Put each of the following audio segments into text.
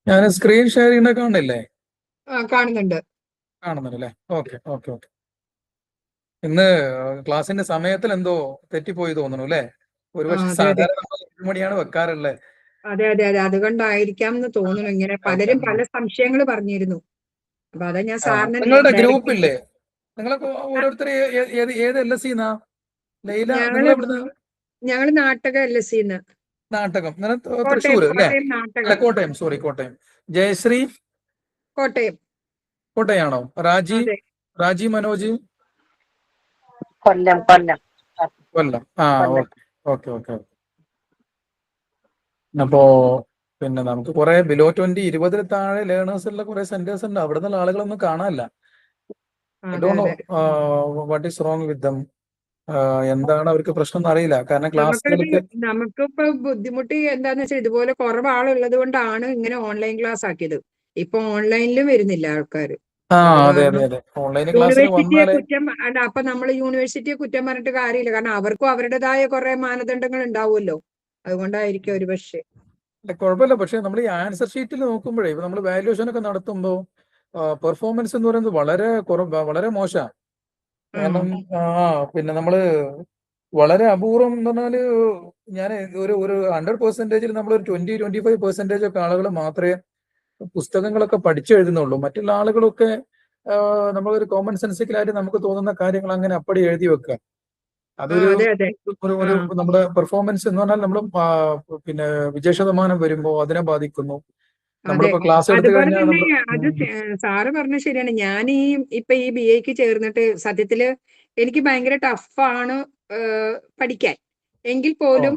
ഞാൻ screen share ചെയ്യുന്ന കാണില്ലേ? കാണുന്നുണ്ട്. കാണുന്നുണ്ടല്ലേ? Okay okay okay. ഇന്ന് ക്ലാസ്സിന്റെ സമയത്തിൽ എന്തോ തെറ്റിപ്പോയി തോന്നുന്നു അല്ലേ? ഒരുപക്ഷെ അതെ അതെ സാധാരണ നമ്മൾ 7 മണിയാണ് വെക്കാറുള്ളത്. അതെ അതെ അതെ അതുകൊണ്ടായിരിക്കാം എന്ന് തോന്നുന്നു. ഇങ്ങനെ പലരും പല സംശയങ്ങൾ പറഞ്ഞിരുന്നു. അപ്പൊ അതാ ഞാൻ സാറിനെ നിങ്ങളുടെ ഗ്രൂപ്പ് ഡയറക്റ്റ് ഇല്ലേ? നിങ്ങളൊക്കെ ഓരോരുത്തർ ഏത് LSE ലൈല, നിങ്ങൾ ഞങ്ങള് എവിടുന്ന്? ഞങ്ങള് നാട്ടക LSE നാട്ടകം, നിങ്ങൾ കോട്ടയം തൃശ്ശൂർ അല്ലേ? കോട്ടയം അല്ല, നാട്ടകം. കോട്ടയം, സോറി, കോട്ടയം. ജയശ്രീ കോട്ടയം. കോട്ടയാണോ? രാജി അതെ. Raji Manoj Kollam Kollam Kollam. Kollam. Okay okay okay. അപ്പോ പിന്നെ നമുക്ക് കുറെ ബിലോ 20 20 താഴെ ലേണേഴ്സ് ഉള്ള കുറെ സെന്റേഴ്സ് ഉണ്ട്. അവിടെ നിന്നുള്ള ആളുകളൊന്നും കാണാനില്ല. ഐ അതെ ഡോണ്ട് നോ അതെ what is wrong with dum. എന്താണ് അവർക്ക് പ്രശ്നം എന്ന് അറിയില്ല. കാരണം ക്ലാസ്സുകൾക്ക് നമുക്കിപ്പോ ബുദ്ധിമുട്ട് എന്താന്ന് വെച്ചാൽ ഇതുപോലെ കുറവ് ആളുള്ളത് കൊണ്ടാണ് ഇങ്ങനെ ഓൺലൈൻ ക്ലാസ് ആക്കിയത്. ഇപ്പൊ ഓൺലൈനിലും വരുന്നില്ല ആൾക്കാർ. അത് അതെ അതെ കാരണം അതെ, ഓൺലൈൻ ക്ലാസ്സിൽ യൂണിവേഴ്സിറ്റിയെ വന്നാലേ കുറ്റം അപ്പൊ നമ്മൾ യൂണിവേഴ്സിറ്റിയെ കുറ്റം പറഞ്ഞിട്ട് കാര്യമില്ല. കാരണം അവർക്കും അവരുടേതായ കുറെ മാനദണ്ഡങ്ങൾ ഉണ്ടാവുമല്ലോ. അതുകൊണ്ടായിരിക്കും ഒരു പക്ഷേ. കുഴപ്പമില്ല. പക്ഷെ നമ്മൾ ഈ ആൻസർ ഷീറ്റിൽ നോക്കുമ്പോഴേ നമ്മൾ വാല്യുവേഷൻ ഒക്കെ നടത്തുമ്പോൾ പെർഫോമൻസ് എന്ന് പറയുന്നത് വളരെ വളരെ മോശമാണ്. കാരണം പിന്നെ നമ്മള് വളരെ അപൂർവം എന്ന് പറഞ്ഞാല് ഞാൻ ഒരു 100%-ൽ നമ്മളൊരു 20-25% ഒക്കെ ആളുകൾ മാത്രമേ പുസ്തകങ്ങളൊക്കെ പഠിച്ചെഴുതുന്നുള്ളൂ. മറ്റുള്ള ആളുകളൊക്കെ നമ്മളൊരു കോമൺ സെൻസിക്കലായിട്ട് നമുക്ക് തോന്നുന്ന കാര്യങ്ങൾ അങ്ങനെ അപ്പടി എഴുതി വെക്കുക. അതൊരു അതെ അതെ ഒരു നമ്മുടെ പെർഫോമൻസ് എന്ന് പറഞ്ഞാൽ നമ്മൾ പിന്നെ വിജയ ശതമാനം വരുമ്പോൾ അതിനെ ബാധിക്കുന്നു. അതെ. നമ്മളിപ്പോ ക്ലാസ് എടുത്തു അതുപോലെ കഴിഞ്ഞാൽ തന്നെ നമ്മൾ അത് സാറ് പറഞ്ഞ ശരിയാണ്. ഞാൻ ഇപ്പൊ ഈ BA ചേർന്നിട്ട് സത്യത്തില് എനിക്ക് ഭയങ്കര ടഫാണ് പഠിക്കാൻ. എങ്കിൽ പോലും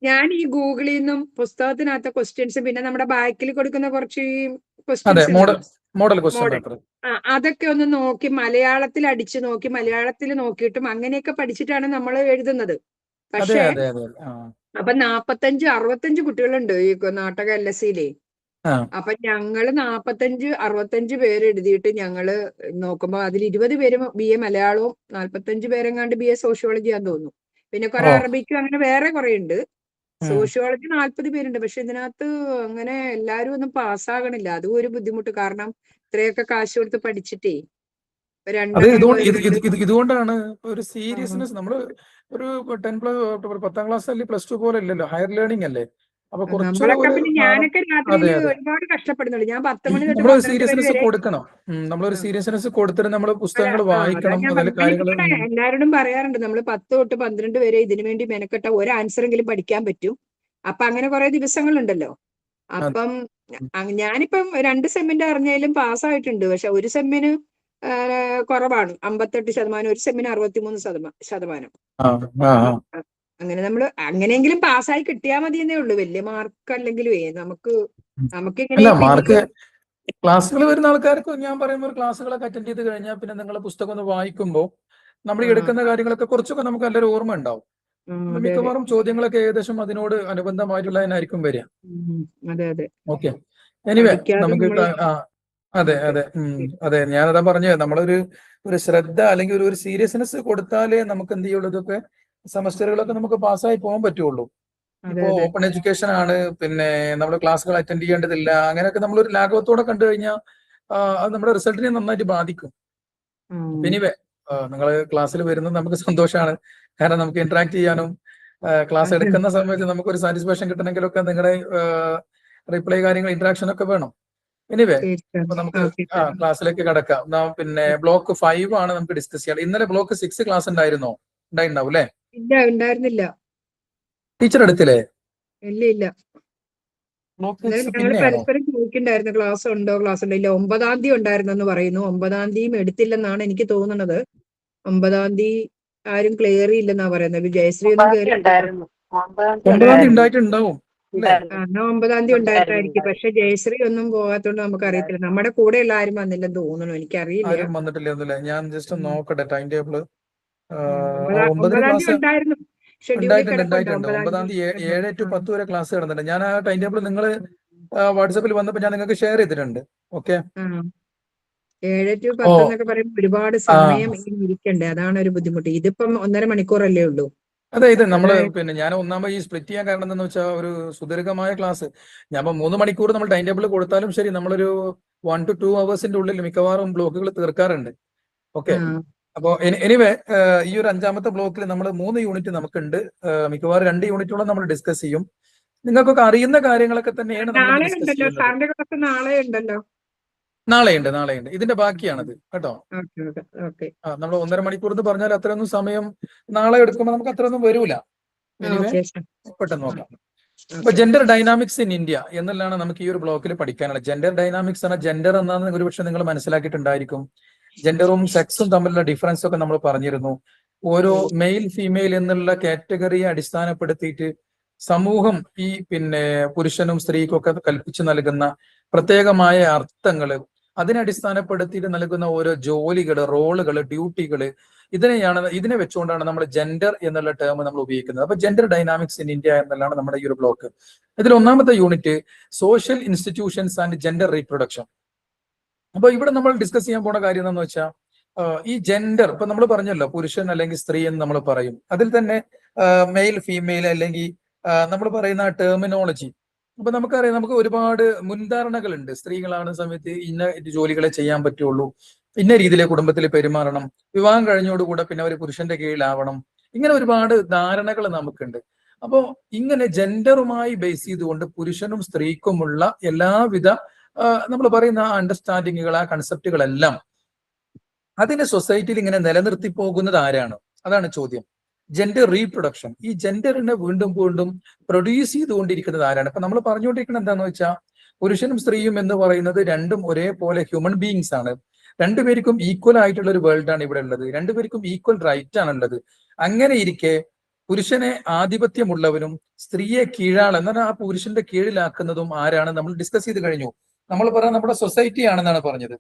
ഞാൻ ഈ ഗൂഗിളിൽ നിന്നും പുസ്തകത്തിനകത്ത ക്വസ്റ്റ്യൻസ് പിന്നെ നമ്മുടെ ബാക്കിൽ കൊടുക്കുന്ന കുറച്ച് അതെ, ക്വസ്റ്റ്യൻസ് ഉണ്ടല്ലോ, മോഡൽ ക്വസ്റ്റ്യൻ മോഡൽ. പേപ്പർ. അതൊക്കെ ഒന്ന് നോക്കി മലയാളത്തിൽ അടിച്ചു നോക്കി മലയാളത്തിൽ നോക്കിയിട്ടും അങ്ങനെയൊക്കെ പഠിച്ചിട്ടാണ് നമ്മൾ എഴുതുന്നത്. അതെ പക്ഷേ അതെ അതെ. അപ്പൊ 45-65 കുട്ടികളുണ്ട് ഈ നാട്ടക LSE-യിലേ. അപ്പൊ ഞങ്ങള് 45-65 പേര് എഴുതിയിട്ട് ഞങ്ങള് നോക്കുമ്പോ അതിൽ 20 പേര് BA മലയാളവും 45 പേരെങ്ങാണ്ട് BA സോഷ്യോളജി ആന്ന് തോന്നുന്നു. പിന്നെ കുറെ ഓ അറബിക്കും അങ്ങനെ വേറെ കുറെ ഉണ്ട്. സോഷ്യോളജി 40 പേരുണ്ട്. പക്ഷെ ഇതിനകത്ത് അങ്ങനെ എല്ലാരും ഒന്നും പാസ്സാകണില്ല. അതും ഒരു ബുദ്ധിമുട്ട്. കാരണം ഇത്രയൊക്കെ കാശ് കൊടുത്ത് പഠിച്ചിട്ടേ അത് രണ്ടൊക്കെ ഇതുകൊണ്ടാണ് ഒരു സീരിയസ്നെസ്. നമ്മൾ ഒരു 10 ക്ലാസ് അല്ലെങ്കിൽ +2 പോലെ ഇല്ലല്ലോ, ഹയർ ലേണിംഗ് അല്ലേ. അപ്പൊ കുറച്ചൊരു നമ്മളൊക്കെ പിന്നെ ഞാനൊക്കെ അതെ രാത്രിയിൽ അതെ, ഒരുപാട് കഷ്ടപ്പെടുന്നുള്ളൂ. ഞാൻ 10 മണി തൊട്ട് നമ്മളൊരു 12 മണി സീരിയസ്നെസ് വരെ. കൊടുക്കണം. നമ്മളൊരു സീരിയസ്നെസ് കൊടുത്തിട്ട് നമ്മൾ അല്ല പുസ്തകങ്ങൾ അതാ വായിക്കണം, ഞാൻ അതിൽ കാര്യങ്ങൾ. നമ്മളിങ്ങനെ എല്ലാവരോടും പറയാറുണ്ട്, നമ്മൾ 10 തൊട്ട് 12 വരെ ഇതിനു വേണ്ടി മെനക്കെട്ട ഒരു ആൻസറെങ്കിലും പഠിക്കാൻ പറ്റും. അപ്പൊ അങ്ങനെ കുറെ ദിവസങ്ങളുണ്ടല്ലോ. അപ്പം ഞാനിപ്പം 2 സെമ്മിന്റെ അറിഞ്ഞാലും പാസ്സായിട്ടുണ്ട്. പക്ഷെ ഒരു സെമ്മിന് കുറവാണ്, 58%. ഒരു സെമ്മിന് 63%. അങ്ങനെ നമ്മൾ അങ്ങനെയെങ്കിലും പാസ്സായി കിട്ടിയാൽ മതി എന്നേ ഉള്ളൂ. വലിയ മാർക്ക് അല്ലെങ്കിലും നമുക്കിങ്ങനെ അല്ല, പിന്നീട് മാർക്ക് ക്ലാസ്സുകൾ വരുന്ന ആൾക്കാർക്ക് ഞാൻ പറയുമ്പോൾ ക്ലാസ്സുകളൊക്കെ അറ്റൻഡ് ചെയ്ത് കഴിഞ്ഞാൽ പിന്നെ നിങ്ങൾ പുസ്തകം ഒന്ന് വായിക്കുമ്പോൾ നമ്മൾ ഈ എടുക്കുന്ന കാര്യങ്ങളൊക്കെ കുറച്ചൊക്കെ നമുക്ക് നല്ലൊരു ഓർമ്മ ഉണ്ടാവും. അതെ അതെ മിക്കവാറും ചോദ്യങ്ങളൊക്കെ ഏകദേശം അതിനോട് അനുബന്ധമായിട്ടുള്ളതിനായിരിക്കും വരിക. അതെ അതെ ഓക്കെ, എനിവേ പഠിക്കാതെ നമുക്ക് നമ്മള് അതെ ഓക്കെ. അതെ അതെ, ഞാനതാ പറഞ്ഞത്. നമ്മളൊരു ശ്രദ്ധ അല്ലെങ്കിൽ ഒരു സീരിയസ്നെസ് കൊടുത്താലേ നമുക്ക് എന്ത് ചെയ്യുള്ളൂ, ഇതൊക്കെ സെമസ്റ്ററുകളൊക്കെ നമുക്ക് പാസ്സായി പോകാൻ പറ്റുള്ളൂ. അതെ ഇപ്പോ അതെ ഓപ്പൺ എഡ്യൂക്കേഷൻ ആണ്, പിന്നെ നമ്മൾ ക്ലാസ്സുകൾ അറ്റൻഡ് ചെയ്യേണ്ടതില്ല, അങ്ങനെയൊക്കെ നമ്മളൊരു ലാഘവത്തോടെ കണ്ടു കഴിഞ്ഞാൽ അത് നമ്മുടെ റിസൾട്ടിനെ നന്നായിട്ട് ബാധിക്കും. എനിവേ നിങ്ങൾ ക്ലാസ്സിൽ വരുന്നത് നമുക്ക് സന്തോഷമാണ്. കാരണം നമുക്ക് ഇന്ററാക്ട് ചെയ്യാനും ക്ലാസ് എടുക്കുന്ന സമയത്ത് നമുക്കൊരു സാറ്റിസ്ഫാക്ഷൻ കിട്ടണമെങ്കിലൊക്കെ നിങ്ങളുടെ റിപ്ലൈ കാര്യങ്ങൾ ഇന്ററാക്ഷൻ ഒക്കെ വേണം. എനിവേ അപ്പൊ നമുക്ക് ക്ലാസ്സിലേക്ക് കടക്കാം. പിന്നെ ബ്ലോക്ക് 5 ആണ് നമുക്ക് ഡിസ്കസ് ചെയ്യാം. ഇന്നലെ ബ്ലോക്ക് 6 ക്ലാസ് ഉണ്ടായിട്ടുണ്ടാവും അല്ലേ? ഇല്ല, ഉണ്ടായിരുന്നില്ല. ടീച്ചർ എടുത്തില്ലേ ഇല്ല ഇല്ല. ബ്ലോക്ക് 6? ഞങ്ങൾ പിന്നെയാണോ? പരസ്പരം ചോദിക്കണ്ടായിരുന്നു, ക്ലാസ് ഉണ്ടോ ഇല്ല. 9-ാം തീയതി ഉണ്ടായിരുന്നെന്ന് പറയുന്നു. 9-ാം തീയതിയും എടുത്തില്ലെന്നാണ് എനിക്ക് തോന്നുന്നത്. 9-ാം തീയതി ആരും ക്ലിയർ ഇല്ലെന്നാ പറയുന്നത്. ജയശ്രീ ഒന്നും കയറി. ഉണ്ടായിരുന്നു. 9-ാം തീയതി ഉണ്ടായിട്ടുണ്ടാവും അല്ലേ? എന്നാ 9-ാം തീയതി ഉണ്ടായിട്ടായിരിക്കും. പക്ഷെ ജയശ്രീ ഒന്നും പോകാത്തോണ്ട് നമുക്ക് അറിയത്തില്ല. നമ്മുടെ കൂടെയുള്ള ആരും വന്നില്ലെന്ന് തോന്നുന്നു, എനിക്കറിയില്ല. ആരും വന്നിട്ടില്ല ഒന്നുമില്ല. ഞാൻ ജസ്റ്റ് നോക്കട്ടെ ടൈം ടേബിള്. 9-ന് 9-ാം തീയതി ക്ലാസ് ഉണ്ടായിരുന്നു. ഷെഡ്യൂളിൽ കിടപ്പുണ്ട് ഉണ്ടായിട്ടുണ്ട്. 9-ാം 9-ാം തീയതി 7 to 10 വരെ ക്ലാസ് കിടന്നിട്ടുണ്ട്. ഞാൻ ആ ടൈം ടേബിൾ നിങ്ങൾ വാട്സാപ്പിൽ വന്നപ്പോൾ ഞാൻ നിങ്ങൾക്ക് ഷെയർ ചെയ്തിട്ടുണ്ട്. ഓക്കെ, 7 to 10 എന്നൊക്കെ പറയുമ്പോൾ ഒരുപാട് ആ സമയം ഇങ്ങനെ ഇരിക്കണ്ടേ, അതാണ് ഒരു ബുദ്ധിമുട്ട്. ഇതിപ്പം 1.5 മണിക്കൂറല്ലേ ഉള്ളൂ. അതായത് നമ്മള് അതായത് പിന്നെ ഞാൻ ഒന്നാമത് ഈ സ്പ്ലിറ്റ് ചെയ്യാൻ കാരണം എന്താണെന്ന് വെച്ചാൽ ഒരു സുദീർഘമായ ക്ലാസ് ഞാൻ ഇപ്പൊ 3 മണിക്കൂർ നമ്മൾ ടൈം ടേബിൾ കൊടുത്താലും ശരി നമ്മളൊരു 1 to 2 hours ഉള്ളിൽ മിക്കവാറും ബ്ലോക്കുകൾ തീർക്കാറുണ്ട്. ഓക്കെ. അപ്പോൾ എനിവേ ഈ ഒരു 5ാമത്തെ ബ്ലോക്കിൽ നമ്മൾ 3 യൂണിറ്റ് നമുക്കുണ്ട്. മിക്കവാറും 2 യൂണിറ്റോളം നമ്മൾ ഡിസ്കസ് ചെയ്യും. നിങ്ങൾക്കൊക്കെ അറിയുന്ന കാര്യങ്ങളൊക്കെ തന്നെയാണ് നമ്മൾ നാളെ ഡിസ്കസ് ഉണ്ടല്ലോ, ചെയ്യുന്നത്. സാറിന്റെ ക്ലാസ് നാളെ ഉണ്ടല്ലോ. നാളെയുണ്ട്. ഇതിന്റെ ബാക്കിയാണത് കേട്ടോ. നമ്മൾ 1.5 മണിക്കൂർ എന്ന് പറഞ്ഞാൽ അത്രയൊന്നും സമയം നാളെ എടുക്കുമ്പോൾ നമുക്ക് അത്രയൊന്നും വരൂല. എനിവേ പെട്ടെന്ന് നോക്കാം. അപ്പൊ ജെൻഡർ ഡൈനാമിക്സ് ഇൻ ഇന്ത്യ എന്നുള്ളതാണ് നമുക്ക് ഈ ഒരു ബ്ലോക്കിൽ പഠിക്കാനുള്ളത്. ജെൻഡർ ഡൈനാമിക്സ് എന്ന ജെൻഡർ എന്നാണ് ഒരുപക്ഷെ നിങ്ങൾ മനസ്സിലാക്കിയിട്ടുണ്ടായിരിക്കും. ജെൻഡറും സെക്സും തമ്മിലുള്ള ഡിഫറൻസ് ഒക്കെ നമ്മൾ പറഞ്ഞിരുന്നു. ഓരോ മെയിൽ ഫീമെയിൽ എന്നുള്ള കാറ്റഗറിയെ അടിസ്ഥാനപ്പെടുത്തിയിട്ട് സമൂഹം ഈ പിന്നെ പുരുഷനും സ്ത്രീക്കും ഒക്കെ കൽപ്പിച്ചു നൽകുന്ന പ്രത്യേകമായ അർത്ഥങ്ങള്, അതിനെ അടിസ്ഥാനപ്പെടുത്തിയിട്ട് നൽകുന്ന ഓരോ ജോലികള്, റോളുകള്, ഡ്യൂട്ടികള്, ഇതിനെ വെച്ചുകൊണ്ടാണ് നമ്മൾ ജെൻഡർ എന്നുള്ള ടേം നമ്മൾ ഉപയോഗിക്കുന്നത്. അപ്പൊ ജെൻഡർ ഡൈനാമിക്സ് ഇൻ ഇന്ത്യ എന്നുള്ളതാണ് നമ്മുടെ ഈ ഒരു ബ്ലോക്ക്. ഇതിൽ 1ാമത്തെ unit social institutions and gender reproduction. അപ്പൊ ഇവിടെ നമ്മൾ ഡിസ്കസ് ചെയ്യാൻ പോണ കാര്യം എന്താണെന്ന് വെച്ചാൽ ഈ ജെൻഡർ ഇപ്പൊ നമ്മൾ പറഞ്ഞല്ലോ പുരുഷൻ അല്ലെങ്കിൽ സ്ത്രീ എന്ന് നമ്മൾ പറയും. അതിൽ തന്നെ മെയിൽ ഫീമെയിൽ അല്ലെങ്കിൽ നമ്മൾ പറയുന്ന ടെർമിനോളജി. അപ്പൊ നമുക്കറിയാം, നമുക്ക് ഒരുപാട് മുൻധാരണകളുണ്ട്. സ്ത്രീകളാണ് സമയത്ത് ഇന്ന ജോലികളെ ചെയ്യാൻ പറ്റുള്ളൂ, ഇന്ന രീതിയിലെ കുടുംബത്തിൽ പെരുമാറണം, വിവാഹം കഴിഞ്ഞോടുകൂടെ പിന്നെ അവർ പുരുഷന്റെ കീഴിലാവണം, ഇങ്ങനെ ഒരുപാട് ധാരണകൾ നമുക്കുണ്ട്. അപ്പോ ഇങ്ങനെ ജെൻഡറുമായി ബേസ് ചെയ്തുകൊണ്ട് പുരുഷനും സ്ത്രീക്കുമുള്ള എല്ലാവിധ നമ്മൾ പറയുന്ന അണ്ടർസ്റ്റാൻഡിങ്ങുകൾ, ആ കൺസെപ്റ്റുകളെല്ലാം അതിനെ സൊസൈറ്റിയിൽ ഇങ്ങനെ നിലനിർത്തി പോകുന്നത് ആരാണ്? അതാണ് ചോദ്യം. ജെൻഡർ റീപ്രൊഡക്ഷൻ, ഈ ജെൻഡറിനെ വീണ്ടും വീണ്ടും പ്രൊഡ്യൂസ് ചെയ്തുകൊണ്ടിരിക്കുന്നത് ആരാണ്? ഇപ്പൊ നമ്മൾ പറഞ്ഞുകൊണ്ടിരിക്കുന്നത് എന്താന്ന് വെച്ചാൽ പുരുഷനും സ്ത്രീയും എന്ന് പറയുന്നത് രണ്ടും ഒരേപോലെ ഹ്യൂമൻ ബീയിങ്സ് ആണ്. രണ്ടുപേർക്കും ഈക്വൽ ആയിട്ടുള്ള ഒരു വേൾഡാണ് ഇവിടെ ഉള്ളത്. രണ്ടുപേർക്കും ഈക്വൽ റൈറ്റ് ആണുള്ളത്. അങ്ങനെ ഇരിക്കെ പുരുഷനെ ആധിപത്യമുള്ളവനും സ്ത്രീയെ കീഴാൾ എന്നാൽ ആ പുരുഷന്റെ കീഴിലാക്കുന്നതും ആരാണ്? നമ്മൾ ഡിസ്കസ് ചെയ്ത് കഴിഞ്ഞു. നമ്മൾ പറയാം നമ്മുടെ സൊസൈറ്റി ആണെന്നാണ് പറഞ്ഞത്.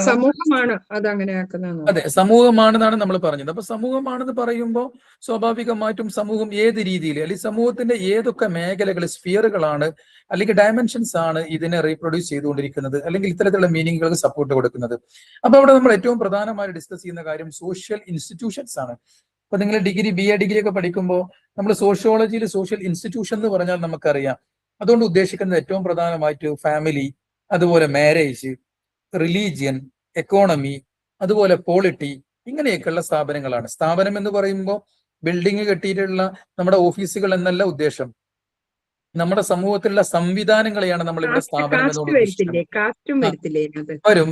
സമൂഹമാണ് അത് അങ്ങനെ ആക്കുന്നത്. അതെ, സമൂഹമാണെന്നാണ് നമ്മൾ പറഞ്ഞത്. അപ്പൊ സമൂഹമാണെന്ന് പറയുമ്പോൾ സ്വാഭാവികമായിട്ടും സമൂഹം ഏത് രീതിയിൽ, അല്ലെങ്കിൽ സമൂഹത്തിന്റെ ഏതൊക്കെ മേഖലകൾ, സ്ഫിയറുകളാണ് അല്ലെങ്കിൽ ഡയമെൻഷൻസ് ആണ് ഇതിനെ റീപ്രൊഡ്യൂസ് ചെയ്തുകൊണ്ടിരിക്കുന്നത്, അല്ലെങ്കിൽ ഇത്തരത്തിലുള്ള മീനിങ്ങുകൾക്ക് സപ്പോർട്ട് കൊടുക്കുന്നത്. അപ്പൊ അവിടെ നമ്മൾ ഏറ്റവും പ്രധാനമായി ഡിസ്കസ് ചെയ്യുന്ന കാര്യം സോഷ്യൽ ഇൻസ്റ്റിറ്റ്യൂഷൻസ് ആണ്. അപ്പൊ നിങ്ങൾ BA ഡിഗ്രി ഒക്കെ പഠിക്കുമ്പോൾ നമ്മൾ സോഷ്യോളജിയിൽ സോഷ്യൽ ഇൻസ്റ്റിറ്റ്യൂഷൻ എന്ന് പറഞ്ഞാൽ നമുക്കറിയാം. അതുകൊണ്ട് ഉദ്ദേശിക്കുന്നത് ഏറ്റവും പ്രധാനമായിട്ട് ഫാമിലി, അതുപോലെ മാരേജ്, റിലീജിയൻ, എക്കോണമി, അതുപോലെ പോളിറ്റി, ഇങ്ങനെയൊക്കെയുള്ള സ്ഥാപനങ്ങളാണ്. സ്ഥാപനം എന്ന് പറയുമ്പോൾ ബിൽഡിംഗ് കെട്ടിയിട്ടുള്ള നമ്മുടെ ഓഫീസുകൾ എന്നല്ല ഉദ്ദേശം. നമ്മുടെ സമൂഹത്തിലുള്ള സംവിധാനങ്ങളെയാണ് നമ്മൾ ഇവിടെ സ്ഥാപനം എന്നോട് ഉദ്ദേശിക്കുന്നത്.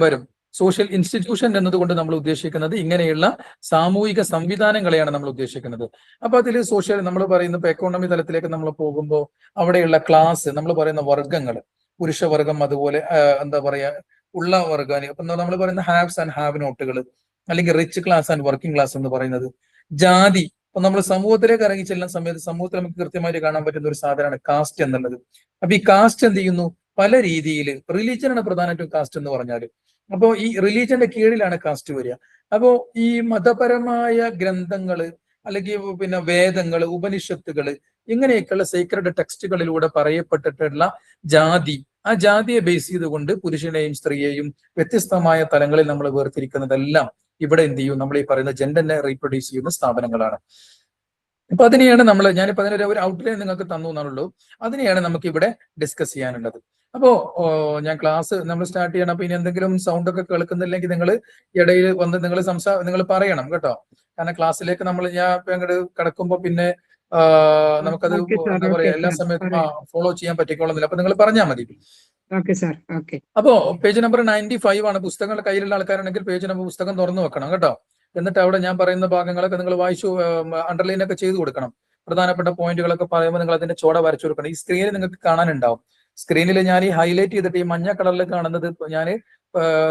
വരും. സോഷ്യൽ ഇൻസ്റ്റിറ്റ്യൂഷൻ എന്നതുകൊണ്ട് നമ്മൾ ഉദ്ദേശിക്കുന്നത് ഇങ്ങനെയുള്ള സാമൂഹിക സംവിധാനങ്ങളെയാണ് നമ്മൾ ഉദ്ദേശിക്കുന്നത്. അപ്പൊ അതിൽ സോഷ്യൽ നമ്മൾ പറയുന്ന ഇപ്പൊ എക്കോണമി തലത്തിലേക്ക് നമ്മൾ പോകുമ്പോൾ അവിടെയുള്ള ക്ലാസ്, നമ്മൾ പറയുന്ന വർഗങ്ങൾ, പുരുഷവർഗം, അതുപോലെ എന്താ പറയാ ഉള്ള വർഗം, അപ്പൊ നമ്മൾ പറയുന്ന ഹാവ്സ് ആൻഡ് ഹാവ് നോട്ടുകൾ, അല്ലെങ്കിൽ rich class and working class എന്ന് പറയുന്നത്, ജാതി. അപ്പൊ നമ്മൾ സമൂഹത്തിലേക്ക് ഇറങ്ങി ചെല്ലുന്ന സമയത്ത് സമൂഹത്തിൽ നമുക്ക് കൃത്യമായിട്ട് കാണാൻ പറ്റുന്ന ഒരു സാധനമാണ് കാസ്റ്റ് എന്നുള്ളത്. അപ്പൊ ഈ കാസ്റ്റ് എന്ത് ചെയ്യുന്നു? പല രീതിയിൽ, റിലീജിയനാണ് പ്രധാനമായിട്ടും കാസ്റ്റ് എന്ന് പറഞ്ഞാൽ. അപ്പോ ഈ റിലീജിയന്റെ കീഴിലാണ് കാസ്റ്റ് വരിക. അപ്പോ ഈ മതപരമായ ഗ്രന്ഥങ്ങള്, അല്ലെങ്കിൽ പിന്നെ വേദങ്ങള്, ഉപനിഷത്തുകള്, ഇങ്ങനെയൊക്കെയുള്ള സീക്രട്ട് ടെക്സ്റ്റുകളിലൂടെ പറയപ്പെട്ടിട്ടുള്ള ജാതി, ആ ജാതിയെ ബേസ് ചെയ്തുകൊണ്ട് പുരുഷനെയും സ്ത്രീയെയും വ്യത്യസ്തമായ തലങ്ങളിൽ നമ്മൾ വേർതിരിക്കുന്നതെല്ലാം ഇവിടെ എന്ത് ചെയ്യും? നമ്മൾ ഈ പറയുന്ന ജെൻഡറിനെ റീപ്രൊഡ്യൂസ് ചെയ്യുന്ന സ്ഥാപനങ്ങളാണ്. അപ്പൊ അതിനെയാണ് ഞാനിപ്പോ അതിനൊരു ഔട്ട്ലൈൻ നിങ്ങൾക്ക് തന്നു എന്നാണുള്ളൂ. അതിനെയാണ് നമുക്ക് ഇവിടെ ഡിസ്കസ് ചെയ്യാനുള്ളത്. അപ്പോ ഞാൻ ക്ലാസ് നമ്മൾ സ്റ്റാർട്ട് ചെയ്യണം. അപ്പൊ ഇനി എന്തെങ്കിലും സൗണ്ട് ഒക്കെ കേൾക്കുന്നില്ലെങ്കിൽ നിങ്ങൾ ഇടയിൽ വന്ന് നിങ്ങൾ പറയണം കേട്ടോ. കാരണം ക്ലാസ്സിലേക്ക് ഞാൻ അങ്ങോട്ട് കിടക്കുമ്പോ പിന്നെ നമുക്കത് എന്താ പറയാ എല്ലാ സമയത്തും ഫോളോ ചെയ്യാൻ പറ്റിക്കോളുന്നില്ല. അപ്പൊ നിങ്ങൾ പറഞ്ഞാൽ മതി. അപ്പോ പേജ് നമ്പർ 95 ആണ്. പുസ്തകങ്ങൾ കയ്യിലുള്ള ആൾക്കാരാണെങ്കിൽ പേജ് നമ്പർ പുസ്തകം തുറന്നു വെക്കണം കേട്ടോ. എന്നിട്ട് അവിടെ ഞാൻ പറയുന്ന ഭാഗങ്ങളൊക്കെ നിങ്ങൾ വായിച്ചു അണ്ടർലൈൻ ഒക്കെ ചെയ്തു കൊടുക്കണം. പ്രധാനപ്പെട്ട പോയിന്റുകളൊക്കെ പറയുമ്പോൾ നിങ്ങൾ അതിന്റെ ചോട വരച്ചു കൊടുക്കണം. ഈ സ്ക്രീനിൽ നിങ്ങൾക്ക് കാണാനുണ്ടാവും. സ്ക്രീനിൽ ഞാൻ ഈ ഹൈലൈറ്റ് ചെയ്തിട്ട് ഈ മഞ്ഞ കളറിൽ കാണുന്നത് ഞാൻ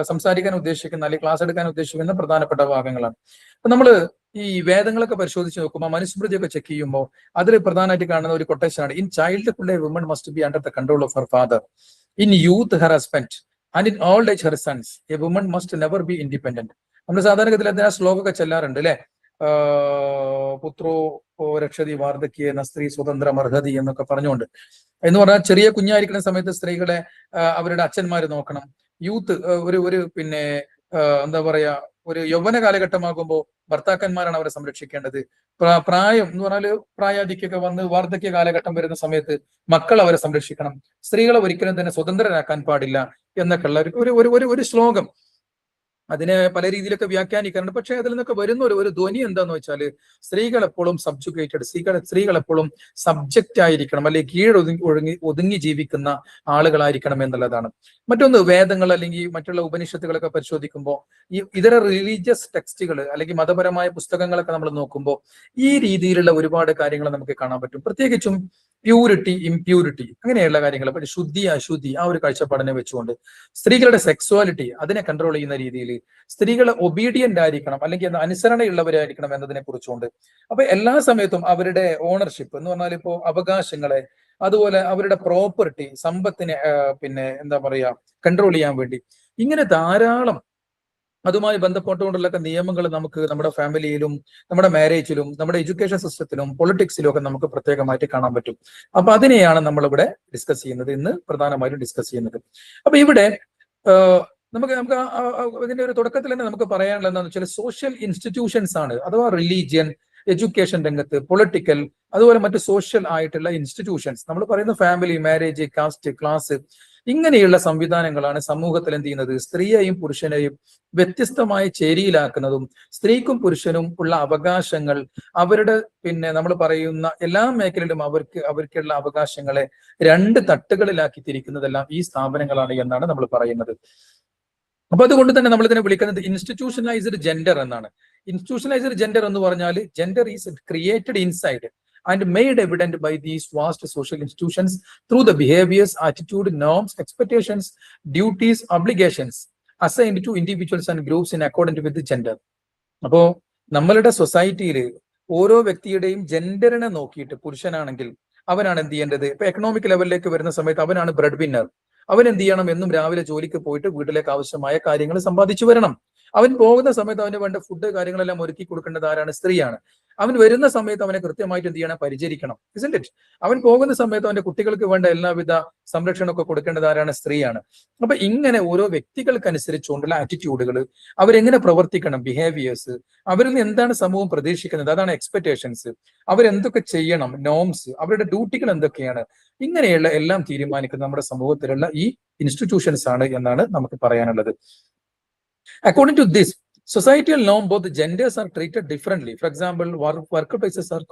സംസാരിക്കാൻ ഉദ്ദേശിക്കുന്ന അല്ലെങ്കിൽ ക്ലാസ് എടുക്കാൻ ഉദ്ദേശിക്കുന്ന പ്രധാനപ്പെട്ട ഭാഗങ്ങളാണ്. അപ്പൊ നമ്മൾ ഈ വേദങ്ങളൊക്കെ പരിശോധിച്ച് നോക്കുമ്പോൾ മനുസ്മൃതിയൊക്കെ ചെക്ക് ചെയ്യുമ്പോൾ അതിൽ പ്രധാനമായിട്ട് കാണുന്ന ഒരു കൊട്ടേഷനാണ്: in childhood a woman must be under the control of her father, in youth her husband, and in old age her sons. A woman must never be independent. നമ്മൾ സാധാരണഗതിയിൽ അതിന് ആ ശ്ലോകമൊക്കെ ചെല്ലാറുണ്ട് അല്ലെ? പുത്രോ രക്ഷതി വാർദ്ധക്യ എന്ന സ്ത്രീ സ്വതന്ത്ര അർഹതി എന്നൊക്കെ പറഞ്ഞുകൊണ്ട്. എന്ന് പറഞ്ഞാൽ ചെറിയ കുഞ്ഞായിരിക്കുന്ന സമയത്ത് സ്ത്രീകളെ അവരുടെ അച്ഛന്മാര് നോക്കണം. യൂത്ത് ഒരു പിന്നെ എന്താ പറയാ ഒരു യൗവന കാലഘട്ടമാകുമ്പോൾ ഭർത്താക്കന്മാരാണ് അവരെ സംരക്ഷിക്കേണ്ടത്. പ്രായം എന്ന് പറഞ്ഞാൽ പ്രായാധിക്യൊക്കെ വന്ന് വാർദ്ധക്യ കാലഘട്ടം വരുന്ന സമയത്ത് മക്കൾ അവരെ സംരക്ഷിക്കണം. സ്ത്രീകളെ ഒരിക്കലും തന്നെ സ്വതന്ത്രരാക്കാൻ പാടില്ല എന്നൊക്കെ ഉള്ള ഒരു ശ്ലോകം. അതിനെ പല രീതിയിലൊക്കെ വ്യാഖ്യാനിക്കാറുണ്ട്. പക്ഷെ അതിൽ നിന്നൊക്കെ വരുന്ന ഒരു ധ്വനി എന്താന്ന് വെച്ചാൽ സ്ത്രീകൾ എപ്പോഴും സബ്ജുഗേറ്റഡ്, സ്ത്രീകൾ എപ്പോഴും സബ്ജക്റ്റ് ആയിരിക്കണം, അല്ലെങ്കിൽ ഒതുങ്ങി ജീവിക്കുന്ന ആളുകളായിരിക്കണം എന്നുള്ളതാണ്. മറ്റൊന്ന്, വേദങ്ങൾ അല്ലെങ്കിൽ മറ്റുള്ള ഉപനിഷത്തുകളൊക്കെ പരിശോധിക്കുമ്പോൾ ഈ ഇതര റിലീജിയസ് ടെക്സ്റ്റുകൾ അല്ലെങ്കിൽ മതപരമായ പുസ്തകങ്ങളൊക്കെ നമ്മൾ നോക്കുമ്പോൾ ഈ രീതിയിലുള്ള ഒരുപാട് കാര്യങ്ങൾ നമുക്ക് കാണാൻ പറ്റും. പ്രത്യേകിച്ചും പ്യൂരിറ്റി, ഇംപ്യൂരിറ്റി, അങ്ങനെയുള്ള കാര്യങ്ങൾ, ശുദ്ധി അശുദ്ധി, ആ ഒരു കാഴ്ചപ്പാടിനെ വെച്ചുകൊണ്ട് സ്ത്രീകളുടെ സെക്സ്വാലിറ്റി അതിനെ കൺട്രോൾ ചെയ്യുന്ന രീതിയിൽ സ്ത്രീകൾ ഒബീഡിയന്റ് ആയിരിക്കണം അല്ലെങ്കിൽ അനുസരണയുള്ളവരായിരിക്കണം എന്നതിനെ കുറിച്ചുകൊണ്ട്. അപ്പൊ എല്ലാ സമയത്തും അവരുടെ ഓണർഷിപ്പ് എന്ന് പറഞ്ഞാൽ ഇപ്പോ അവകാശങ്ങളെ, അതുപോലെ അവരുടെ പ്രോപ്പർട്ടി, സമ്പത്തിനെ എന്താ പറയാ കൺട്രോൾ ചെയ്യാൻ വേണ്ടി ഇങ്ങനെ ധാരാളം അതുമായി ബന്ധപ്പെട്ടുകൊണ്ടുള്ള നിയമങ്ങൾ നമുക്ക് നമ്മുടെ ഫാമിലിയിലും നമ്മുടെ മാരേജിലും നമ്മുടെ എഡ്യൂക്കേഷൻ സിസ്റ്റത്തിലും പൊളിറ്റിക്സിലും ഒക്കെ നമുക്ക് പ്രത്യേകമായിട്ട് കാണാൻ പറ്റും. അപ്പൊ അതിനെയാണ് നമ്മളിവിടെ ഡിസ്കസ് ചെയ്യുന്നത്, ഇന്ന് പ്രധാനമായിട്ടും ഡിസ്കസ് ചെയ്യുന്നത്. അപ്പൊ ഇവിടെ നമുക്ക് ഇതിന്റെ ഒരു തുടക്കത്തിൽ തന്നെ നമുക്ക് പറയാനുള്ളത് എന്താണെന്ന് വെച്ചാൽ സോഷ്യൽ ഇൻസ്റ്റിറ്റ്യൂഷൻസ് ആണ്, അഥവാ റിലീജിയൻ, എഡ്യൂക്കേഷൻ രംഗത്ത്, പൊളിറ്റിക്കൽ, അതുപോലെ മറ്റ് സോഷ്യൽ ആയിട്ടുള്ള ഇൻസ്റ്റിറ്റ്യൂഷൻസ്, നമ്മൾ പറയുന്ന ഫാമിലി, മാരേജ്, കാസ്റ്റ്, ക്ലാസ്, ഇങ്ങനെയുള്ള സംവിധാനങ്ങളാണ് സമൂഹത്തിൽ എന്ത് ചെയ്യുന്നത്, സ്ത്രീയെയും പുരുഷനെയും വ്യത്യസ്തമായ ചേരിയിലാക്കുന്നതും സ്ത്രീക്കും പുരുഷനും ഉള്ള അവകാശങ്ങൾ, അവരുടെ നമ്മൾ പറയുന്ന എല്ലാ മേഖലയിലും അവർക്കുള്ള അവകാശങ്ങളെ രണ്ട് തട്ടുകളിലാക്കി തിരിക്കുന്നതെല്ലാം ഈ സ്ഥാപനങ്ങളാണ് എന്നാണ് നമ്മൾ പറയുന്നത്. അപ്പൊ അതുകൊണ്ട് തന്നെ നമ്മൾ ഇതിനെ വിളിക്കുന്നത് ഇൻസ്റ്റിറ്റ്യൂഷണലൈസ്ഡ് ജെൻഡർ എന്നാണ്. ഇൻസ്റ്റിറ്റ്യൂഷണലൈസ്ഡ് ജെൻഡർ എന്ന് പറഞ്ഞാൽ gender is created inside and made evident by these vast social institutions through the behaviors, attitude, norms, expectations, duties, obligations assigned to individuals and groups in accordance with the gender. അപ്പോ നമ്മളുടെ സൊസൈറ്റിയിൽ ഓരോ വ്യക്തിയുടെയും ജെൻഡറിനെ നോക്കിയിട്ട് പുരുഷനാണെങ്കിൽ അവനാണ് എന്ത് ചെയ്യേണ്ടത്, ഇപ്പൊ എക്കണോമിക് ലെവലിലേക്ക് വരുന്ന സമയത്ത് അവനാണ് ബ്രെഡ് വിന്നർ. അവൻ എന്ത് ചെയ്യണം, എന്നും രാവിലെ ജോലിക്ക് പോയിട്ട് വീട്ടിലേക്ക് ആവശ്യമായ കാര്യങ്ങൾ സമ്പാദിച്ചു വരണം. അവൻ പോകുന്ന സമയത്ത് അവന് വേണ്ട ഫുഡ് കാര്യങ്ങളെല്ലാം ഒരുക്കി കൊടുക്കേണ്ടത് ആരാണ്? സ്ത്രീയാണ്. അവൻ വരുന്ന സമയത്ത് അവനെ കൃത്യമായിട്ട് എന്ത് ചെയ്യണം, പരിചരിക്കണം. ഇസ്ന്റ് ഇറ്റ്? അവൻ പോകുന്ന സമയത്ത് അവന്റെ കുട്ടികൾക്ക് വേണ്ട എല്ലാവിധ സംരക്ഷണമൊക്കെ കൊടുക്കേണ്ടത് ആരാണ്? സ്ത്രീയാണ്. അപ്പൊ ഇങ്ങനെ ഓരോ വ്യക്തികൾക്കനുസരിച്ചുകൊണ്ടുള്ള ആറ്റിറ്റ്യൂഡുകൾ, അവരെങ്ങനെ പ്രവർത്തിക്കണം, ബിഹേവിയേഴ്സ്, അവരിൽ നിന്ന് എന്താണ് സമൂഹം പ്രതീക്ഷിക്കുന്നത്, അതാണ് എക്സ്പെക്ടേഷൻസ്, അവരെന്തൊക്കെ ചെയ്യണം, നോംസ്, അവരുടെ ഡ്യൂട്ടികൾ എന്തൊക്കെയാണ്, ഇങ്ങനെയുള്ള എല്ലാം തീരുമാനിക്കുന്ന നമ്മുടെ സമൂഹത്തിലുള്ള ഈ ഇൻസ്റ്റിറ്റ്യൂഷൻസ് ആണ് എന്നാണ് നമുക്ക് പറയാനുള്ളത്. According to this societal norm, both the genders are treated differently. For example, workplaces are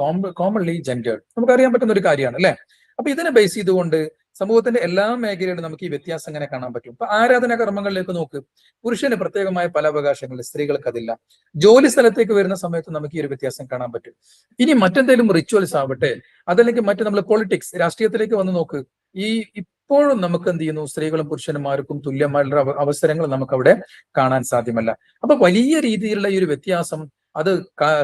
commonly gendered. നമുക്കറിയാൻ പറ്റുന്ന ഒരു കാര്യമാണ് അല്ലെ. അപ്പൊ ഇതിനെ ബേസ് ചെയ്തുകൊണ്ട് സമൂഹത്തിന്റെ എല്ലാ മേഖലയിലും നമുക്ക് ഈ വ്യത്യാസം എങ്ങനെ കാണാൻ പറ്റും. ഇപ്പൊ ആരാധനാ കർമ്മങ്ങളിലേക്ക് നോക്ക്, പുരുഷന് പ്രത്യേകമായ പല അവകാശങ്ങൾ, സ്ത്രീകൾക്ക് അതില്ല. ജോലി സ്ഥലത്തേക്ക് വരുന്ന സമയത്ത് നമുക്ക് ഈ ഒരു വ്യത്യാസം കാണാൻ പറ്റും. ഇനി മറ്റെന്തെങ്കിലും റിച്വൽസ് ആവട്ടെ, അതല്ലെങ്കിൽ മറ്റു നമ്മൾ പൊളിറ്റിക്സ്, രാഷ്ട്രീയത്തിലേക്ക് വന്ന് നോക്ക്, ഇപ്പോഴും നമുക്ക് എന്ത് ചെയ്യുന്നു, സ്ത്രീകളും പുരുഷന്മാർക്കും തുല്യമായുള്ള അവസരങ്ങൾ നമുക്ക് അവിടെ കാണാൻ സാധ്യമല്ല. അപ്പൊ വലിയ രീതിയിലുള്ള ഈ ഒരു വ്യത്യാസം, അത്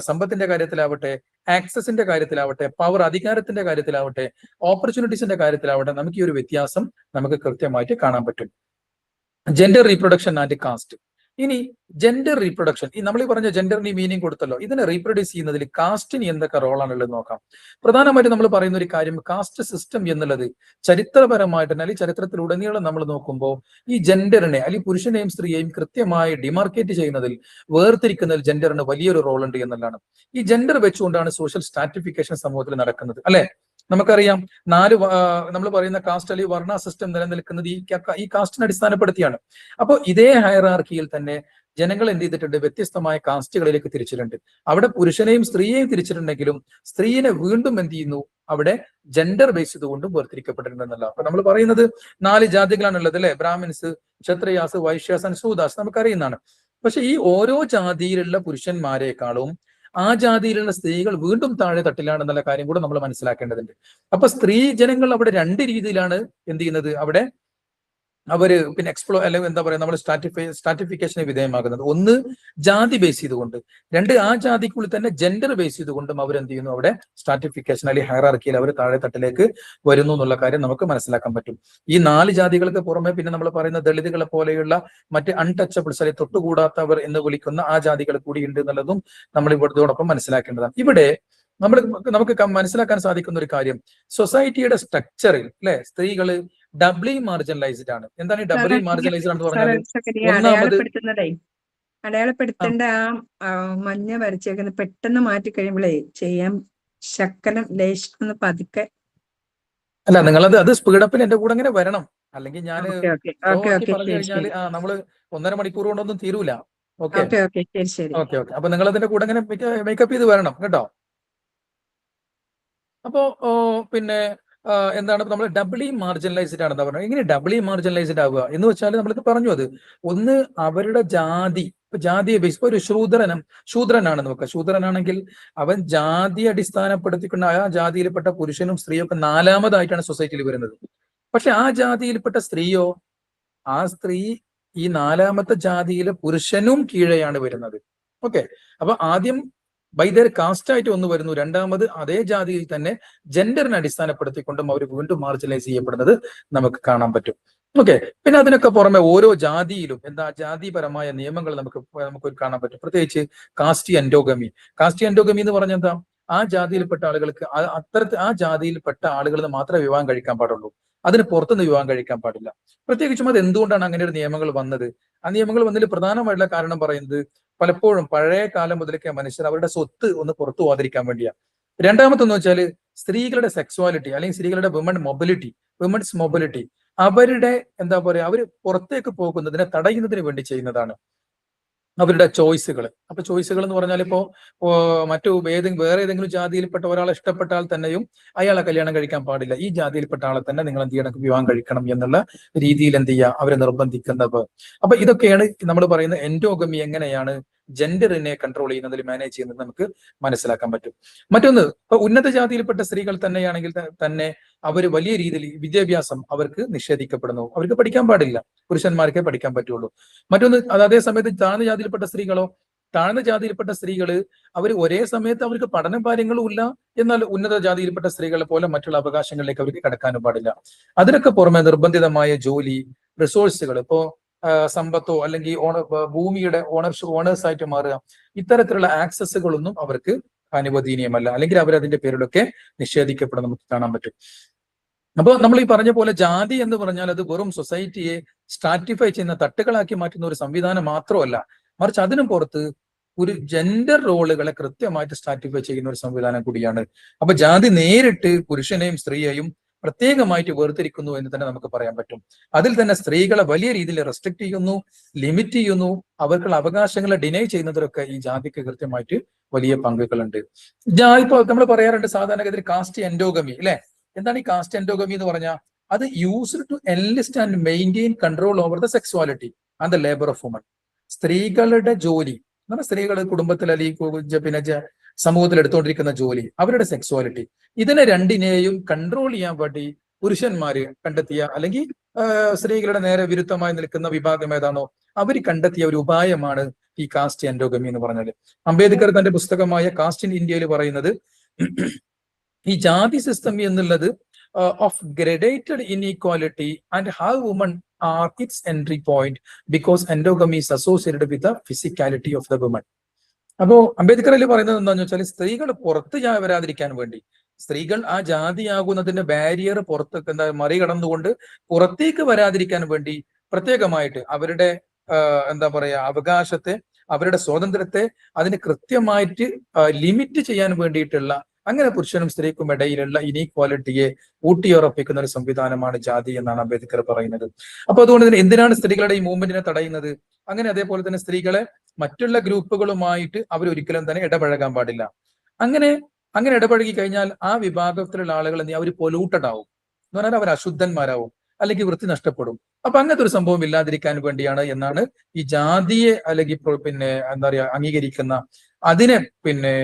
സമ്പത്തിന്റെ കാര്യത്തിലാവട്ടെ, ആക്സസിന്റെ കാര്യത്തിലാവട്ടെ, പവർ, അധികാരത്തിന്റെ കാര്യത്തിലാവട്ടെ, ഓപ്പർച്യൂണിറ്റീസിന്റെ കാര്യത്തിലാവട്ടെ, നമുക്ക് ഈ ഒരു വ്യത്യാസം നമുക്ക് കൃത്യമായിട്ട് കാണാൻ പറ്റും. Gender reproduction and caste. ഇനി ജെൻഡർ റീപ്രൊഡക്ഷൻ, ഈ നമ്മൾ ഈ പറഞ്ഞ ജെൻഡറിന് മീനിങ് കൊടുത്തല്ലോ, ഇതിനെ റീപ്രൊഡ്യൂസ് ചെയ്യുന്നതിൽ കാസ്റ്റിന് എന്തൊക്കെ റോളാണുള്ളത് നോക്കാം. പ്രധാനമായിട്ടും നമ്മൾ പറയുന്ന ഒരു കാര്യം, കാസ്റ്റ് സിസ്റ്റം എന്നുള്ളത് ചരിത്രപരമായിട്ട് അല്ലെങ്കിൽ ചരിത്രത്തിലുടനീളം നമ്മൾ നോക്കുമ്പോൾ ഈ ജെൻഡറിനെ അല്ലെങ്കിൽ പുരുഷനെയും സ്ത്രീയെയും കൃത്യമായി ഡിമാർക്കേറ്റ് ചെയ്യുന്നതിൽ, വേർതിരിക്കുന്നതിൽ ജെൻഡറിന് വലിയൊരു റോൾ ഉണ്ട് എന്നുള്ളതാണ്. ഈ ജെൻഡർ വെച്ചുകൊണ്ടാണ് സോഷ്യൽ സ്ട്രാറ്റിഫിക്കേഷൻ സമൂഹത്തിൽ നടക്കുന്നത് അല്ലെ. നമുക്കറിയാം, നമ്മൾ പറയുന്ന കാസ്റ്റ് അല്ലെങ്കിൽ വർണ്ണ സിസ്റ്റം നിലനിൽക്കുന്നത് ഈ കാസ്റ്റിനെ അടിസ്ഥാനപ്പെടുത്തിയാണ്. അപ്പോൾ ഇതേ ഹയറാർക്കിയിൽ തന്നെ ജനങ്ങൾ എന്ത് ചെയ്തിട്ടുണ്ട്, വ്യത്യസ്തമായ കാസ്റ്റുകളിലേക്ക് തിരിച്ചിട്ടുണ്ട്. അവിടെ പുരുഷനെയും സ്ത്രീയെയും തിരിച്ചിട്ടുണ്ടെങ്കിലും സ്ത്രീയെ വീണ്ടും എന്ത് ചെയ്യുന്നു, അവിടെ ജെൻഡർ ബേസ് ചെയ്തുകൊണ്ടും വേർതിരിക്കപ്പെട്ടിട്ടുണ്ടെന്നല്ല. അപ്പൊ നമ്മൾ പറയുന്നത് 4 ജാതികളാണുള്ളത് അല്ലെ, ബ്രാഹ്മിൻസ്, ക്ഷത്രിയാസ്, വൈശ്യാസ് ആൻഡ് ശൂദ്രാസ്, നമുക്കറിയുന്നതാണ്. പക്ഷെ ഈ ഓരോ ജാതിയിലുള്ള പുരുഷന്മാരെക്കാളും ആ ജാതിയിലുള്ള സ്ത്രീകൾ വീണ്ടും താഴെ തട്ടിലാണെന്നുള്ള കാര്യം കൂടെ നമ്മൾ മനസ്സിലാക്കേണ്ടതുണ്ട്. അപ്പൊ സ്ത്രീ ജനങ്ങൾ അവിടെ 2 രീതിയിലാണ് എന്ത് ചെയ്യുന്നത്, അവിടെ അവര് അല്ലെങ്കിൽ എന്താ പറയാ, നമ്മൾ സ്ട്രാറ്റിഫിക്കേഷന് വിധേയമാകുന്നത്. ഒന്ന്, ജാതി ബേസ് ചെയ്തുകൊണ്ട്; 2, ആ ജാതിക്കുള്ളിൽ തന്നെ ജെൻഡർ ബേസ് ചെയ്തുകൊണ്ടും അവരെന്ത് ചെയ്യുന്നു, അവിടെ സ്ട്രാറ്റിഫിക്കേഷൻ അല്ലെങ്കിൽ ഹയറാർക്കിയിൽ അവർ താഴെ തട്ടിലേക്ക് വരുന്നു എന്നുള്ള കാര്യം നമുക്ക് മനസ്സിലാക്കാൻ പറ്റും. ഈ 4 ജാതികൾക്ക് പുറമെ പിന്നെ നമ്മൾ പറയുന്ന ദളിതുകളെ പോലെയുള്ള മറ്റ് അൺടച്ചബിൾസ് അല്ലെങ്കിൽ തൊട്ടുകൂടാത്തവർ എന്ന് വിളിക്കുന്ന ആ ജാതികൾ കൂടി ഉണ്ട് എന്നുള്ളതും നമ്മൾ ഇതോടൊപ്പം മനസ്സിലാക്കേണ്ടതാണ്. ഇവിടെ നമുക്ക് മനസ്സിലാക്കാൻ സാധിക്കുന്ന ഒരു കാര്യം, സൊസൈറ്റിയുടെ സ്ട്രക്ചറിൽ അല്ലെ സ്ത്രീകള് ഡബ്ലി മാർജിനലൈസ്ഡ് ആണ്. എന്താണ് ഈ ഡബ്ലി മാർജിനലൈസ്ഡ് ആണെന്ന് പറഞ്ഞാൽ? ഒന്നാമത് അടയാളപ്പെടുത്തേണ്ട ആ മഞ്ഞ വരച്ചേക്കുന്നത് പെട്ടെന്ന് മാറ്റി കഴിയുമ്പോഴേ ചെയ്യാൻ ശക്കലം ലേശം ഒന്ന് പതുക്കെ. അല്ല, അത് സ്പീഡപ്പിൽ എന്റെ കൂടെ ഇങ്ങനെ വരണം, അല്ലെങ്കിൽ ഞാൻ ഓക്കെ ഓക്കെ സ്ലോ ഓക്കെ ആക്കി ഓക്കെ പറഞ്ഞു ശരി കഴിഞ്ഞാൽ ശരി നമ്മള് 1.5 മണിക്കൂർ കൊണ്ടൊന്നും തീരൂല. ഓക്കെ ഓക്കെ ഓക്കെ ശരി ശരി. Okay okay. അപ്പൊ നിങ്ങൾ അതിന്റെ കൂടെ ഇങ്ങനെ മേക്കപ്പ് ചെയ്ത് വരണം കേട്ടോ. അപ്പോ പിന്നെ എന്താണ് നമ്മൾ ഡബിളി മാർജിനലൈസ്ഡ് ആണെന്ന് പറഞ്ഞത്. എങ്ങനെ ഡബിളി മാർജിനലൈസ്ഡ് ആവുക എന്ന് വെച്ചാൽ നമ്മൾക്ക് പറഞ്ഞു, അത് ഒന്ന് അവരുടെ ജാതി, ജാതിയെ ബേസ്, ഇപ്പൊ ഒരു ശൂദ്രനാണെന്ന് നോക്കുക. ശൂദ്രനാണെങ്കിൽ അവൻ ജാതി അടിസ്ഥാനപ്പെടുത്തിക്കൊണ്ട് ആ ജാതിയിൽപ്പെട്ട പുരുഷനും സ്ത്രീയും ഒക്കെ 4മതായിട്ടാണ് സൊസൈറ്റിയിൽ വരുന്നത്. പക്ഷെ ആ ജാതിയിൽപ്പെട്ട സ്ത്രീയോ, ആ സ്ത്രീ ഈ 4മത്തെ ജാതിയിലെ പുരുഷനും കീഴെയാണ് വരുന്നത്. ഓക്കെ. അപ്പൊ ആദ്യം ബൈ ദർ കാസ്റ്റ് ആയിട്ട് ഒന്ന് വരുന്നു, രണ്ടാമത് അതേ ജാതിയിൽ തന്നെ ജെൻഡറിനെ അടിസ്ഥാനപ്പെടുത്തിക്കൊണ്ടും അവർ വീണ്ടും മാർജിനലൈസ് ചെയ്യപ്പെടുന്നത് നമുക്ക് കാണാൻ പറ്റും. ഓക്കെ. പിന്നെ അതിനൊക്കെ പുറമെ ഓരോ ജാതിയിലും ജാതിപരമായ നിയമങ്ങൾ നമുക്ക് കാണാൻ പറ്റും. പ്രത്യേകിച്ച് കാസ്റ്റ് എൻഡോഗമി. കാസ്റ്റ് എൻഡോഗമി എന്ന് പറഞ്ഞാൽ എന്താ, ആ ജാതിയിൽപ്പെട്ട ആളുകൾക്ക് ആ ജാതിയിൽപ്പെട്ട ആളുകൾ മാത്രമേ വിവാഹം കഴിക്കാൻ പാടുള്ളൂ, അതിന് പുറത്തുനിന്ന് വിവാഹം കഴിക്കാൻ പാടില്ല. പ്രത്യേകിച്ചും അത് എന്തുകൊണ്ടാണ് അങ്ങനെ ഒരു നിയമങ്ങൾ വന്നത്? ആ നിയമങ്ങൾ വന്നതിൽ പ്രധാനമായിട്ടുള്ള കാരണം പറയുന്നത്, പലപ്പോഴും പഴയ കാലം മുതലൊക്കെ മനുഷ്യർ അവരുടെ സ്വത്ത് ഒന്ന് പുറത്തു പോകാതിരിക്കാൻ വേണ്ടിയാണ്. രണ്ടാമത്തെന്ന് വെച്ചാൽ സ്ത്രീകളുടെ സെക്സ്വാലിറ്റി, അല്ലെങ്കിൽ സ്ത്രീകളുടെ വിമൻസ് മൊബിലിറ്റി, അവരുടെ എന്താ പറയാ, അവർ പുറത്തേക്ക് പോകുന്നതിനെ തടയുന്നതിന് വേണ്ടി ചെയ്യുന്നതാണ് അവരുടെ ചോയ്സുകൾ. അപ്പൊ ചോയ്സുകൾ എന്ന് പറഞ്ഞാൽ ഇപ്പോ വേറെ ഏതെങ്കിലും ജാതിയിൽപ്പെട്ട ഒരാളെ ഇഷ്ടപ്പെട്ടാൽ തന്നെയും അയാളെ കല്യാണം കഴിക്കാൻ പാടില്ല, ഈ ജാതിയിൽപ്പെട്ട ആളെ തന്നെ നിങ്ങൾ എന്ത് ചെയ്യണം, വിവാഹം കഴിക്കണം എന്നുള്ള രീതിയിൽ എന്ത് ചെയ്യുക, അവരെ നിർബന്ധിക്കുന്നത്. അപ്പൊ ഇതൊക്കെയാണ് നമ്മൾ പറയുന്ന എൻഡോഗമി, എങ്ങനെയാണ് ജെൻഡറിനെ കൺട്രോൾ ചെയ്യുന്നതിൽ മാനേജ് ചെയ്യുന്നത് നമുക്ക് മനസ്സിലാക്കാൻ പറ്റും. മറ്റൊന്ന്, ഇപ്പൊ ഉന്നത ജാതിയിൽപ്പെട്ട സ്ത്രീകൾ തന്നെയാണെങ്കിൽ തന്നെ അവർ വലിയ രീതിയിൽ വിദ്യാഭ്യാസം അവർക്ക് നിഷേധിക്കപ്പെടുന്നു, അവർക്ക് പഠിക്കാൻ പാടില്ല, പുരുഷന്മാർക്കേ പഠിക്കാൻ പറ്റുള്ളൂ. മറ്റൊന്ന്, അതേ സമയത്ത് താഴ്ന്ന ജാതിയിൽപ്പെട്ട സ്ത്രീകള് അവർ ഒരേ സമയത്ത് അവർക്ക് പഠന കാര്യങ്ങളും ഇല്ല, എന്നാൽ ഉന്നത ജാതിയിൽപ്പെട്ട സ്ത്രീകളെ പോലെ മറ്റുള്ള അവകാശങ്ങളിലേക്ക് അവർക്ക് കടക്കാനും പാടില്ല. അതിനൊക്കെ പുറമെ നിർബന്ധിതമായ ജോലി, റിസോഴ്സുകൾ, ഇപ്പോ സമ്പത്തോ അല്ലെങ്കിൽ ഭൂമിയുടെ ഓണേഴ്സ് ആയിട്ട് മാറുക, ഇത്തരത്തിലുള്ള ആക്സസുകളൊന്നും അവർക്ക് അനുവദനീയമല്ല, അല്ലെങ്കിൽ അവരതിന്റെ പേരിലൊക്കെ നിഷേധിക്കപ്പെടുന്ന നമുക്ക് കാണാൻ പറ്റും. അപ്പോൾ നമ്മൾ ഈ പറഞ്ഞ പോലെ ജാതി എന്ന് പറഞ്ഞാൽ അത് വെറും സൊസൈറ്റിയെ സ്ട്രാറ്റിഫൈ ചെയ്യുന്ന, തട്ടുകളാക്കി മാറ്റുന്ന ഒരു സംവിധാനം മാത്രമല്ല, മറിച്ച് അതിനു പുറത്ത് ഒരു ജെൻഡർ റോളുകളെ കൃത്യമായിട്ട് സ്ട്രാറ്റിഫൈ ചെയ്യുന്ന ഒരു സംവിധാനം കൂടിയാണ്. അപ്പൊ ജാതി നേരിട്ട് പുരുഷനെയും സ്ത്രീയെയും പ്രത്യേകമായിട്ട് വേർതിരിക്കുന്നു എന്ന് തന്നെ നമുക്ക് പറയാൻ പറ്റും. അതിൽ തന്നെ സ്ത്രീകളെ വലിയ രീതിയിൽ റെസ്ട്രിക്ട് ചെയ്യുന്നു, ലിമിറ്റ് ചെയ്യുന്നു, അവർക്കുള്ള അവകാശങ്ങളെ ഡിനൈ ചെയ്യുന്നതിലൊക്കെ ഈ ജാതിക്ക് കൃത്യമായിട്ട് വലിയ പങ്കുകളുണ്ട്. ഇപ്പൊ നമ്മൾ പറയാറുണ്ട് സാധാരണഗതിയിൽ കാസ്റ്റ് എൻഡോഗമി, അല്ലെ? എന്താണ് ഈ കാസ്റ്റ് എൻഡോഗമി എന്ന് പറഞ്ഞാൽ? അത് used to enlist and maintain control over the sexuality and the labour of woman. സ്ത്രീകളുടെ ജോലി, സ്ത്രീകൾ കുടുംബത്തിൽ അല്ലെങ്കിൽ പിന്നെ സമൂഹത്തിൽ എടുത്തുകൊണ്ടിരിക്കുന്ന ജോലി, അവരുടെ സെക്സ്വാലിറ്റി, ഇതിനെ രണ്ടിനെയും കൺട്രോൾ ചെയ്യാൻ വേണ്ടി പുരുഷന്മാര് കണ്ടെത്തിയ, അല്ലെങ്കിൽ സ്ത്രീകളുടെ നേരെ വിരുദ്ധമായി നിൽക്കുന്ന വിഭാഗം ഏതാണോ അവർ കണ്ടെത്തിയ ഒരു ഉപായമാണ് ഈ കാസ്റ്റ് എൻഡോഗമി എന്ന് പറഞ്ഞാൽ. അംബേദ്കർ തന്റെ പുസ്തകമായ കാസ്റ്റ് ഇൻ ഇന്ത്യയിൽ പറയുന്നത്, ഈ ജാതി സിസ്റ്റം എന്നുള്ളത് of graded inequality and how woman are its entry point because endogamy is associated with the physicality of the woman. അപ്പോ അംബേദ്കറിൽ പറയുന്നത് എന്താണെന്ന് വെച്ചാൽ, സ്ത്രീകൾ പുറത്ത് വരാതിരിക്കാൻ വേണ്ടി, സ്ത്രീകൾ ആ ജാതിയാകുന്നതിന്റെ ബാരിയർ മറികടന്നുകൊണ്ട് പുറത്തേക്ക് വരാതിരിക്കാൻ വേണ്ടി പ്രത്യേകമായിട്ട് അവരുടെ എന്താ പറയാ അവകാശത്തെ, അവരുടെ സ്വാതന്ത്ര്യത്തെ അതിന് കൃത്യമായിട്ട് ലിമിറ്റ് ചെയ്യാൻ വേണ്ടിയിട്ടുള്ള, അങ്ങനെ പുരുഷനും സ്ത്രീക്കും ഇടയിലുള്ള ഇനീക്വാലിറ്റിയെ ഊട്ടിയുറപ്പിക്കുന്ന ഒരു സംവിധാനമാണ് ജാതി എന്നാണ് അംബേദ്കർ പറയുന്നത്. അപ്പൊ അതുകൊണ്ട് തന്നെ എന്തിനാണ് സ്ത്രീകളുടെ ഈ മൂവ്മെന്റിനെ തടയുന്നത്? അങ്ങനെ അതേപോലെ തന്നെ സ്ത്രീകളെ മറ്റുള്ള ഗ്രൂപ്പുകളുമായിട്ട് അവരൊരിക്കലും തന്നെ ഇടപഴകാൻ പാടില്ല. അങ്ങനെ ഇടപഴകി കഴിഞ്ഞാൽ ആ വിഭാഗത്തിലുള്ള ആളുകൾ അവർ പൊല്യൂട്ടഡ് ആവും, എന്ന് പറഞ്ഞാൽ അവർ അശുദ്ധന്മാരാവും, അല്ലെങ്കിൽ വൃത്തി നഷ്ടപ്പെടും. അപ്പൊ അങ്ങനത്തെ ഒരു സംഭവം ഇല്ലാതിരിക്കാൻ വേണ്ടിയാണ് എന്നാണ് ഈ ജാതിയെ അല്ലെങ്കിൽ പിന്നെ എന്താ പറയാ അംഗീകരിക്കുന്ന, അതിനെ പിന്നെ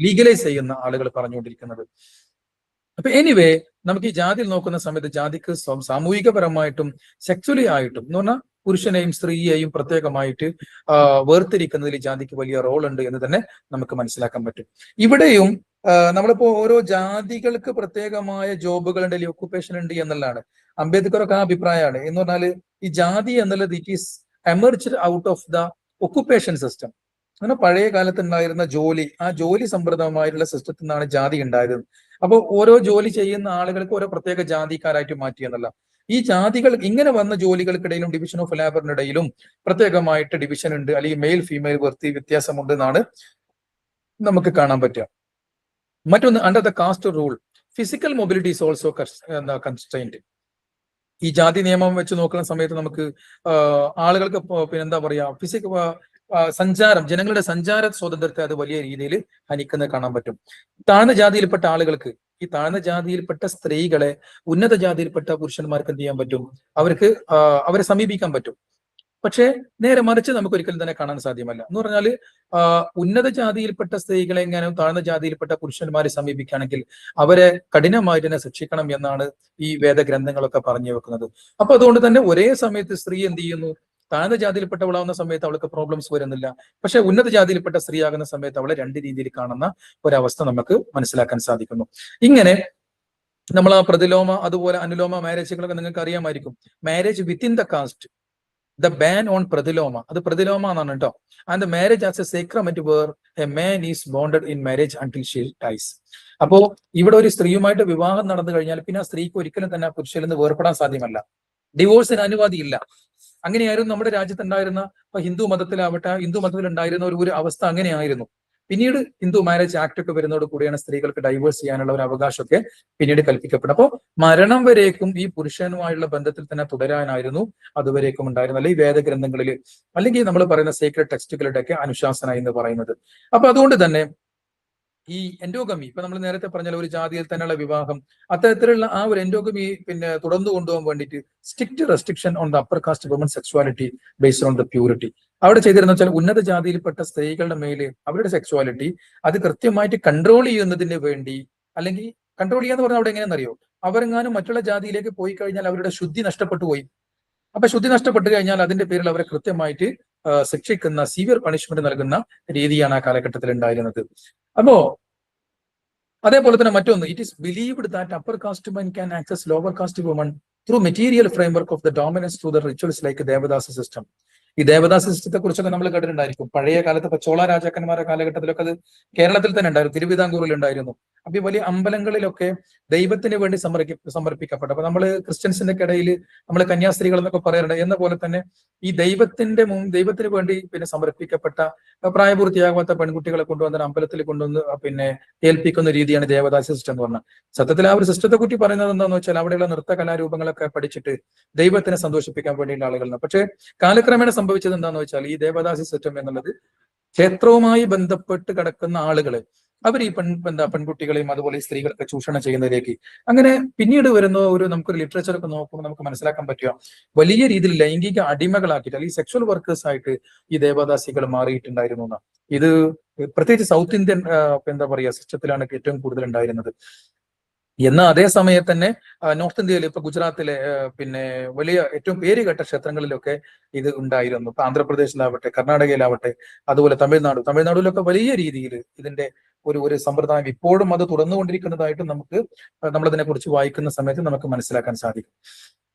ലീഗലൈസ് ചെയ്യുന്ന ആളുകൾ പറഞ്ഞുകൊണ്ടിരിക്കുന്നത്. അപ്പൊ എനിവേ, നമുക്ക് ഈ ജാതിയിൽ നോക്കുന്ന സമയത്ത് ജാതിക്ക് സാമൂഹികപരമായിട്ടും സെക്ച്വലി ആയിട്ടും എന്ന് പറഞ്ഞാൽ പുരുഷനെയും സ്ത്രീയെയും പ്രത്യേകമായിട്ട് വേർതിരിക്കുന്നതിൽ ജാതിക്ക് വലിയ റോൾ ഉണ്ട് എന്ന് തന്നെ നമുക്ക് മനസ്സിലാക്കാൻ പറ്റും. ഇവിടെയും നമ്മളിപ്പോ ഓരോ ജാതികൾക്ക് പ്രത്യേകമായ ജോബുകൾ ഉണ്ട്, അല്ലെങ്കിൽ ഒക്കുപേഷൻ ഉണ്ട് എന്നുള്ളതാണ്. അംബേദ്കറൊക്കെ ആ അഭിപ്രായമാണ്. എന്ന് പറഞ്ഞാൽ ഈ ജാതി എന്നുള്ളത് it is emerged out of the occupation system. അങ്ങനെ പഴയ കാലത്ത് ഉണ്ടായിരുന്ന ജോലി, ആ ജോലി സമ്പ്രദായമായിട്ടുള്ള സിസ്റ്റത്തിൽ നിന്നാണ് ജാതി ഉണ്ടായത്. അപ്പോൾ ഓരോ ജോലി ചെയ്യുന്ന ആളുകൾക്ക് ഓരോ പ്രത്യേക ജാതിക്കാരായിട്ട് മാറ്റി എന്നല്ല. ഈ ജാതികൾ ഇങ്ങനെ വന്ന ജോലികൾക്കിടയിലും ഡിവിഷൻ ഓഫ് ലേബറിനിടയിലും പ്രത്യേകമായിട്ട് ഡിവിഷൻ ഉണ്ട്, അല്ലെങ്കിൽ മെയിൽ ഫീമെയിൽ വ്യത്യാസമുണ്ട് എന്നാണ് നമുക്ക് കാണാൻ പറ്റുക. മറ്റൊന്ന്, under the caste rule physical mobility is also constrained. ഈ ജാതി നിയമം വെച്ച് നോക്കുന്ന സമയത്ത് നമുക്ക് ആളുകൾക്ക് പിന്നെന്താ പറയാ സഞ്ചാരം, ജനങ്ങളുടെ സഞ്ചാര സ്വാതന്ത്ര്യത്തെ അത് വലിയ രീതിയിൽ ഹനിക്കുന്നത് കാണാൻ പറ്റും. താഴ്ന്ന ജാതിയിൽപ്പെട്ട ആളുകൾക്ക്, ഈ താഴ്ന്ന ജാതിയിൽപ്പെട്ട സ്ത്രീകളെ ഉന്നത ജാതിയിൽപ്പെട്ട പുരുഷന്മാർക്ക് എന്ത് ചെയ്യാൻ പറ്റും, അവർക്ക് അവരെ സമീപിക്കാൻ പറ്റും. പക്ഷേ നേരെ മറിച്ച് നമുക്ക് ഒരിക്കലും തന്നെ കാണാൻ സാധ്യമല്ല. എന്ന് പറഞ്ഞാൽ ഉന്നത ജാതിയിൽപ്പെട്ട സ്ത്രീകളെ എങ്ങാനും താഴ്ന്ന ജാതിയിൽപ്പെട്ട പുരുഷന്മാരെ സമീപിക്കുകയാണെങ്കിൽ അവരെ കഠിനമായിട്ട് തന്നെ ശിക്ഷിക്കണം എന്നാണ് ഈ വേദഗ്രന്ഥങ്ങളൊക്കെ പറഞ്ഞു വെക്കുന്നത്. അപ്പൊ അതുകൊണ്ട് തന്നെ ഒരേ സമയത്ത് സ്ത്രീ എന്ത് ചെയ്യുന്നു, താഴ്ന്ന ജാതിയിൽപ്പെട്ടവളാവുന്ന സമയത്ത് അവൾക്ക് പ്രോബ്ലംസ് വരുന്നില്ല, പക്ഷെ ഉന്നത ജാതിയിൽപ്പെട്ട സ്ത്രീ ആകുന്ന സമയത്ത് അവളെ രണ്ട് രീതിയിൽ കാണുന്ന ഒരവസ്ഥ നമുക്ക് മനസ്സിലാക്കാൻ സാധിക്കുന്നു. ഇങ്ങനെ നമ്മൾ ആ പ്രതിലോമ അതുപോലെ അനുലോമ മാരേജുകളൊക്കെ നിങ്ങൾക്ക് അറിയാമായിരിക്കും. Marriage within the caste, the ban on പ്രതിലോമ, അത് പ്രതിലോമ എന്നാണ് കേട്ടോ. And the marriage as a sacrament where a man is bonded in marriage until she dies. അപ്പോ ഇവിടെ ഒരു സ്ത്രീയുമായിട്ട് വിവാഹം നടന്നു കഴിഞ്ഞാൽ പിന്നെ ആ സ്ത്രീക്ക് ഒരിക്കലും തന്നെ ആ പുരുഷനിൽ നിന്ന് വേർപെടാൻ സാധ്യമല്ല. ഡിവോഴ്സിന് അനുവാദിയില്ല. അങ്ങനെയായിരുന്നു നമ്മുടെ രാജ്യത്തുണ്ടായിരുന്ന ഹിന്ദു മതത്തിലാവട്ടെ, ഹിന്ദു മതത്തിൽ ഉണ്ടായിരുന്ന ഒരു അവസ്ഥ അങ്ങനെയായിരുന്നു. പിന്നീട് ഹിന്ദു മാരേജ് ആക്ട് ഒക്കെ വരുന്നതോട് കൂടിയാണ് സ്ത്രീകൾക്ക് ഡൈവേഴ്സ് ചെയ്യാനുള്ള ഒരു അവകാശമൊക്കെ പിന്നീട് കൽപ്പിക്കപ്പെടും. അപ്പോൾ മരണം വരേക്കും ഈ പുരുഷനുമായുള്ള ബന്ധത്തിൽ തന്നെ തുടരാനായിരുന്നു അതുവരേക്കും ഉണ്ടായിരുന്നത്, അല്ലെങ്കിൽ വേദഗ്രന്ഥങ്ങളിൽ അല്ലെങ്കിൽ നമ്മൾ പറയുന്ന സീക്രട്ട് ടെക്സ്റ്റുകളുടെ ഒക്കെ അനുശാസന എന്ന് പറയുന്നത്. അപ്പൊ അതുകൊണ്ട് തന്നെ ഈ എൻഡോഗമി, ഇപ്പൊ നമ്മൾ നേരത്തെ പറഞ്ഞ ഒരു ജാതിയിൽ തന്നെയുള്ള വിവാഹം, അത്തരത്തിലുള്ള ആ ഒരു എൻഡോഗമി പിന്നെ തുടർന്നു കൊണ്ടുപോകാൻ വേണ്ടിയിട്ട് strict restriction on the upper caste woman sexuality based on the purity. അവിടെ ചെയ്തിരുന്ന വെച്ചാൽ ഉന്നത ജാതിയിൽപ്പെട്ട സ്ത്രീകളുടെ മേല് അവരുടെ സെക്സ്വാലിറ്റി അത് കൃത്യമായിട്ട് കൺട്രോൾ ചെയ്യുന്നതിന് വേണ്ടി, അല്ലെങ്കിൽ കൺട്രോൾ ചെയ്യാന്ന് പറഞ്ഞാൽ അവിടെ എങ്ങനെയാണെന്നറിയോ, അവരെങ്ങാനും മറ്റുള്ള ജാതിയിലേക്ക് പോയി കഴിഞ്ഞാൽ അവരുടെ ശുദ്ധി നഷ്ടപ്പെട്ടു പോയി. അപ്പൊ ശുദ്ധി നഷ്ടപ്പെട്ടു കഴിഞ്ഞാൽ അതിന്റെ പേരിൽ അവരെ കൃത്യമായിട്ട് ശിക്ഷിക്കുന്ന സിവിയർ പണിഷ്മെന്റ് നൽകുന്ന രീതിയാണ് ആ കാലഘട്ടത്തിൽ ഉണ്ടായിരുന്നത്. അപ്പോ അതേപോലെ തന്നെ മറ്റൊന്ന്, it is believed that upper caste men can access lower caste woman through material framework of the dominance through the rituals like Devadasa system. ഈ ദേവദാസ സിസ്റ്റത്തെ കുറിച്ചൊക്കെ നമ്മൾ കേട്ടിട്ടുണ്ടായിരിക്കും. പഴയ കാലത്ത് ചോള രാജാക്കന്മാരുടെ കാലഘട്ടത്തിലൊക്കെ അത് കേരളത്തിൽ തന്നെ ഉണ്ടായിരുന്നു, തിരുവിതാംകൂറിൽ ഉണ്ടായിരുന്നു. അപ്പൊ ഈ വലിയ അമ്പലങ്ങളിലൊക്കെ ദൈവത്തിന് വേണ്ടി സമർപ്പിക്കപ്പെട്ട, അപ്പൊ നമ്മൾ ക്രിസ്ത്യൻസിന്റെ ഇടയിൽ നമ്മൾ കന്യാസ്ത്രീകൾ എന്നൊക്കെ പറയാറുണ്ട്. എന്ന പോലെ തന്നെ ഈ ദൈവത്തിന് വേണ്ടി പിന്നെ സമർപ്പിക്കപ്പെട്ട പ്രായപൂർത്തിയാകാത്ത പെൺകുട്ടികളെ കൊണ്ടുവന്ന് അമ്പലത്തിൽ കൊണ്ടുവന്ന് പിന്നെ ഏൽപ്പിക്കുന്ന രീതിയാണ് ദേവദാസ സിസ്റ്റം എന്ന് പറഞ്ഞാൽ. സത്യത്തിൽ ആ ഒരു സിസ്റ്റത്തെ കുറിച്ച് പറയുന്നത് എന്താണെന്ന് വെച്ചാൽ അവിടെയുള്ള നൃത്ത കലാരൂപങ്ങളൊക്കെ പഠിച്ചിട്ട് ദൈവത്തിനെ സന്തോഷിപ്പിക്കാൻ വേണ്ടിയുള്ള ആളുകളാണ്. പക്ഷേ കാലക്രമേണ സംഭവിച്ചത് എന്താണെന്ന് വെച്ചാൽ ഈ ദേവദാസി സിസ്റ്റം എന്നുള്ളത് ക്ഷേത്രവുമായി ബന്ധപ്പെട്ട് കിടക്കുന്ന ആളുകള് അവർ ഈ പെൺകുട്ടികളെയും അതുപോലെ ഈ സ്ത്രീകളൊക്കെ ചൂഷണം ചെയ്യുന്നതിലേക്ക് അങ്ങനെ പിന്നീട് വരുന്ന നമുക്കൊരു ലിറ്ററേച്ചർ ഒക്കെ നോക്കുമ്പോൾ നമുക്ക് മനസ്സിലാക്കാൻ പറ്റുക വലിയ രീതിയിൽ ലൈംഗിക അടിമകളാക്കിയിട്ട് അല്ലെങ്കിൽ സെക്ഷൽ വർക്കേഴ്സ് ആയിട്ട് ഈ ദേവദാസികൾ മാറിയിട്ടുണ്ടായിരുന്നു എന്നാണ്. ഇത് പ്രത്യേകിച്ച് സൗത്ത് ഇന്ത്യൻ എന്താ പറയുക സിസ്റ്റത്തിലാണ് ഏറ്റവും കൂടുതൽ ഉണ്ടായിരുന്നത്. എന്നാൽ അതേ സമയത്ത് തന്നെ നോർത്ത് ഇന്ത്യയിൽ ഇപ്പൊ ഗുജറാത്തിലെ പിന്നെ വലിയ ഏറ്റവും പേരുകേട്ട ക്ഷേത്രങ്ങളിലൊക്കെ ഇത് ഉണ്ടായിരുന്നു. ഇപ്പൊ ആന്ധ്രാപ്രദേശിലാവട്ടെ, കർണാടകയിലാവട്ടെ, അതുപോലെ തമിഴ്നാടിലൊക്കെ വലിയ രീതിയിൽ ഇതിന്റെ ഒരു സമ്പ്രദായം ഇപ്പോഴും അത് തുറന്നുകൊണ്ടിരിക്കുന്നതായിട്ട് നമ്മളതിനെ കുറിച്ച് വായിക്കുന്ന സമയത്ത് നമുക്ക് മനസ്സിലാക്കാൻ സാധിക്കും.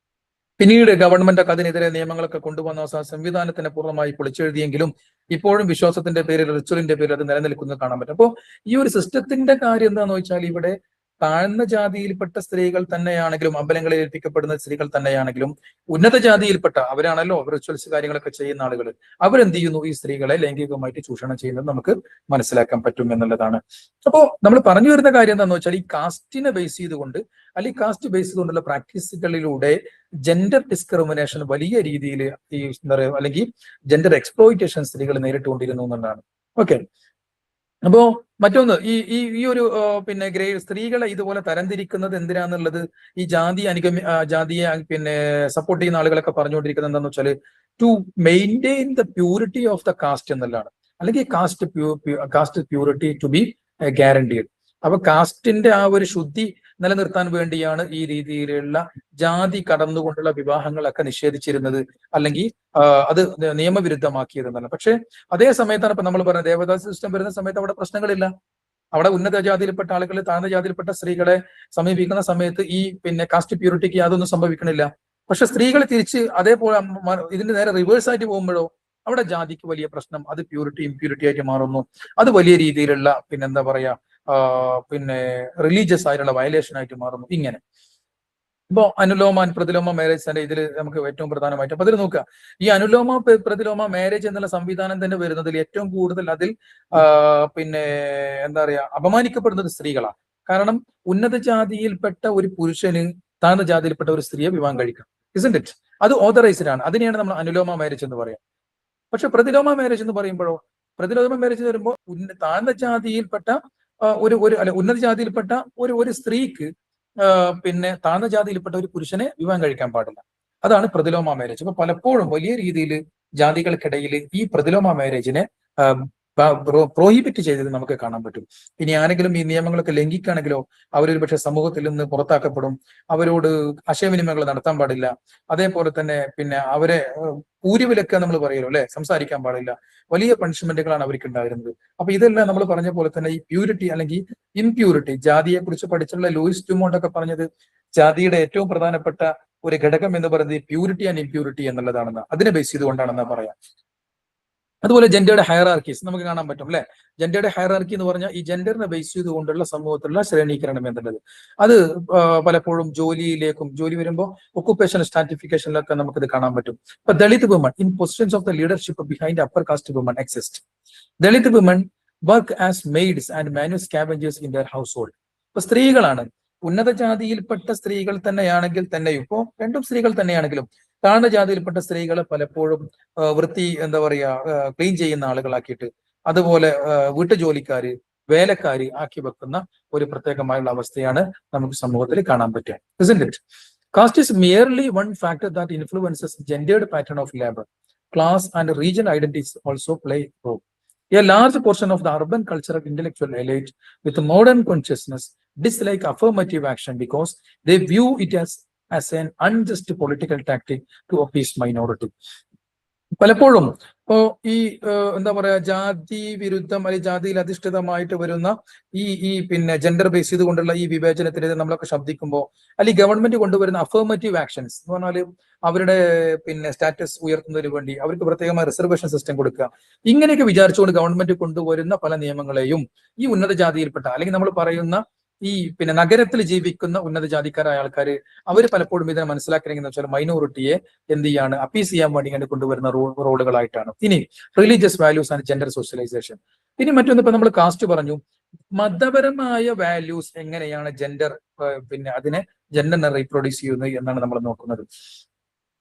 പിന്നീട് ഗവൺമെന്റ് ഒക്കെ അതിനെതിരെ നിയമങ്ങളൊക്കെ കൊണ്ടുവന്ന സംവിധാനത്തിനെ പൂർണ്ണമായി പൊളിച്ചെഴുതിയെങ്കിലും ഇപ്പോഴും വിശ്വാസത്തിന്റെ പേരിൽ, റിച്വലിന്റെ പേരിൽ അത് നിലനിൽക്കുന്നത് കാണാൻ പറ്റും. അപ്പോൾ ഈ ഒരു സിസ്റ്റത്തിന്റെ കാര്യം എന്താണെന്ന് വെച്ചാൽ ഇവിടെ താഴ്ന്ന ജാതിയിൽപ്പെട്ട സ്ത്രീകൾ തന്നെയാണെങ്കിലും അമ്പലങ്ങളിൽ ഏൽപ്പിക്കപ്പെടുന്ന സ്ത്രീകൾ തന്നെയാണെങ്കിലും ഉന്നത ജാതിയിൽപ്പെട്ട അവരാണല്ലോ റിച്വൽസ് കാര്യങ്ങളൊക്കെ ചെയ്യുന്ന ആളുകൾ, അവരെന്ത് ചെയ്യുന്നു, ഈ സ്ത്രീകളെ ലൈംഗികമായിട്ട് ചൂഷണം ചെയ്യുന്നത് നമുക്ക് മനസ്സിലാക്കാൻ പറ്റും എന്നുള്ളതാണ്. അപ്പോൾ നമ്മൾ പറഞ്ഞു വരുന്ന കാര്യം എന്താണെന്ന് വെച്ചാൽ ഈ കാസ്റ്റിനെ ബേസ് ചെയ്തുകൊണ്ട് അല്ലെങ്കിൽ കാസ്റ്റ് ബേസ് ചെയ്തുകൊണ്ടുള്ള പ്രാക്ടീസുകളിലൂടെ ജെൻഡർ ഡിസ്ക്രിമിനേഷൻ വലിയ രീതിയിൽ ഈ എന്താ പറയുക അല്ലെങ്കിൽ ജെൻഡർ എക്സ്പ്ലോയിറ്റേഷൻ സ്ത്രീകൾ നേരിട്ടുകൊണ്ടിരുന്നു എന്നുള്ളതാണ്. ഓക്കെ, അപ്പോ മറ്റൊന്ന് ഈ ഒരു പിന്നെ സ്ത്രീകളെ ഇതുപോലെ തരംതിരിക്കുന്നത് എന്തിനാന്നുള്ളത് ഈ ജാതിയെ പിന്നെ സപ്പോർട്ട് ചെയ്യുന്ന ആളുകളൊക്കെ പറഞ്ഞുകൊണ്ടിരിക്കുന്നത് എന്താന്ന് വെച്ചാല് to maintain the purity of the caste എന്നുള്ളതാണ്, അല്ലെങ്കിൽ caste purity to be guaranteed. അപ്പൊ കാസ്റ്റിന്റെ ആ ഒരു ശുദ്ധി നിലനിർത്താൻ വേണ്ടിയാണ് ഈ രീതിയിലുള്ള ജാതി കടന്നുകൊണ്ടുള്ള വിവാഹങ്ങളൊക്കെ നിഷേധിച്ചിരുന്നത് അല്ലെങ്കിൽ അത് നിയമവിരുദ്ധമാക്കിയതെന്നല്ല. പക്ഷെ അതേ സമയത്താണ് ഇപ്പൊ നമ്മൾ പറഞ്ഞത് ദേവദാസ സിസ്റ്റം വരുന്ന സമയത്ത് അവിടെ പ്രശ്നങ്ങളില്ല. അവിടെ ഉന്നത ജാതിയിൽപ്പെട്ട ആളുകൾ താഴ്ന്ന ജാതിയിൽപ്പെട്ട സ്ത്രീകളെ സമീപിക്കുന്ന സമയത്ത് ഈ പിന്നെ കാസ്റ്റ് പ്യൂരിറ്റിക്ക് യാതൊന്നും സംഭവിക്കണില്ല. പക്ഷെ സ്ത്രീകൾ തിരിച്ച് അതേപോലെ ഇതിന്റെ നേരെ റിവേഴ്സ് ആയിട്ട് പോകുമ്പോഴോ അവിടെ ജാതിക്ക് വലിയ പ്രശ്നം, അത് പ്യൂരിറ്റി ഇംപ്യൂരിറ്റി ആയിട്ട് മാറുന്നു. അത് വലിയ രീതിയിലുള്ള പിന്നെ എന്താ പറയാ പിന്നെ റിലീജിയസ് ആയിട്ടുള്ള വയലേഷൻ ആയിട്ട് മാറുന്നു. ഇങ്ങനെ ഇപ്പോ അനുലോമ പ്രതിലോമ മാരേജ് തന്നെ ഇതിൽ നമുക്ക് ഏറ്റവും പ്രധാനമായിട്ട് അപ്പൊ അതിൽ നോക്കുക, ഈ അനുലോമ പ്രതിലോമ മാരേജ് എന്നുള്ള സംവിധാനം തന്നെ വരുന്നതിൽ ഏറ്റവും കൂടുതൽ അതിൽ പിന്നെ എന്താ പറയാ അപമാനിക്കപ്പെടുന്നത് സ്ത്രീകളാണ്. കാരണം ഉന്നത ജാതിയിൽപ്പെട്ട ഒരു പുരുഷന് താഴ്ന്ന ജാതിയിൽപ്പെട്ട ഒരു സ്ത്രീയെ വിവാഹം കഴിക്കാം, ഇസ്ന്റ് ഇറ്റ്? അത് ഓതറൈസ്ഡ് ആണ്. അതിനെയാണ് നമ്മൾ അനുലോമ മാരേജ് എന്ന് പറയാം. പക്ഷെ പ്രതിലോമ മാരേജ് എന്ന് പറയുമ്പോഴോ, പ്രതിലോമ മാരേജ് വരുമ്പോൾ താഴ്ന്ന ജാതിയിൽപ്പെട്ട ഉന്നത ജാതിയിൽപ്പെട്ട ഒരു സ്ത്രീക്ക് പിന്നെ താഴ്ന്ന ജാതിയിൽപ്പെട്ട ഒരു പുരുഷനെ വിവാഹം കഴിക്കാൻ പാടില്ല. അതാണ് പ്രതിലോമ മാരേജ്. അപ്പൊ പലപ്പോഴും വലിയ രീതിയിൽ ജാതികൾക്കിടയിൽ ഈ പ്രതിലോമ മാരേജിനെ പ്രോഹിബിറ്റ് ചെയ്തത് നമുക്ക് കാണാൻ പറ്റും. ഇനി ആരെങ്കിലും ഈ നിയമങ്ങളൊക്കെ ലംഘിക്കുകയാണെങ്കിലോ അവരൊരു പക്ഷെ സമൂഹത്തിൽ നിന്ന് പുറത്താക്കപ്പെടും, അവരോട് ആശയവിനിമയങ്ങൾ നടത്താൻ പാടില്ല, അതേപോലെ തന്നെ പിന്നെ അവരെ ഊരുവിലൊക്കെ നമ്മൾ പറയുമല്ലോ അല്ലെ, സംസാരിക്കാൻ പാടില്ല, വലിയ പണിഷ്മെന്റുകളാണ് അവർക്ക് ഉണ്ടായിരുന്നത്. അപ്പൊ ഇതെല്ലാം നമ്മൾ പറഞ്ഞ പോലെ തന്നെ ഈ പ്യൂരിറ്റി അല്ലെങ്കിൽ ഇംപ്യൂരിറ്റി, ജാതിയെ കുറിച്ച് പഠിച്ചുള്ള ലൂയിസ് ഡ്യൂമോണ്ട് ഒക്കെ പറഞ്ഞത് ജാതിയുടെ ഏറ്റവും പ്രധാനപ്പെട്ട ഒരു ഘടകം എന്ന് പറയുന്നത് പ്യൂരിറ്റി ആൻഡ് ഇംപ്യൂരിറ്റി എന്നുള്ളതാണെന്ന്, അതിനെ ബേസ് ചെയ്തുകൊണ്ടാണെന്ന് പറയാം. അതുപോലെ ജെൻഡറുടെ ഹയറാർക്കീസ് നമുക്ക് കാണാൻ പറ്റും അല്ലെ. ജെൻഡറുടെ ഹയറാർക്കി എന്ന് പറഞ്ഞാൽ ഈ ജെൻഡറിനെ ബേസ് ചെയ്തുകൊണ്ടുള്ള സമൂഹത്തിലുള്ള ശ്രേണീകരണം എന്നുള്ളത് അത് പലപ്പോഴും ജോലി വരുമ്പോൾ ഒക്കുപേഷണൽ സ്ട്രാറ്റിഫിക്കേഷനിലൊക്കെ നമുക്കിത് കാണാൻ പറ്റും. ഇപ്പൊ Dalit woman in positions of the leadership behind upper caste woman exist. Dalit woman work as maids and manual scavengers in their household. ഇപ്പൊ സ്ത്രീകളാണ്, ഉന്നത ജാതിയിൽപ്പെട്ട സ്ത്രീകൾ തന്നെയാണെങ്കിൽ തന്നെയും, ഇപ്പോ രണ്ടും സ്ത്രീകൾ തന്നെയാണെങ്കിലും താഴ്ന്ന ജാതിയിൽപ്പെട്ട സ്ത്രീകളെ പലപ്പോഴും എന്താ പറയാ ക്ലീൻ ചെയ്യുന്ന ആളുകളാക്കിയിട്ട്, അതുപോലെ വീട്ടുജോലിക്കാര്, വേലക്കാര് ആക്കി വെക്കുന്ന ഒരു പ്രത്യേകമായുള്ള അവസ്ഥയാണ് നമുക്ക് സമൂഹത്തിൽ കാണാൻ പറ്റുക. Isn't it? Caste is merely one factor that influences gendered pattern of labor. Class and regional identities also play a role. A large portion of the urban cultural intellectual elite with modern consciousness dislike affirmative action because they view it as an unjust political tactic to appease minority. പലപ്പോഴും ഇപ്പോ ഈ എന്താ പറയാ ജാതി വിരുദ്ധം അല്ലെങ്കിൽ ജാതിയിൽ അധിഷ്ഠിതമായിട്ട് വരുന്ന ഈ പിന്നെ ജെൻഡർ ബേസ് ചെയ്തുകൊണ്ടുള്ള ഈ വിവേചനത്തിനെതിരെ നമ്മളൊക്കെ ശബ്ദിക്കുമ്പോൾ, അല്ലെങ്കിൽ ഗവൺമെന്റ് കൊണ്ടുവരുന്ന അഫർമേറ്റീവ് ആക്ഷൻസ് എന്ന് പറഞ്ഞാൽ അവരുടെ പിന്നെ സ്റ്റാറ്റസ് ഉയർത്തുന്നതിന് വേണ്ടി അവർക്ക് പ്രത്യേകമായ റിസർവേഷൻ സിസ്റ്റം കൊടുക്കുക, ഇങ്ങനെയൊക്കെ വിചാരിച്ചുകൊണ്ട് ഗവൺമെന്റ് കൊണ്ടുവരുന്ന പല നിയമങ്ങളെയും ഈ ഉന്നത ജാതിയിൽപ്പെട്ട അല്ലെങ്കിൽ നമ്മൾ പറയുന്ന ഈ പിന്നെ നഗരത്തിൽ ജീവിക്കുന്ന ഉന്നത ജാതിക്കാരായ ആൾക്കാർ അവർ പലപ്പോഴും ഇതിനെ മനസ്സിലാക്കണമെന്ന് വെച്ചാൽ മൈനോറിറ്റിയെ എന്ത് ചെയ്യാണ് അപ്പീസ് ചെയ്യാൻ വേണ്ടി കൊണ്ടുവരുന്ന റോളുകളായിട്ടാണ്. ഇനി religious values and gender socialisation. ഇനി മറ്റൊന്ന്, ഇപ്പൊ നമ്മൾ കാസ്റ്റ് പറഞ്ഞു, മതപരമായ വാല്യൂസ് എങ്ങനെയാണ് ജെൻഡർ പിന്നെ അതിനെ ജെൻഡറിനെ റീപ്രൊഡ്യൂസ് ചെയ്യുന്നത് എന്നാണ് നമ്മൾ നോക്കുന്നത്.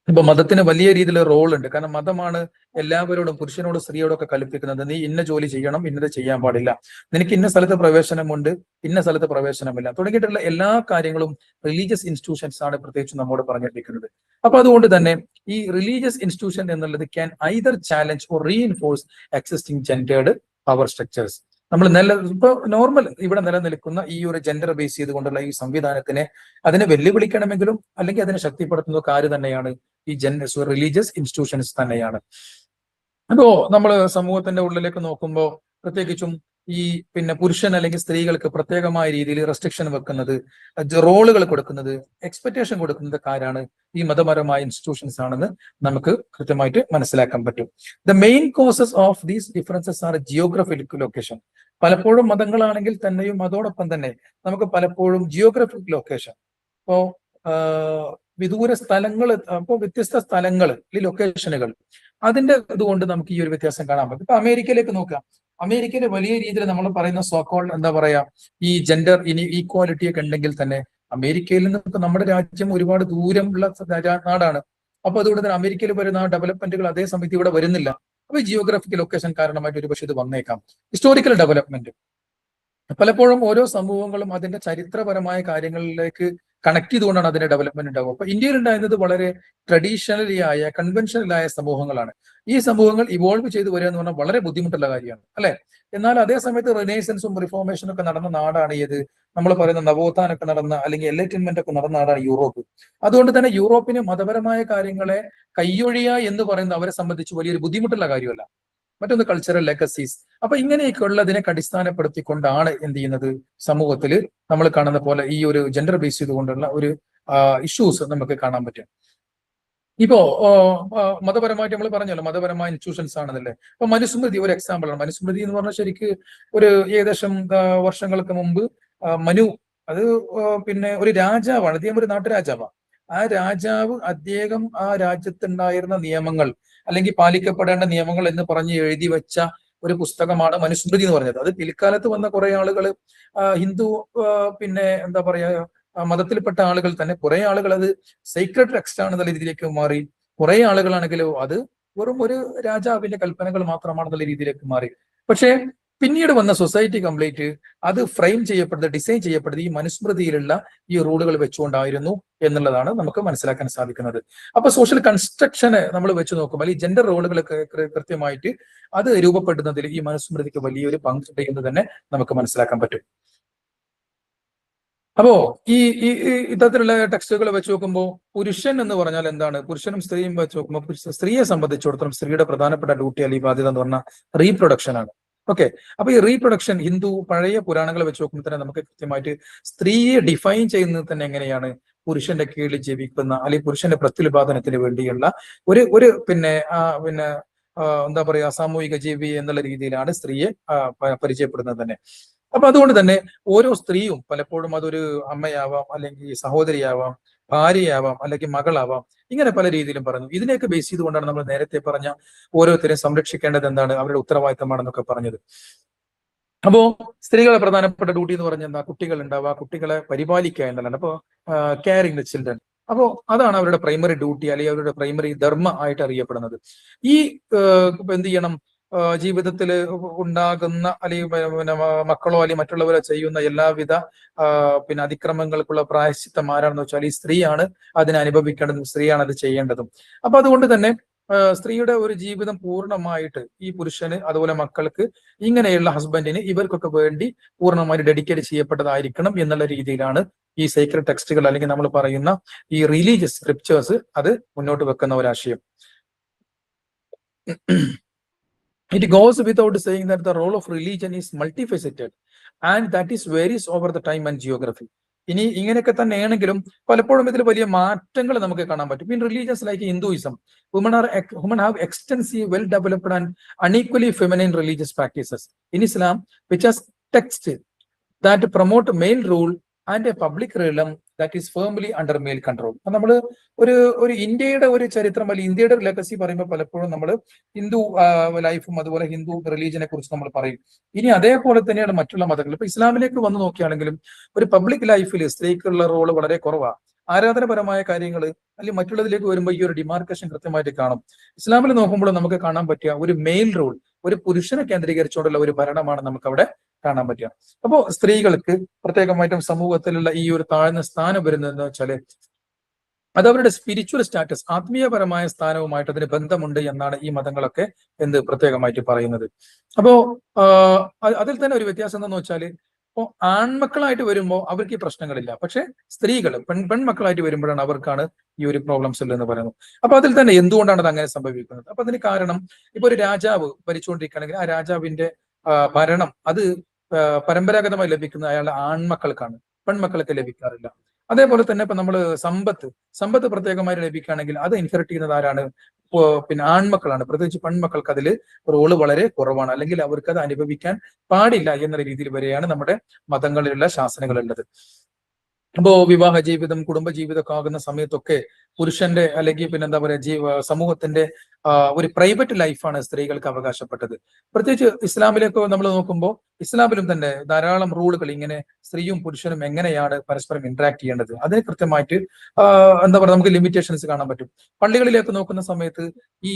ഇപ്പൊ മതത്തിന് വലിയ രീതിയിൽ റോൾ ഉണ്ട്. കാരണം മതമാണ് എല്ലാവരോടും പുരുഷനോടും സ്ത്രീയോടും ഒക്കെ കൽപ്പിക്കുന്നത്. നീ ഇന്ന ജോലി ചെയ്യണം, ഇന്നത് ചെയ്യാൻ പാടില്ല, നിനക്ക് ഇന്ന സ്ഥലത്ത് പ്രവേശനമുണ്ട്, ഇന്ന സ്ഥലത്ത് പ്രവേശനമില്ല തുടങ്ങിയിട്ടുള്ള എല്ലാ കാര്യങ്ങളും റിലീജിയസ് ഇൻസ്റ്റിറ്റ്യൂഷൻസ് ആണ് പ്രത്യേകിച്ച് നമ്മോട് പറഞ്ഞിരിക്കുന്നത്. അപ്പൊ അതുകൊണ്ട് തന്നെ ഈ റിലീജിയസ് ഇൻസ്റ്റിറ്റ്യൂഷൻ എന്നുള്ളത് can either challenge or reinforce existing gendered power structures. നമ്മൾ ഇപ്പൊ നോർമൽ ഇവിടെ നിലനിൽക്കുന്ന ഈ ഒരു ജെൻഡർ ബേസ് ചെയ്തുകൊണ്ടുള്ള ഈ സംവിധാനത്തിനെ അതിനെ വെല്ലുവിളിക്കണമെങ്കിലും അല്ലെങ്കിൽ അതിനെ ശക്തിപ്പെടുത്തുന്ന കാര്യം തന്നെയാണ് ഈ റിലീജിയസ് ഇൻസ്റ്റിറ്റ്യൂഷൻസ് തന്നെയാണ്. അപ്പോ നമ്മൾ സമൂഹത്തിന്റെ ഉള്ളിലേക്ക് നോക്കുമ്പോൾ പ്രത്യേകിച്ചും ഈ പിന്നെ പുരുഷൻ അല്ലെങ്കിൽ സ്ത്രീകൾക്ക് പ്രത്യേകമായ രീതിയിൽ റെസ്ട്രിക്ഷൻ വെക്കുന്നത്, റോളുകൾ കൊടുക്കുന്നത്, എക്സ്പെക്ടേഷൻ കൊടുക്കുന്നത് ആരാണ്? ഈ മതപരമായ ഇൻസ്റ്റിറ്റ്യൂഷൻസ് ആണെന്ന് നമുക്ക് കൃത്യമായിട്ട് മനസ്സിലാക്കാൻ പറ്റും. The main causes of these differences R Geographic location. പലപ്പോഴും മതങ്ങളാണെങ്കിൽ തന്നെയും അതോടൊപ്പം തന്നെ നമുക്ക് പലപ്പോഴും ജിയോഗ്രഫിക് ലൊക്കേഷൻ, ഇപ്പോ വിദൂര സ്ഥലങ്ങൾ, അപ്പോൾ വ്യത്യസ്ത സ്ഥലങ്ങൾ ഈ ലൊക്കേഷനുകൾ, അതിന്റെ ഇതുകൊണ്ട് നമുക്ക് ഈ ഒരു വ്യത്യാസം കാണാൻ പറ്റും. ഇപ്പൊ അമേരിക്കയിലേക്ക് നോക്കാം. അമേരിക്കയിൽ വലിയ രീതിയിൽ നമ്മൾ പറയുന്ന സോക്കോൾ എന്താ പറയാ ഈ ജെൻഡർ ഈക്വാലിറ്റി ഒക്കെ ഉണ്ടെങ്കിൽ തന്നെ അമേരിക്കയിൽ നിന്ന് ഇപ്പൊ നമ്മുടെ രാജ്യം ഒരുപാട് ദൂരമുള്ള നാടാണ്. അപ്പൊ അതുകൊണ്ട് തന്നെ അമേരിക്കയിൽ വരുന്ന ഡെവലപ്മെന്റുകൾ അതേ സമയത്ത് ഇവിടെ വരുന്നില്ല. അപ്പൊ ജിയോഗ്രാഫിക്കൽ ലൊക്കേഷൻ കാരണമായിട്ട് ഒരുപക്ഷെ ഇത് വന്നേക്കാം. ഹിസ്റ്റോറിക്കൽ ഡെവലപ്മെന്റ് പലപ്പോഴും ഓരോ സമൂഹങ്ങളും അതിന്റെ ചരിത്രപരമായ കാര്യങ്ങളിലേക്ക് കണക്ട് ചെയ്തുകൊണ്ടാണ് അതിന്റെ ഡെവലപ്മെന്റ് ഉണ്ടാവുക. അപ്പൊ ഇന്ത്യയിൽ ഉണ്ടായിരുന്നത് വളരെ ട്രഡീഷണലി ആയ കൺവെൻഷനലായ സമൂഹങ്ങളാണ്. ഈ സമൂഹങ്ങൾ ഇവോൾവ് ചെയ്തു വരിക എന്ന് പറഞ്ഞാൽ വളരെ ബുദ്ധിമുട്ടുള്ള കാര്യമാണ് അല്ലെ. എന്നാൽ അതേ സമയത്ത് റിനേസൻസും റിഫോർമേഷനും ഒക്കെ നടന്ന നാടാണ് ഏത്, നമ്മൾ പറയുന്ന നവോത്ഥാനൊക്കെ നടന്ന അല്ലെങ്കിൽ എൻലൈറ്റൻമെന്റ് ഒക്കെ നടന്ന നാടാണ് യൂറോപ്പ്. അതുകൊണ്ട് തന്നെ യൂറോപ്പിന് മതപരമായ കാര്യങ്ങളെ കയ്യൊഴിയ എന്ന് പറയുന്നത് അവരെ സംബന്ധിച്ച് വലിയൊരു ബുദ്ധിമുട്ടുള്ള കാര്യമല്ല. മറ്റൊന്ന് കൾച്ചറൽ ലെഗസീസ്. അപ്പൊ ഇങ്ങനെയൊക്കെ ഉള്ളതിനെ അടിസ്ഥാനപ്പെടുത്തിക്കൊണ്ടാണ് എന്ത് ചെയ്യുന്നത് സമൂഹത്തിൽ നമ്മൾ കാണുന്ന പോലെ ഈ ഒരു ജെൻഡർ ബേസ് ചെയ്തുകൊണ്ടുള്ള ഒരു ഇഷ്യൂസ് നമുക്ക് കാണാൻ പറ്റും. ഇപ്പോ മതപരമായിട്ട് നമ്മൾ പറഞ്ഞല്ലോ മതപരമായ ഇൻസ്റ്റിറ്റ്യൂഷൻസ് ആണെന്നല്ലേ. അപ്പൊ മനുസ്മൃതി ഒരു എക്സാമ്പിൾ ആണ്. മനുസ്മൃതി എന്ന് പറഞ്ഞാൽ ശരിക്ക് ഒരു ഏകദേശം വർഷങ്ങൾക്ക് മുമ്പ് മനു, അത് പിന്നെ ഒരു രാജാവാണ്, അദ്ദേഹം ഒരു നാട്ടുരാജാവാണ്. ആ രാജാവ് അദ്ദേഹം ആ രാജ്യത്തുണ്ടായിരുന്ന നിയമങ്ങൾ അല്ലെങ്കിൽ പാലിക്കപ്പെടേണ്ട നിയമങ്ങൾ എന്ന് പറഞ്ഞ് എഴുതി വെച്ച ഒരു പുസ്തകമാണ് മനുസ്മൃതി എന്ന് പറഞ്ഞത്. അത് പിൽക്കാലത്ത് വന്ന കുറെ ആളുകൾ ഹിന്ദു പിന്നെ എന്താ പറയാ മതത്തിൽപ്പെട്ട ആളുകൾ തന്നെ കുറെ ആളുകൾ അത് സീക്രട്ട് ടെക്സ്റ്റ് ആണെന്നുള്ള രീതിയിലേക്ക് മാറി. കുറെ ആളുകളാണെങ്കിലോ അത് വെറും ഒരു രാജാവിന്റെ കൽപ്പനകൾ മാത്രമാണെന്നുള്ള രീതിയിലേക്ക് മാറി. പക്ഷേ പിന്നീട് വന്ന സൊസൈറ്റി കംപ്ലീറ്റ് അത് ഫ്രെയിം ചെയ്യപ്പെടുന്നത്, ഡിസൈൻ ചെയ്യപ്പെടുന്നത് ഈ മനുസ്മൃതിയിലുള്ള ഈ റൂളുകൾ വെച്ചുകൊണ്ടായിരുന്നു എന്നുള്ളതാണ് നമുക്ക് മനസ്സിലാക്കാൻ സാധിക്കുന്നത്. അപ്പൊ സോഷ്യൽ കൺസ്ട്രക്ഷനെ നമ്മൾ വെച്ച് നോക്കുമ്പോൾ ഈ ജെൻഡർ റോളുകൾ കൃത്യമായിട്ട് അത് രൂപപ്പെടുന്നതിൽ ഈ മനുസ്മൃതിക്ക് വലിയൊരു പങ്ക് എന്ന് തന്നെ നമുക്ക് മനസ്സിലാക്കാൻ പറ്റും. അപ്പോ ഈ ഈ ഈ ഇത്തരത്തിലുള്ള ടെക്സ്റ്റുകൾ വെച്ച് നോക്കുമ്പോൾ പുരുഷൻ എന്ന് പറഞ്ഞാൽ എന്താണ്, പുരുഷനും സ്ത്രീയും വെച്ച് നോക്കുമ്പോൾ സ്ത്രീയെ സംബന്ധിച്ചിടത്തോളം സ്ത്രീയുടെ പ്രധാനപ്പെട്ട ഡ്യൂട്ടി അല്ലെങ്കിൽ ബാധ്യത എന്ന് പറഞ്ഞാൽ റീപ്രൊഡക്ഷൻ ആണ്. ഓക്കെ, അപ്പൊ ഈ റീപ്രൊഡക്ഷൻ ഹിന്ദു പഴയ പുരാണങ്ങൾ വെച്ച് നോക്കുമ്പോൾ തന്നെ നമുക്ക് കൃത്യമായിട്ട് സ്ത്രീയെ ഡിഫൈൻ ചെയ്യുന്നത് തന്നെ എങ്ങനെയാണ്, പുരുഷന്റെ കീഴിൽ ജീവിക്കുന്ന അല്ലെങ്കിൽ പുരുഷന്റെ പ്രത്യുൽപാദനത്തിന് വേണ്ടിയുള്ള ഒരു പിന്നെ എന്താ പറയാ സാമൂഹിക ജീവി എന്നുള്ള രീതിയിലാണ് സ്ത്രീയെ പരിചയപ്പെടുന്നത് തന്നെ. അപ്പൊ അതുകൊണ്ട് തന്നെ ഓരോ സ്ത്രീയും പലപ്പോഴും അതൊരു അമ്മയാവാം, അല്ലെങ്കിൽ സഹോദരിയാവാം, ഭാര്യയാവാം, അല്ലെങ്കിൽ മകളാവാം, ഇങ്ങനെ പല രീതിയിലും പറഞ്ഞു. ഇതിനെയൊക്കെ ബേസ് ചെയ്തുകൊണ്ടാണ് നമ്മൾ നേരത്തെ പറഞ്ഞ ഓരോരുത്തരെയും സംരക്ഷിക്കേണ്ടത് എന്താണ് അവരുടെ ഉത്തരവാദിത്തമാണെന്നൊക്കെ പറഞ്ഞത്. അപ്പോ സ്ത്രീകളെ പ്രധാനപ്പെട്ട ഡ്യൂട്ടി എന്ന് പറഞ്ഞാൽ എന്താ, കുട്ടികൾ ഉണ്ടാവുക, കുട്ടികളെ പരിപാലിക്കുക എന്നുള്ളതാണ്. അപ്പോ കെയറിങ് ദ ചിൽഡ്രൻ. അപ്പോ അതാണ് അവരുടെ പ്രൈമറി ഡ്യൂട്ടി അല്ലെങ്കിൽ അവരുടെ പ്രൈമറി ധർമ്മ ആയിട്ട് അറിയപ്പെടുന്നത്. ഈ എന്ത് ചെയ്യണം, ജീവിതത്തിൽ ഉണ്ടാകുന്ന അല്ലെങ്കിൽ പിന്നെ മക്കളോ അല്ലെങ്കിൽ മറ്റുള്ളവരോ ചെയ്യുന്ന എല്ലാവിധ പിന്നെ അതിക്രമങ്ങൾക്കുള്ള പ്രായശ്ചിത്തം ആരാണെന്ന് വെച്ചാൽ ഈ സ്ത്രീയാണ് അതിനെ അനുഭവിക്കേണ്ടതും സ്ത്രീയാണ് അത് ചെയ്യേണ്ടതും. അപ്പൊ അതുകൊണ്ട് തന്നെ സ്ത്രീയുടെ ഒരു ജീവിതം പൂർണ്ണമായിട്ട് ഈ പുരുഷന് അതുപോലെ മക്കൾക്ക് ഇങ്ങനെയുള്ള ഹസ്ബൻഡിന് ഇവർക്കൊക്കെ വേണ്ടി പൂർണ്ണമായിട്ട് ഡെഡിക്കേറ്റ് ചെയ്യപ്പെട്ടതായിരിക്കണം എന്നുള്ള രീതിയിലാണ് ഈ സീക്രട്ട് ടെക്സ്റ്റുകൾ അല്ലെങ്കിൽ നമ്മൾ പറയുന്ന ഈ റിലീജിയസ് സ്ക്രിപ്റ്റേഴ്സ് അത് മുന്നോട്ട് വെക്കുന്ന ഒരാശയം. It goes without saying that the role of religion is multifaceted and that is varies over the time and geography. ഇനി ഇങ്ങനെയൊക്കെ തന്നെയാണെങ്കിലും പലപ്പോഴും ഇതിൽ വലിയ മാറ്റങ്ങൾ നമുക്ക് കാണാൻ പറ്റും. In religions like Hinduism, women have extensive, well developed and unequally feminine religious practices. In Islam, which has texts that promote male rule and a public realm that is firmly under male control. നമ്മൾ ഒരു ഇന്ത്യയുടെ ഒരു ചരിത്രം അല്ലെങ്കിൽ ഇന്ത്യയുടെ ഒരു legacy പറയുമ്പോൾ പലപ്പോഴും നമ്മൾ ഹിന്ദു ലൈഫും അതുപോലെ ഹിന്ദു റിലീജിയനെ കുറിച്ച് നമ്മൾ പറയും. ഇനി അതേപോലെ തന്നെയാണ് മറ്റുള്ള മതങ്ങൾ. ഇപ്പൊ ഇസ്ലാമിലേക്ക് വന്ന് നോക്കുകയാണെങ്കിലും ഒരു പബ്ലിക് ലൈഫിൽ സ്ത്രീക്കുള്ള റോള് വളരെ കുറവാണ്. ആരാധനപരമായ കാര്യങ്ങൾ അല്ലെങ്കിൽ മറ്റുള്ളതിലേക്ക് വരുമ്പോൾ ഈ ഒരു ഡിമാർക്കേഷൻ കൃത്യമായിട്ട് കാണും. ഇസ്ലാമിൽ നോക്കുമ്പോൾ നമുക്ക് കാണാൻ പറ്റിയ ഒരു മെയിൽ റൂൾ, ഒരു പുരുഷനെ കേന്ദ്രീകരിച്ചുകൊണ്ടുള്ള ഒരു ഭരണമാണ് നമുക്ക് അവിടെ കാണാൻ പറ്റുക. അപ്പോ സ്ത്രീകൾക്ക് പ്രത്യേകമായിട്ടും സമൂഹത്തിലുള്ള ഈ ഒരു താഴ്ന്ന സ്ഥാനം വരുന്നതെന്ന് വെച്ചാല് അത് അവരുടെ സ്പിരിച്വൽ സ്റ്റാറ്റസ്, ആത്മീയപരമായ സ്ഥാനവുമായിട്ട് അതിന് ബന്ധമുണ്ട് എന്നാണ് ഈ മതങ്ങളൊക്കെ പ്രത്യേകമായിട്ട് പറയുന്നത്. അപ്പോ അതിൽ തന്നെ ഒരു വ്യത്യാസം എന്താന്ന് വെച്ചാല് ഇപ്പോ ആൺമക്കളായിട്ട് വരുമ്പോൾ അവർക്ക് ഈ പ്രശ്നങ്ങളില്ല. പക്ഷെ സ്ത്രീകൾ പെൺമക്കളായിട്ട് വരുമ്പോഴാണ് അവർക്കാണ് ഈ ഒരു പ്രോബ്ലംസ് ഉള്ളതെന്ന് പറയുന്നത്. അപ്പൊ അതിൽ തന്നെ എന്തുകൊണ്ടാണ് അത് അങ്ങനെ സംഭവിക്കുന്നത്? അപ്പൊ അതിന് കാരണം ഇപ്പൊ ഒരു രാജാവ് ഭരിച്ചുകൊണ്ടിരിക്കുകയാണെങ്കിൽ ആ രാജാവിന്റെ ഭരണം അത് പരമ്പരാഗതമായി ലഭിക്കുന്നത് അയാളുടെ ആൺമക്കൾക്കാണ്, പെൺമക്കൾക്ക് ലഭിക്കാറില്ല. അതേപോലെ തന്നെ ഇപ്പൊ നമ്മള് സമ്പത്ത് പ്രത്യേകമായി ലഭിക്കുകയാണെങ്കിൽ അത് ഇൻഹെറിറ്റ് ചെയ്യുന്നത് ആരാണ്? പിന്നെ ആൺമക്കളാണ്. പ്രത്യേകിച്ച് പെൺമക്കൾക്ക് അതിൽ റോള് വളരെ കുറവാണ്, അല്ലെങ്കിൽ അവർക്ക് അത് അനുഭവിക്കാൻ പാടില്ല എന്നുള്ള രീതിയിൽ വരെയാണ് നമ്മുടെ മതങ്ങളിലുള്ള ശാസനകളുള്ളത്. അപ്പോ വിവാഹ ജീവിതം, കുടുംബജീവിതമൊക്കെ ആകുന്ന സമയത്തൊക്കെ പുരുഷന്റെ അല്ലെങ്കിൽ പിന്നെ എന്താ പറയാ സമൂഹത്തിന്റെ ഒരു പ്രൈവറ്റ് ലൈഫാണ് സ്ത്രീകൾക്ക് അവകാശപ്പെട്ടത്. പ്രത്യേകിച്ച് ഇസ്ലാമിലേക്ക് നമ്മൾ നോക്കുമ്പോൾ ഇസ്ലാമിലും തന്നെ ധാരാളം റൂളുകൾ ഇങ്ങനെ സ്ത്രീയും പുരുഷനും എങ്ങനെയാണ് പരസ്പരം ഇന്ററാക്ട് ചെയ്യേണ്ടത് അതിന് കൃത്യമായിട്ട് എന്താ പറയുക നമുക്ക് ലിമിറ്റേഷൻസ് കാണാൻ പറ്റും. പള്ളികളിലേക്ക് നോക്കുന്ന സമയത്ത് ഈ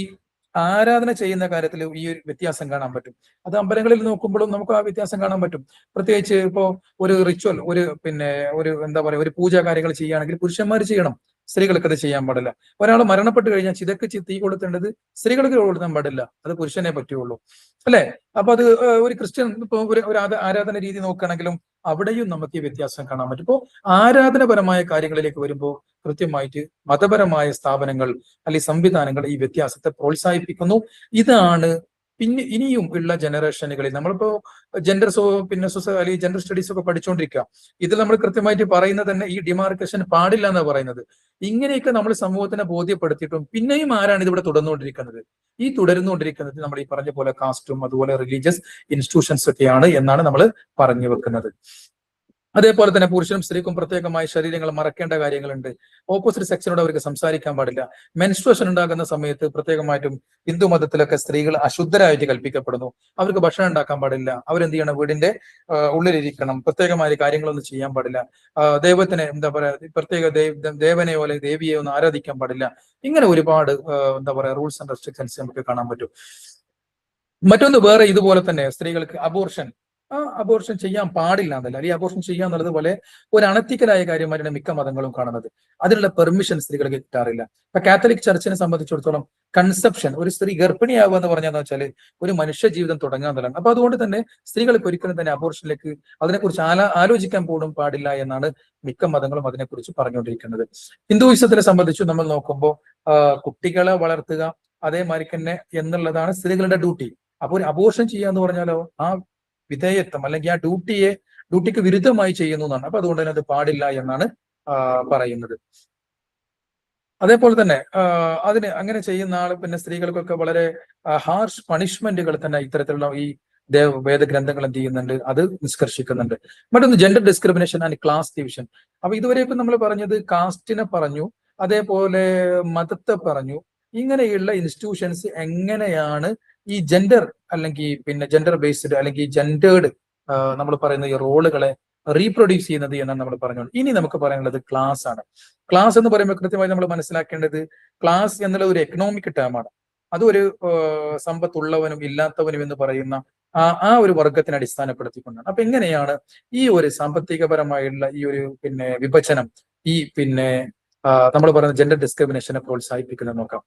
ആരാധന ചെയ്യുന്ന കാര്യത്തിൽ ഈ ഒരു വ്യത്യാസം കാണാൻ പറ്റും. അത് അമ്പലങ്ങളിൽ നോക്കുമ്പോഴും നമുക്ക് ആ വ്യത്യാസം കാണാൻ പറ്റും. പ്രത്യേകിച്ച് ഇപ്പോ ഒരു റിച്വൽ, ഒരു എന്താ പറയുക ഒരു പൂജാ കാര്യങ്ങൾ ചെയ്യുകയാണെങ്കിൽ പുരുഷന്മാർ ചെയ്യണം, സ്ത്രീകൾക്ക് അത് ചെയ്യാൻ പാടില്ല. ഒരാൾ മരണപ്പെട്ട് കഴിഞ്ഞാൽ ചിതക്ക് തീ കൊടുത്തേണ്ടത് സ്ത്രീകൾക്ക് കൊടുക്കാൻ പാടില്ല, അത് പുരുഷനെ പറ്റുള്ളൂ, അല്ലെ? അപ്പൊ അത് ഒരു ക്രിസ്ത്യൻ ഇപ്പൊ ഒരു ആരാധന രീതി നോക്കുകയാണെങ്കിലും അവിടെയും നമുക്ക് ഈ വ്യത്യാസം കാണാൻ പറ്റും. ഇപ്പോ ആരാധനപരമായ കാര്യങ്ങളിലേക്ക് വരുമ്പോൾ കൃത്യമായിട്ട് മതപരമായ സ്ഥാപനങ്ങൾ അല്ലെങ്കിൽ സംവിധാനങ്ങൾ ഈ വ്യത്യാസത്തെ പ്രോത്സാഹിപ്പിക്കുന്നു. ഇതാണ് പിന്നെ ഇനിയും ഉള്ള ജനറേഷനുകളിൽ നമ്മളിപ്പോ ജെൻഡർ അല്ലെങ്കിൽ ജെൻഡർ സ്റ്റഡീസ് ഒക്കെ പഠിച്ചുകൊണ്ടിരിക്കുക. ഇതിൽ നമ്മൾ കൃത്യമായിട്ട് പറയുന്നത് തന്നെ ഈ ഡിമാർക്കേഷൻ പാടില്ല എന്നാണ് പറയുന്നത്. ഇങ്ങനെയൊക്കെ നമ്മൾ സമൂഹത്തിനെ ബോധ്യപ്പെടുത്തിയിട്ടും പിന്നെയും ആരാണ് ഇതിവിടെ തുടർന്നുകൊണ്ടിരിക്കുന്നത്? ഈ തുടരുന്നുകൊണ്ടിരിക്കുന്നത് നമ്മൾ ഈ പറഞ്ഞ പോലെ കാസ്റ്റും അതുപോലെ റിലീജിയസ് ഇൻസ്റ്റിറ്റ്യൂഷൻസ് ഒക്കെയാണ് എന്നാണ് നമ്മൾ പറഞ്ഞു വെക്കുന്നത്. അതേപോലെ തന്നെ പുരുഷനും സ്ത്രീക്കും പ്രത്യേകമായി ശരീരങ്ങൾ മറക്കേണ്ട കാര്യങ്ങളുണ്ട്. ഓപ്പോസിറ്റ് സെക്ഷനോട് അവർക്ക് സംസാരിക്കാൻ പാടില്ല. മെൻസ്ട്രുവേഷൻ ഉണ്ടാകുന്ന സമയത്ത് പ്രത്യേകമായിട്ടും ഹിന്ദു മതത്തിലൊക്കെ സ്ത്രീകൾ അശുദ്ധരായിട്ട് കൽപ്പിക്കപ്പെടുന്നു. അവർക്ക് ഭക്ഷണം ഉണ്ടാക്കാൻ പാടില്ല. അവരെന്ത് ചെയ്യണം? വീടിന്റെ ഉള്ളിലിരിക്കണം. പ്രത്യേകമായ കാര്യങ്ങളൊന്നും ചെയ്യാൻ പാടില്ല. ദൈവത്തിനെ എന്താ പറയാ, പ്രത്യേക ദേവനെയോ അല്ലെങ്കിൽ ദേവിയെയോ ഒന്നും ആരാധിക്കാൻ പാടില്ല. ഇങ്ങനെ ഒരുപാട് എന്താ പറയാ റൂൾസ് ആൻഡ് റെസ്ട്രിക്ഷൻസ് നമുക്ക് കാണാൻ പറ്റും. മറ്റൊന്ന് വേറെ ഇതുപോലെ തന്നെ സ്ത്രീകൾക്ക് അബോർഷൻ ചെയ്യാൻ പാടില്ല എന്നല്ല, അല്ലെങ്കിൽ അബോർഷൻ ചെയ്യുക എന്നുള്ളത് പോലെ ഒരു അണത്തിക്കലായ കാര്യമായിട്ടാണ് മിക്ക മതങ്ങളും കാണുന്നത്. അതിനുള്ള പെർമിഷൻ സ്ത്രീകൾക്ക് കിട്ടാറില്ല. ഇപ്പൊ കാത്തലിക് ചർച്ചിനെ സംബന്ധിച്ചിടത്തോളം കൺസെപ്ഷൻ, ഒരു സ്ത്രീ ഗർഭിണിയാവുക എന്ന് പറഞ്ഞാൽ വെച്ചാൽ ഒരു മനുഷ്യ ജീവിതം തുടങ്ങുക എന്നുള്ളതാണ്. അപ്പൊ അതുകൊണ്ട് തന്നെ സ്ത്രീകൾക്ക് ഒരിക്കലും തന്നെ അബോർഷനിലേക്ക് അതിനെക്കുറിച്ച് ആലോചിക്കാൻ പോലും പാടില്ല എന്നാണ് മിക്ക മതങ്ങളും അതിനെക്കുറിച്ച് പറഞ്ഞുകൊണ്ടിരിക്കുന്നത്. ഹിന്ദുയിസത്തിനെ സംബന്ധിച്ച് നമ്മൾ നോക്കുമ്പോൾ കുട്ടികളെ വളർത്തുക അതേമാതിരി തന്നെ എന്നുള്ളതാണ് സ്ത്രീകളുടെ ഡ്യൂട്ടി. അപ്പോൾ ഒരു അബോർഷൻ ചെയ്യുക എന്ന് പറഞ്ഞാലോ ആ വിധേയത്വം അല്ലെങ്കിൽ ആ ഡ്യൂട്ടിക്ക് വിരുദ്ധമായി ചെയ്യുന്നു എന്നാണ്. അപ്പൊ അതുകൊണ്ട് തന്നെ അത് പാടില്ല എന്നാണ് പറയുന്നത്. അതേപോലെ തന്നെ അതിന് അങ്ങനെ ചെയ്യുന്ന ആൾ പിന്നെ സ്ത്രീകൾക്കൊക്കെ വളരെ ഹാർഷ് പണിഷ്മെന്റുകൾ തന്നെ ഇത്തരത്തിലുള്ള ഈ വേദഗ്രന്ഥങ്ങൾ എന്ത് ചെയ്യുന്നുണ്ട്, അത് നിഷ്കർഷിക്കുന്നുണ്ട്. മറ്റൊന്ന് gender discrimination and class division. അപ്പൊ ഇതുവരെ ഇപ്പൊ നമ്മൾ പറഞ്ഞത് കാസ്റ്റിനെ പറഞ്ഞു, അതേപോലെ മതത്തെ പറഞ്ഞു. ഇങ്ങനെയുള്ള ഇൻസ്റ്റിറ്റ്യൂഷൻസ് എങ്ങനെയാണ് ഈ ജെൻഡർ അല്ലെങ്കിൽ പിന്നെ ജെൻഡർ ബേസ്ഡ് അല്ലെങ്കിൽ ജെൻഡേർഡ് നമ്മൾ പറയുന്ന ഈ റോളുകളെ റീപ്രൊഡ്യൂസ് ചെയ്യുന്നത് എന്നാണ് നമ്മൾ പറഞ്ഞത്. ഇനി നമുക്ക് പറയാനുള്ളത് ക്ലാസ് ആണ്. ക്ലാസ് എന്ന് പറയുമ്പോൾ കൃത്യമായി നമ്മൾ മനസ്സിലാക്കേണ്ടത് ക്ലാസ് എന്നുള്ള ഒരു എക്കണോമിക് ടേമാണ്. അതൊരു സമ്പത്തുള്ളവനും ഇല്ലാത്തവനും എന്ന് പറയുന്ന ആ ഒരു വർഗത്തിനെ അടിസ്ഥാനപ്പെടുത്തിക്കൊണ്ടാണ്. അപ്പൊ എങ്ങനെയാണ് ഈ ഒരു സാമ്പത്തികപരമായുള്ള ഈ ഒരു പിന്നെ വിഭജനം ഈ പിന്നെ നമ്മൾ പറയുന്ന ജെൻഡർ ഡിസ്ക്രിമിനേഷനെ പ്രോത്സാഹിപ്പിക്കുന്നത് നോക്കാം.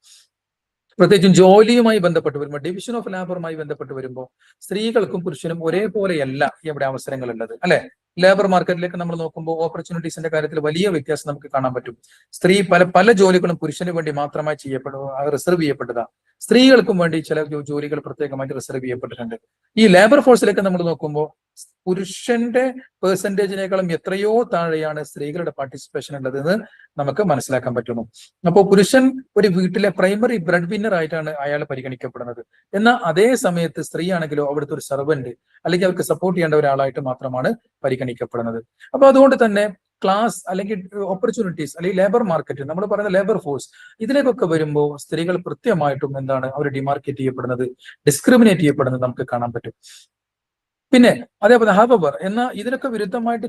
പ്രത്യേകിച്ചും ജോലിയുമായി ബന്ധപ്പെട്ട് വരുമ്പോൾ, ഡിവിഷൻ ഓഫ് ലാബറുമായി ബന്ധപ്പെട്ട് വരുമ്പോൾ സ്ത്രീകൾക്കും പുരുഷനും ഒരേപോലെയല്ല ഇവിടെ അവസരങ്ങളുള്ളത്, അല്ലെ? ലേബർ മാർക്കറ്റിലേക്ക് നമ്മൾ നോക്കുമ്പോൾ ഓപ്പർച്യൂണിറ്റീസിന്റെ കാര്യത്തിൽ വലിയ വ്യത്യാസം നമുക്ക് കാണാൻ പറ്റും. പല ജോലികളും പുരുഷന് വേണ്ടി മാത്രമായി റിസർവ് ചെയ്യപ്പെട്ടതാണ്. സ്ത്രീകൾക്കും വേണ്ടി ചില ജോലികൾ പ്രത്യേകമായിട്ട് റിസർവ് ചെയ്യപ്പെട്ടിട്ടുണ്ട്. ഈ ലേബർ ഫോഴ്സിലേക്ക് നമ്മൾ നോക്കുമ്പോൾ പുരുഷന്റെ പെർസെന്റേജിനേക്കാളും എത്രയോ താഴെയാണ് സ്ത്രീകളുടെ പാർട്ടിസിപ്പേഷൻ ഉള്ളതെന്ന് നമുക്ക് മനസ്സിലാക്കാൻ പറ്റുന്നു. അപ്പോൾ പുരുഷൻ ഒരു വീട്ടിലെ പ്രൈമറി ബ്രെഡ് വിന്നർ ആയിട്ടാണ് അയാൾ പരിഗണിക്കപ്പെടുന്നത്. എന്നാൽ അതേ സമയത്ത് സ്ത്രീ ആണെങ്കിലോ അവിടുത്തെ ഒരു സർവന്റ് അല്ലെങ്കിൽ അവർക്ക് സപ്പോർട്ട് ചെയ്യേണ്ട ഒരാളായിട്ട് മാത്രമാണ് പരിഗണിക്കപ്പെടുന്നത്. അപ്പൊ അതുകൊണ്ട് തന്നെ ക്ലാസ് അല്ലെങ്കിൽ ഓപ്പർച്യൂണിറ്റീസ് അല്ലെങ്കിൽ ലേബർ മാർക്കറ്റ്, നമ്മൾ പറയുന്ന ലേബർ ഫോഴ്സ്, ഇതിലേക്കൊക്കെ വരുമ്പോൾ സ്ത്രീകൾ കൃത്യമായിട്ടും എന്താണ് അവർ ഡിമാർക്കേറ്റ് ചെയ്യപ്പെടുന്നത്, ഡിസ്ക്രിമിനേറ്റ് ചെയ്യപ്പെടുന്നത് നമുക്ക് കാണാൻ പറ്റും. പിന്നെ അതേപോലെ ഹബർ എന്നാൽ ഇതിനൊക്കെ വിരുദ്ധമായിട്ട്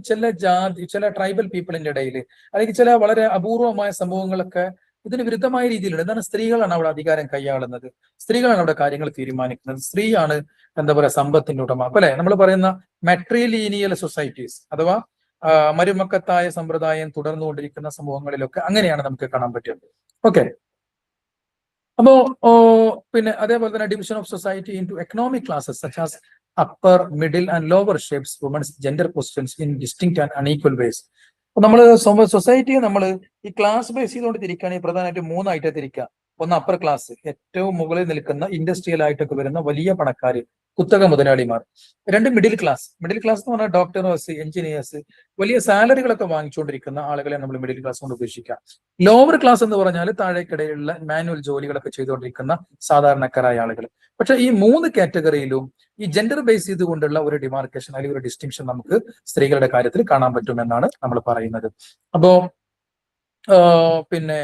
ചില ട്രൈബൽ പീപ്പിളിന്റെ ഇടയിൽ അല്ലെങ്കിൽ ചില വളരെ അപൂർവമായ സമൂഹങ്ങളൊക്കെ ഇതിന് വിരുദ്ധമായ രീതിയിലുണ്ട്. എന്താണ്? സ്ത്രീകളാണ് അവിടെ അധികാരം കൈയാളുന്നത്, സ്ത്രീകളാണ് അവിടെ കാര്യങ്ങൾ തീരുമാനിക്കുന്നത്, സ്ത്രീയാണ് എന്താ പറയുക സമ്പത്തിന്റെ ഉടമ. അല്ലെ? നമ്മൾ പറയുന്ന മെട്രിലീനിയൽ സൊസൈറ്റീസ് അഥവാ മരുമക്കത്തായ സമ്പ്രദായം തുടർന്നുകൊണ്ടിരിക്കുന്ന സമൂഹങ്ങളിലൊക്കെ അങ്ങനെയാണ് നമുക്ക് കാണാൻ പറ്റുന്നത്. ഓക്കെ. അപ്പോ പിന്നെ അതേപോലെ തന്നെ division of society into economic classes such as upper middle and lower shapes women's gender positions in distinct and unequal ways. അപ്പൊ നമ്മൾ സൊസൈറ്റിയെ നമ്മൾ ഈ ക്ലാസ് ബേസ് ചെയ്തുകൊണ്ട് തിരിക്കുകയാണെങ്കിൽ പ്രധാനമായിട്ട് 3 ആയിട്ട് തിരിക്കുക. ഒന്ന് അപ്പർ ക്ലാസ്, ഏറ്റവും മുകളിൽ നിൽക്കുന്ന ഇൻഡസ്ട്രിയൽ ആയിട്ടൊക്കെ വരുന്ന വലിയ പണക്കാര്, കുത്തക മുതലാളിമാർ. 2 മിഡിൽ ക്ലാസ് എന്ന് പറഞ്ഞാൽ ഡോക്ടേഴ്സ്, എഞ്ചിനീയേഴ്സ്, വലിയ സാലറികളൊക്കെ വാങ്ങിച്ചുകൊണ്ടിരിക്കുന്ന ആളുകളെ നമ്മൾ മിഡിൽ ക്ലാസ് കൊണ്ട് ഉപേക്ഷിക്കാം. ലോവർ ക്ലാസ് എന്ന് പറഞ്ഞാൽ താഴേക്കിടയിലുള്ള മാനുവൽ ജോലികളൊക്കെ ചെയ്തുകൊണ്ടിരിക്കുന്ന സാധാരണക്കാരായ ആളുകൾ. പക്ഷെ ഈ 3 കാറ്റഗറിയിലും ഈ ജെൻഡർ ബേസ് ചെയ്തുകൊണ്ടുള്ള ഒരു ഡിമാർക്കേഷൻ അല്ലെങ്കിൽ ഒരു ഡിസ്റ്റിങ്ഷൻ നമുക്ക് സ്ത്രീകളുടെ കാര്യത്തിൽ കാണാൻ പറ്റുമെന്നാണ് നമ്മൾ പറയുന്നത്. അപ്പോ പിന്നെ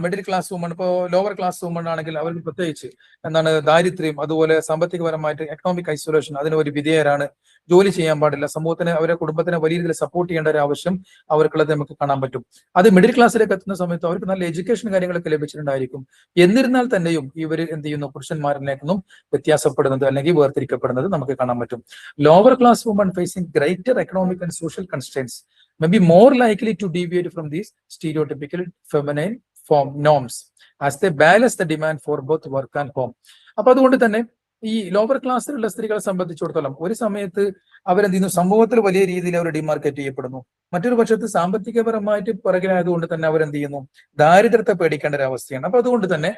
മിഡിൽ ക്ലാസ് വുമൺ, ഇപ്പോൾ ലോവർ ക്ലാസ് വുമൺ ആണെങ്കിൽ അവർക്ക് പ്രത്യേകിച്ച് എന്താണ് ദാരിദ്ര്യം, അതുപോലെ സാമ്പത്തികപരമായിട്ട് എക്കണോമിക് ഐസൊലേഷൻ, അതിന് ഒരു വിധേയരാണ്, ജോലി ചെയ്യാൻ പാടില്ല, സമൂഹത്തിന് അവരുടെ കുടുംബത്തിനെ വലിയ രീതിയിൽ സപ്പോർട്ട് ചെയ്യേണ്ട ഒരു ആവശ്യം അവർക്കുള്ളത് നമുക്ക് കാണാൻ പറ്റും. അത് മിഡിൽ ക്ലാസ്സിലേക്ക് എത്തുന്ന സമയത്ത് അവർക്ക് നല്ല എഡ്യൂക്കേഷൻ കാര്യങ്ങളൊക്കെ ലഭിച്ചിട്ടുണ്ടായിരിക്കും. എന്നിരുന്നാൽ തന്നെയും ഇവർ എന്ത് ചെയ്യുന്നു, പുരുഷന്മാരിലേക്കൊന്നും വ്യത്യാസപ്പെടുന്നത് അല്ലെങ്കിൽ വേർതിരിക്കപ്പെടുന്നത് നമുക്ക് കാണാൻ പറ്റും. Lower class woman facing greater economic and social constraints may be more likely to deviate from these stereotypical feminine form norms as they balance the demand for both work and home. അപ്പൊ അതുകൊണ്ട് തന്നെ ഈ lower ക്ലാസ്സിലുള്ള സ്ത്രീകളെ സംബന്ധിച്ചിടത്തോളം ഒരു സമയത്ത് അവരെന്ത് ചെയ്യുന്നു, സമൂഹത്തിൽ വലിയ രീതിയിൽ അവർ ഡിമാർക്കേറ്റ് ചെയ്യപ്പെടുന്നു. മറ്റൊരു പക്ഷത്ത് സാമ്പത്തികപരമായിട്ട് പുറകിലായതുകൊണ്ട് തന്നെ അവരെന്ത് ചെയ്യുന്നു, ദാരിദ്ര്യത്തെ പേടിക്കേണ്ട ഒരു അവസ്ഥയാണ്. അപ്പൊ അതുകൊണ്ട് തന്നെ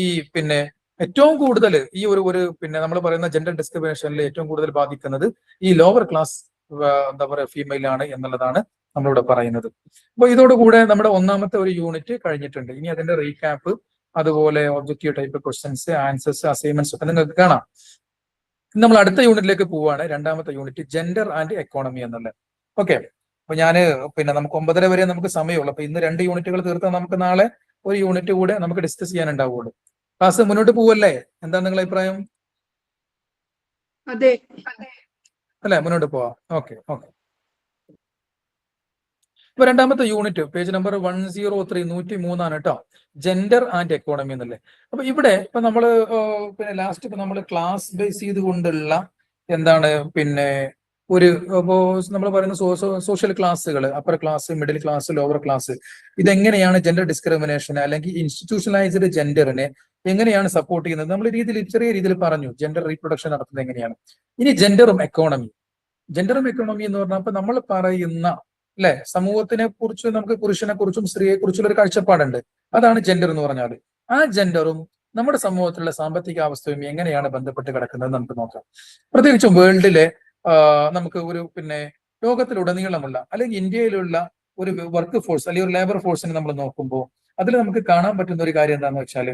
ഈ പിന്നെ ഏറ്റവും കൂടുതൽ ഈ ഒരു പിന്നെ നമ്മൾ പറയുന്ന ജെൻഡർ ഡിസ്ക്രിമിനേഷനിൽ ഏറ്റവും കൂടുതൽ ബാധിക്കുന്നത് ഈ ലോവർ ക്ലാസ് എന്താ പറയുക ഫീമെയിൽ ആണ് എന്നുള്ളതാണ് നമ്മളിവിടെ പറയുന്നത്. അപ്പൊ ഇതോടുകൂടെ നമ്മുടെ ഒന്നാമത്തെ ഒരു യൂണിറ്റ് കഴിഞ്ഞിട്ടുണ്ട്. ഇനി അതിന്റെ റീക്യാപ്പ്, അതുപോലെ objective type questions, answers, assignments ഒക്കെ നിങ്ങൾക്ക് കാണാം. നമ്മൾ അടുത്ത യൂണിറ്റിലേക്ക് പോവുകയാണ്. രണ്ടാമത്തെ യൂണിറ്റ് ജെൻഡർ ആൻഡ് എക്കോണമി എന്നുള്ളത്. ഓക്കെ. അപ്പൊ ഞാന് പിന്നെ നമുക്ക് 9:30 വരെ നമുക്ക് സമയമുള്ളൂ. അപ്പൊ ഇന്ന് 2 യൂണിറ്റുകൾ തീർത്താൽ നമുക്ക് നാളെ ഒരു യൂണിറ്റ് കൂടെ നമുക്ക് ഡിസ്കസ് ചെയ്യാനുണ്ടാവുള്ളൂ. ക്ലാസ് മുന്നോട്ട് പോവല്ലേ? എന്താണ് നിങ്ങളുടെ അഭിപ്രായം? അതെ, അല്ലെ, മുന്നോട്ട് പോവാം. ഓക്കെ. ഇപ്പൊ രണ്ടാമത്തെ യൂണിറ്റ് പേജ് നമ്പർ 103 103 കേട്ടോ. ജെൻഡർ ആൻഡ് എക്കോണമി എന്നല്ലേ. അപ്പൊ ഇവിടെ ഇപ്പൊ നമ്മള് പിന്നെ ലാസ്റ്റ് ഇപ്പൊ നമ്മൾ ക്ലാസ് ബേസ് ചെയ്തുകൊണ്ടുള്ള എന്താണ് പിന്നെ ഒരു നമ്മൾ പറയുന്ന സോഷ്യൽ ക്ലാസ്സുകൾ, upper class, middle class, lower class, ഇതെങ്ങനെയാണ് ജെൻഡർ ഡിസ്ക്രിമിനേഷൻ അല്ലെങ്കിൽ ഇൻസ്റ്റിറ്റ്യൂഷണലൈസ്ഡ് ജെൻഡറിനെ എങ്ങനെയാണ് സപ്പോർട്ട് ചെയ്യുന്നത് നമ്മൾ ചെറിയ രീതിയിൽ പറഞ്ഞു. ജെൻഡർ റീപ്രൊഡക്ഷൻ നടത്തുന്നത് എങ്ങനെയാണ്. ഇനി ജെൻഡറും എക്കോണമി എന്ന് പറഞ്ഞാൽ ഇപ്പൊ നമ്മൾ പറയുന്ന അല്ലെ സമൂഹത്തിനെ കുറിച്ച് നമുക്ക് പുരുഷനെ കുറിച്ചും സ്ത്രീയെ കുറിച്ചുള്ള ഒരു കാഴ്ചപ്പാടുണ്ട്. അതാണ് ജെൻഡർ എന്ന് പറഞ്ഞാൽ. ആ ജെൻഡറും നമ്മുടെ സമൂഹത്തിലുള്ള സാമ്പത്തിക അവസ്ഥയും എങ്ങനെയാണ് ബന്ധപ്പെട്ട് കിടക്കുന്നത് നമുക്ക് നോക്കാം. പ്രത്യേകിച്ചും വേൾഡിലെ നമുക്ക് ഒരു പിന്നെ ലോകത്തിലുടനീളമുള്ള അല്ലെങ്കിൽ ഇന്ത്യയിലുള്ള ഒരു വർക്ക് ഫോഴ്സ് അല്ലെങ്കിൽ ഒരു ലേബർ ഫോഴ്സിനെ നമ്മൾ നോക്കുമ്പോൾ അതിൽ നമുക്ക് കാണാൻ പറ്റുന്ന ഒരു കാര്യം എന്താണെന്ന് വെച്ചാൽ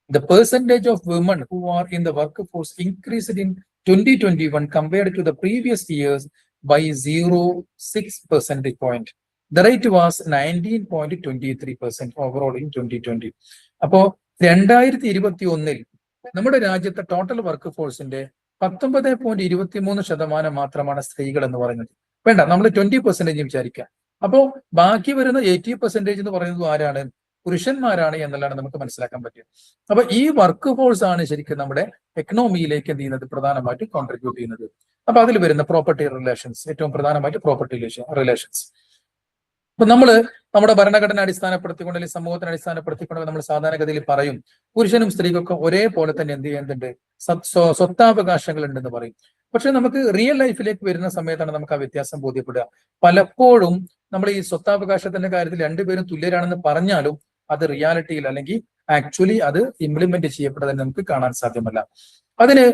the percentage of women who are in the workforce increased in 2021 compared to the previous years by 0.6 percentage point. The rate was 19.23% overall in 2020. അപ്പോ 2021 നമ്മുടെ രാജ്യത്തെ ടോട്ടൽ വർക്ക് ഫോഴ്സിന്റെ 19.23% മാത്രമാണ് സ്ത്രീകൾ എന്ന് പറയുന്നത്. വേണ്ട, നമ്മൾ 20% വിചാരിക്കാം. അപ്പോ ബാക്കി വരുന്ന 80% എന്ന് പറയുന്നത് ആരാണ്? പുരുഷന്മാരാണ് എന്നുള്ളതാണ് നമുക്ക് മനസ്സിലാക്കാൻ പറ്റുക. അപ്പൊ ഈ വർക്ക് ഫോഴ്സ് ആണ് ശരിക്കും നമ്മുടെ എക്കണോമിയിലേക്ക് എന്ത് ചെയ്യുന്നത്, പ്രധാനമായിട്ട് കോൺട്രിബ്യൂട്ട് ചെയ്യുന്നത്. അപ്പൊ അതിൽ വരുന്ന പ്രോപ്പർട്ടി റിലേഷൻസ്, ഏറ്റവും പ്രധാനമായിട്ട് പ്രോപ്പർട്ടി റിലേഷൻസ്. അപ്പൊ നമ്മുടെ ഭരണഘടന അടിസ്ഥാനപ്പെടുത്തിക്കൊണ്ട് അല്ലെങ്കിൽ സമൂഹത്തിനെ അടിസ്ഥാനപ്പെടുത്തിക്കൊണ്ട് നമ്മൾ സാധാരണഗതിയിൽ പറയും പുരുഷനും സ്ത്രീകൾക്കും ഒരേപോലെ തന്നെ എന്ത് ചെയ്യുന്നുണ്ട്, സ്വത്താവകാശങ്ങൾ ഉണ്ടെന്ന് പറയും. പക്ഷെ നമുക്ക് റിയൽ ലൈഫിലേക്ക് വരുന്ന സമയത്താണ് നമുക്ക് ആ വ്യത്യാസം ബോധ്യപ്പെടുക. പലപ്പോഴും നമ്മൾ ഈ സ്വത്താവകാശത്തിന്റെ കാര്യത്തിൽ രണ്ടുപേരും തുല്യരാണെന്ന് പറഞ്ഞാലും അത് റിയാലിറ്റിയിൽ അല്ലെങ്കിൽ ആക്ച്വലി അത് ഇംപ്ലിമെന്റ് ചെയ്യപ്പെട്ടതെന്ന് നമുക്ക് കാണാൻ സാധ്യമല്ല. അതിന്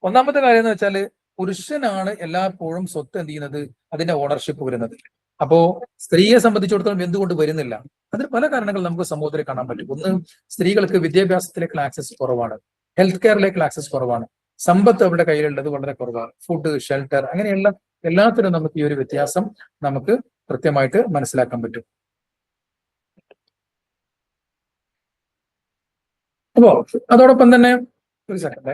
ഒന്നാമത്തെ കാര്യം എന്ന് വെച്ചാൽ പുരുഷനാണ് എല്ലായ്പ്പോഴും സ്വത്ത് എന്ത് ചെയ്യുന്നത്, അതിന്റെ ഓണർഷിപ്പ് വരുന്നത്. അപ്പോ സ്ത്രീയെ സംബന്ധിച്ചിടത്തോളം എന്തുകൊണ്ട് വരുന്നില്ല? അതിന് പല കാരണങ്ങൾ നമുക്ക് സമൂഹത്തിൽ കാണാൻ പറ്റും. ഒന്ന്, സ്ത്രീകൾക്ക് വിദ്യാഭ്യാസത്തിലേക്കുള്ള ആക്സസ് കുറവാണ്, ഹെൽത്ത് കെയറിലേക്കുള്ള ആക്സസ് കുറവാണ്, സമ്പത്ത് അവരുടെ കയ്യിലുള്ളത് വളരെ കുറവാണ്, ഫുഡ്, ഷെൽട്ടർ, അങ്ങനെയുള്ള എല്ലാത്തിനും നമുക്ക് ഈ ഒരു വ്യത്യാസം നമുക്ക് കൃത്യമായിട്ട് മനസ്സിലാക്കാൻ പറ്റും. അപ്പോ അതോടൊപ്പം തന്നെ ഒരു സെക്കൻഡ്,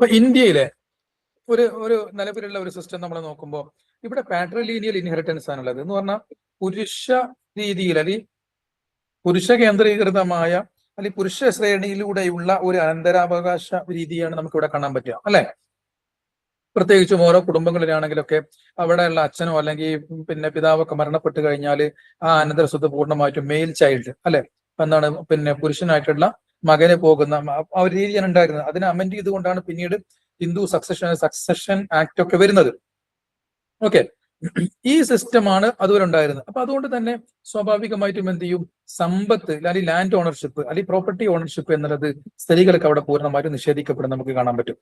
ഇപ്പൊ ഇന്ത്യയിലെ ഒരു നിലവിലുള്ള ഒരു സിസ്റ്റം നമ്മൾ നോക്കുമ്പോൾ ഇവിടെ പാട്രിലീനിയൽ ഇൻഹെറിറ്റൻസ് ആണുള്ളത്. എന്ന് പറഞ്ഞാൽ പുരുഷ രീതിയിൽ അല്ലെങ്കിൽ പുരുഷ കേന്ദ്രീകൃതമായ അല്ലെങ്കിൽ പുരുഷ ശ്രേണിയിലൂടെയുള്ള ഒരു അനന്തരാവകാശ രീതിയാണ് നമുക്ക് ഇവിടെ കാണാൻ പറ്റുക, അല്ലെ? പ്രത്യേകിച്ചും ഓരോ കുടുംബങ്ങളിലാണെങ്കിലൊക്കെ അവിടെയുള്ള അച്ഛനോ അല്ലെങ്കിൽ പിന്നെ പിതാവൊക്കെ മരണപ്പെട്ട് കഴിഞ്ഞാൽ ആ അനന്തര സ്വത്ത് പൂർണ്ണമായിട്ടും മെയിൽ ചൈൽഡ്, അല്ലെ, എന്താണ് പിന്നെ പുരുഷനായിട്ടുള്ള മകന് പോകുന്ന ആ ഒരു രീതിയാണ് ഉണ്ടായിരുന്നത്. അതിനെ അമെൻഡ് ചെയ്തുകൊണ്ടാണ് പിന്നീട് ഹിന്ദു സക്സഷൻ ആക്ട് ഒക്കെ വരുന്നത്. ഓക്കെ, ഈ സിസ്റ്റമാണ് അതുവരെ ഉണ്ടായിരുന്നത്. അപ്പൊ അതുകൊണ്ട് തന്നെ സ്വാഭാവികമായിട്ടും എന്ത് ചെയ്യും, സമ്പത്ത് അല്ലെങ്കിൽ ലാൻഡ് ഓണർഷിപ്പ് അല്ലെങ്കിൽ പ്രോപ്പർട്ടി ഓണർഷിപ്പ് എന്നുള്ളത് സ്ത്രീകൾക്ക് അവിടെ പൂർണ്ണമായിട്ടും നിഷേധിക്കപ്പെടും നമുക്ക് കാണാൻ പറ്റും.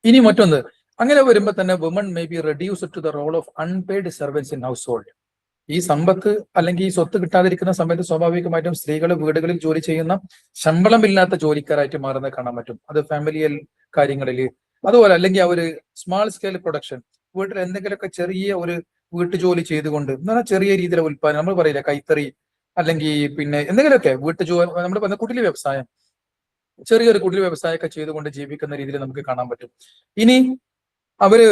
ഇനി മറ്റൊന്ന്, അങ്ങനെ വരുമ്പോൾ തന്നെ woman may be reduced to the role of unpaid servants in household. ഈ സമ്പത്ത് അല്ലെങ്കിൽ ഈ സ്വത്ത് കിട്ടാതിരിക്കുന്ന സമയത്ത് സ്വാഭാവികമായിട്ടും സ്ത്രീകൾ വീടുകളിൽ ജോലി ചെയ്യുന്ന ശമ്പളമില്ലാത്ത ജോലിക്കാരായിട്ട് മാറുന്നത് കാണാൻ പറ്റും. അത് ഫാമിലിയൽ കാര്യങ്ങളിൽ, അതുപോലെ അല്ലെങ്കിൽ ആ ഒരു സ്മാൾ സ്കെയിൽ പ്രൊഡക്ഷൻ, വീട്ടിൽ എന്തെങ്കിലുമൊക്കെ ചെറിയ ഒരു വീട്ടുജോലി ചെയ്തുകൊണ്ട്, എന്ന് പറഞ്ഞാൽ ചെറിയ രീതിയിലെ ഉൽപ്പാദനം, നമ്മൾ പറയില്ല കൈത്തറി അല്ലെങ്കിൽ പിന്നെ എന്തെങ്കിലുമൊക്കെ വീട്ടുജോലി, നമ്മൾ പറഞ്ഞ കുടിൽ വ്യവസായം, ചെറിയൊരു കുടിൽ വ്യവസായമൊക്കെ ചെയ്തുകൊണ്ട് ജീവിക്കുന്ന രീതിയിൽ നമുക്ക് കാണാൻ പറ്റും. ഇനി അവര്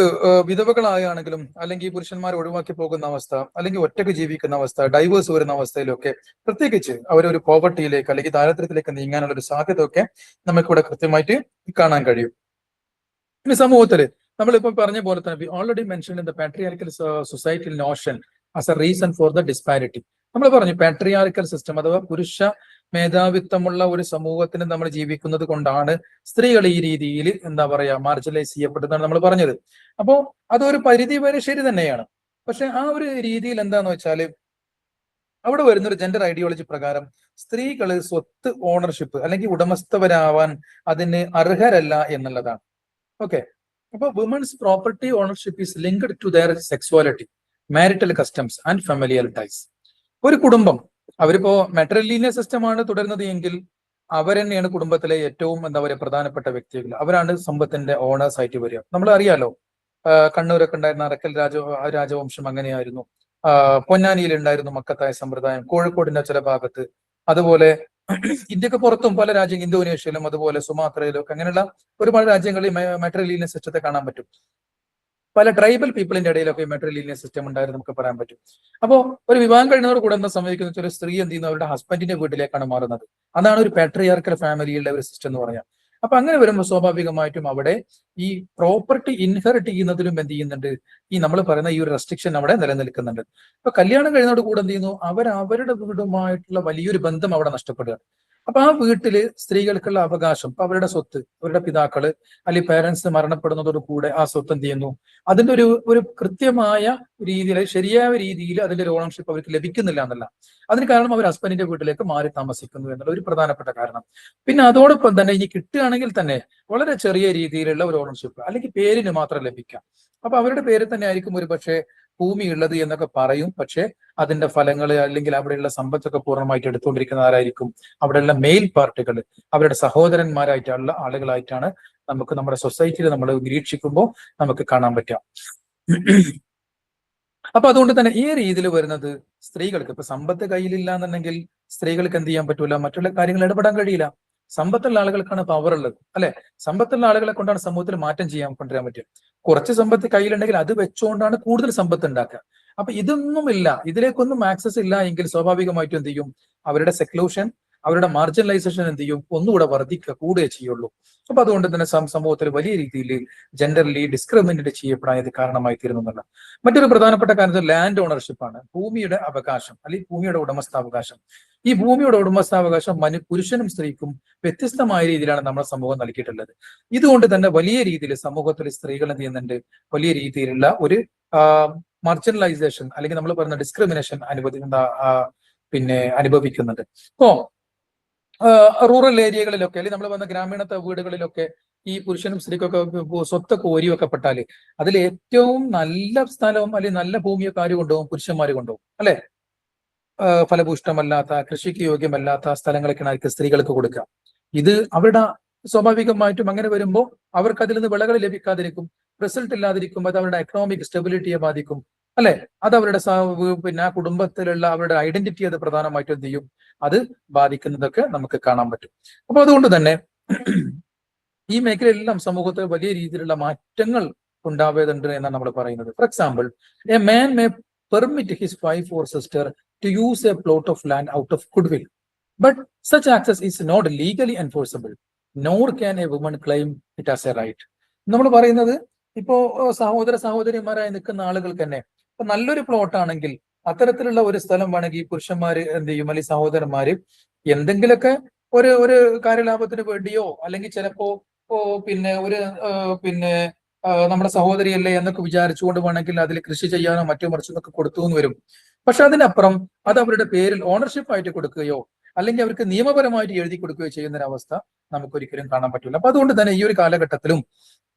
വിധവകളായാണെങ്കിലും അല്ലെങ്കിൽ പുരുഷന്മാരെ ഒഴിവാക്കി പോകുന്ന അവസ്ഥ, അല്ലെങ്കിൽ ഒറ്റയ്ക്ക് ജീവിക്കുന്ന അവസ്ഥ, ഡൈവേഴ്സ് വരുന്ന അവസ്ഥയിലൊക്കെ പ്രത്യേകിച്ച് അവരൊരു പോവർട്ടിയിലേക്ക് അല്ലെങ്കിൽ ദാരിദ്ര്യത്തിലേക്ക് നീങ്ങാനുള്ള ഒരു സാധ്യത ഒക്കെ നമുക്കിവിടെ കൃത്യമായിട്ട് കാണാൻ കഴിയും. ഇനി സമൂഹത്തില് നമ്മളിപ്പോൾ പറഞ്ഞ പോലെ തന്നെ already mention in the patriarchal societal Notion as A reason for the disparity. നമ്മൾ പറഞ്ഞു പാട്രിയാർക്കൽ സിസ്റ്റം അഥവാ പുരുഷ മേധാവിത്വമുള്ള ഒരു സമൂഹത്തിന് നമ്മൾ ജീവിക്കുന്നത് കൊണ്ടാണ് സ്ത്രീകൾ ഈ രീതിയിൽ എന്താ പറയാ മാർജിനലൈസ് ചെയ്യപ്പെടുന്നതാണ് നമ്മൾ പറഞ്ഞത്. അപ്പോ അതൊരു പരിധി വരെ ശരി തന്നെയാണ്. പക്ഷെ ആ ഒരു രീതിയിൽ എന്താന്ന് വെച്ചാല് അവിടെ വരുന്ന ഒരു ജെൻഡർ ഐഡിയോളജി പ്രകാരം സ്ത്രീകള് സ്വത്ത് ഓണർഷിപ്പ് അല്ലെങ്കിൽ ഉടമസ്ഥവരാവാൻ അതിന് അർഹരല്ല എന്നുള്ളതാണ്. ഓക്കെ, അപ്പൊ women's property ownership is linked to their sexuality, marital customs and familial ties. ഒരു കുടുംബം അവരിപ്പോ മെട്രിലീനിയർ സിസ്റ്റമാണ് തുടരുന്നത് എങ്കിൽ അവർ തന്നെയാണ് കുടുംബത്തിലെ ഏറ്റവും എന്താ പറയുക പ്രധാനപ്പെട്ട വ്യക്തികൾ. അവരാണ് സമ്പത്തിന്റെ ഓണേഴ്സ് ആയിട്ട് വരിക. നമ്മൾ അറിയാലോ, കണ്ണൂരൊക്കെ ഉണ്ടായിരുന്ന അറക്കൽ രാജവംശം അങ്ങനെയായിരുന്നു. പൊന്നാനിയിൽ ഉണ്ടായിരുന്നു മക്കത്തായ സമ്പ്രദായം, കോഴിക്കോടിന്റെ ചില ഭാഗത്ത്, അതുപോലെ ഇന്ത്യക്ക് പുറത്തും പല രാജ്യങ്ങൾ, ഇന്തോനേഷ്യയിലും അതുപോലെ സുമാത്രയിലും ഒക്കെ അങ്ങനെയുള്ള ഒരുപാട് രാജ്യങ്ങളിൽ മെട്രിലീനിയർ സിസ്റ്റത്തെ കാണാൻ പറ്റും. പല ട്രൈബൽ പീപ്പിളിന്റെ ഇടയിലൊക്കെ മെട്രിലീനിയർ സിസ്റ്റം ഉണ്ടായിരുന്നു നമുക്ക് പറയാൻ പറ്റും. അപ്പോ ഒരു വിവാഹം കഴിയുന്നവർ കൂടെ എന്താ സംഭവിക്കുന്ന ഒരു സ്ത്രീ എന്ത് ചെയ്യുന്നു, അവരുടെ ഹസ്ബൻഡിന്റെ വീട്ടിലേക്കാണ് മാറുന്നത്. അതാണ് ഒരു പാട്രിയാർക്കൽ ഫാമിലിയുടെ ഒരു സിസ്റ്റം എന്ന് പറയാം. അപ്പൊ അങ്ങനെ വരുമ്പോൾ സ്വാഭാവികമായിട്ടും അവിടെ ഈ പ്രോപ്പർട്ടി ഇൻഹെറിറ്റ് ചെയ്യുന്നതിലും എന്ത് ചെയ്യുന്നുണ്ട്, ഈ നമ്മൾ പറയുന്ന ഈ ഒരു റെസ്ട്രിക്ഷൻ അവിടെ നിലനിൽക്കുന്നുണ്ട്. അപ്പൊ കല്യാണം കഴിയുന്നതോട് കൂടെ എന്ത് ചെയ്യുന്നു, അവരുടെ വീടുമായിട്ടുള്ള വലിയൊരു ബന്ധം അവിടെ നഷ്ടപ്പെടുകയാണ്. അപ്പൊ ആ വീട്ടില് സ്ത്രീകൾക്കുള്ള അവകാശം, അപ്പൊ അവരുടെ സ്വത്ത്, അവരുടെ പിതാക്കള് അല്ലെങ്കിൽ പേരൻസ് മരണപ്പെടുന്നതോട് കൂടെ ആ സ്വത്ത് എന്ത് ചെയ്യുന്നു, അതിന്റെ ഒരു കൃത്യമായ രീതിയിൽ, ശരിയായ രീതിയിൽ അതിന്റെ ഒരു ഓണർഷിപ്പ് അവർക്ക് ലഭിക്കുന്നില്ല എന്നല്ല. അതിന് കാരണം അവർ ഹസ്ബൻഡിന്റെ വീട്ടിലേക്ക് മാറി താമസിക്കുന്നു എന്നുള്ള ഒരു പ്രധാനപ്പെട്ട കാരണം. പിന്നെ അതോടൊപ്പം തന്നെ ഇനി കിട്ടുകയാണെങ്കിൽ തന്നെ വളരെ ചെറിയ രീതിയിലുള്ള ഒരു ഓണർഷിപ്പ് അല്ലെങ്കിൽ പേരിന് മാത്രം ലഭിക്കാം. അപ്പൊ അവരുടെ പേര് തന്നെ ആയിരിക്കും ഒരു പക്ഷേ ഭൂമി ഉള്ളത് എന്നൊക്കെ പറയും. പക്ഷെ അതിന്റെ ഫലങ്ങൾ അല്ലെങ്കിൽ അവിടെയുള്ള സമ്പത്തൊക്കെ പൂർണ്ണമായിട്ട് എടുത്തുകൊണ്ടിരിക്കുന്ന ആരായിരിക്കും, അവിടെയുള്ള മെയിൽ പാർട്ടികൾ, അവരുടെ സഹോദരന്മാരായിട്ടുള്ള ആളുകളായിട്ടാണ് നമുക്ക് നമ്മുടെ സൊസൈറ്റിയിൽ നമ്മൾ നിരീക്ഷിക്കുമ്പോൾ നമുക്ക് കാണാൻ പറ്റുക. അപ്പൊ അതുകൊണ്ട് തന്നെ ഈ രീതിയിൽ വരുന്നത് സ്ത്രീകൾക്ക് ഇപ്പൊ സമ്പത്ത് കയ്യിലില്ല എന്നുണ്ടെങ്കിൽ സ്ത്രീകൾക്ക് എന്ത് ചെയ്യാൻ പറ്റൂല, മറ്റുള്ള കാര്യങ്ങൾ ഇടപെടാൻ കഴിയില്ല. സമ്പത്തുള്ള ആളുകൾക്കാണ് പവർ ഉള്ളത്, അല്ലെ? സമ്പത്തുള്ള ആളുകളെ കൊണ്ടാണ് സമൂഹത്തിൽ മാറ്റം കൊണ്ടുവരാൻ പറ്റുക. കുറച്ച് സമ്പത്ത് കയ്യിലുണ്ടെങ്കിൽ അത് വെച്ചുകൊണ്ടാണ് കൂടുതൽ സമ്പത്ത് ഉണ്ടാക്കുക. അപ്പൊ ഇതൊന്നുമില്ല, ഇതിലേക്കൊന്നും ആക്സസ് ഇല്ല എങ്കിൽ സ്വാഭാവികമായിട്ടും എന്ത് ചെയ്യും, അവരുടെ സെക്ലൂഷൻ, അവരുടെ മാർജിനലൈസേഷൻ എന്ത് ചെയ്യും, ഒന്നുകൂടെ കൂടുകയെ ചെയ്യുള്ളൂ. അപ്പൊ അതുകൊണ്ട് തന്നെ സമൂഹത്തിൽ വലിയ രീതിയിൽ ജെൻഡർലി ഡിസ്ക്രിമിനേറ്റ് ചെയ്യപ്പെടാൻ ഇത് കാരണമായി തീരുന്നുണ്ടല്ലോ. മറ്റൊരു പ്രധാനപ്പെട്ട കാര്യം ലാൻഡ് ഓണർഷിപ്പ് ആണ്, ഭൂമിയുടെ അവകാശം അല്ലെങ്കിൽ ഭൂമിയുടെ ഉടമസ്ഥാവകാശം. ഈ ഭൂമിയുടെ ഉടമസ്ഥാവകാശം പുരുഷനും സ്ത്രീക്കും വ്യത്യസ്തമായ രീതിയിലാണ് നമ്മുടെ സമൂഹം നൽകിയിട്ടുള്ളത്. ഇതുകൊണ്ട് തന്നെ വലിയ രീതിയിൽ സമൂഹത്തിൽ സ്ത്രീകൾ എന്ത് ചെയ്യുന്നുണ്ട്, വലിയ രീതിയിലുള്ള ഒരു മാർജിനലൈസേഷൻ അല്ലെങ്കിൽ നമ്മൾ പറയുന്ന ഡിസ്ക്രിമിനേഷൻ അനുഭവിക്കുന്നുണ്ട്. ഇപ്പോ റൂറൽ ഏരിയകളിലൊക്കെ അല്ലെങ്കിൽ നമ്മൾ വന്ന ഗ്രാമീണ വീടുകളിലൊക്കെ ഈ പുരുഷനും സ്ത്രീക്കൊക്കെ സ്വത്തൊക്കെ ഓരി വെക്കപ്പെട്ടാല് അതിൽ ഏറ്റവും നല്ല സ്ഥലവും അല്ലെങ്കിൽ നല്ല ഭൂമിയൊക്കെ ആര് കൊണ്ടുപോകും, പുരുഷന്മാര് കൊണ്ടുപോകും, അല്ലെ? ഫലഭൂഷ്ടമല്ലാത്ത, കൃഷിക്ക് യോഗ്യമല്ലാത്ത സ്ഥലങ്ങളൊക്കെയാണ് ആർക്ക്, സ്ത്രീകൾക്ക് കൊടുക്കുക. ഇത് അവരുടെ സ്വാഭാവികമായിട്ടും അങ്ങനെ വരുമ്പോൾ അവർക്ക് അതിൽ നിന്ന് വിളകൾ ലഭിക്കാതിരിക്കും, റിസൾട്ട് ഇല്ലാതിരിക്കും. അത് അവരുടെ എക്കണോമിക് സ്റ്റെബിലിറ്റിയെ ബാധിക്കും, അല്ലെ? അത് അവരുടെ പിന്നെ ആ കുടുംബത്തിലുള്ള അവരുടെ ഐഡന്റിറ്റി അത് പ്രധാനമായിട്ടും എന്ത് ചെയ്യും, അത് ബാധിക്കുന്നതൊക്കെ നമുക്ക് കാണാൻ പറ്റും. അപ്പൊ അതുകൊണ്ട് തന്നെ ഈ മേഖലയിലെല്ലാം സമൂഹത്തിൽ വലിയ രീതിയിലുള്ള മാറ്റങ്ങൾ ഉണ്ടാവേണ്ടതുണ്ട് എന്നാണ് നമ്മൾ പറയുന്നത്. For example, a man may permit his wife or sister to use a plot of land out of goodwill, but such access is not legally enforceable, nor can a woman claim it as a right. നമ്മൾ പറയുന്നത് ഇപ്പോ സഹോദരിമാരായി നിൽക്കുന്ന ആളുകൾക്ക് തന്നെ ഇപ്പൊ നല്ലൊരു plot ആണെങ്കിൽ അത്തരത്തിലുള്ള ഒരു സ്ഥലം വേണമെങ്കിൽ പുരുഷന്മാര് എന്ത് ചെയ്യും, അല്ലെങ്കിൽ സഹോദരന്മാര് എന്തെങ്കിലുമൊക്കെ ഒരു കാര്യലാഭത്തിന് വേണ്ടിയോ അല്ലെങ്കിൽ ചിലപ്പോ പിന്നെ നമ്മുടെ സഹോദരിയല്ലേ എന്നൊക്കെ വിചാരിച്ചുകൊണ്ട് വേണമെങ്കിൽ അതിൽ കൃഷി ചെയ്യാനോ മറ്റോ മറിച്ചൊക്കെ കൊടുത്തു എന്ന് വരും. പക്ഷെ അതിനപ്പുറം അത് അവരുടെ പേരിൽ ഓണർഷിപ്പ് ആയിട്ട് കൊടുക്കുകയോ അല്ലെങ്കിൽ അവർക്ക് നിയമപരമായിട്ട് എഴുതി കൊടുക്കുകയോ ചെയ്യുന്ന ഒരു അവസ്ഥ നമുക്കൊരിക്കലും കാണാൻ പറ്റില്ല. അപ്പൊ അതുകൊണ്ട് തന്നെ ഈ ഒരു കാലഘട്ടത്തിലും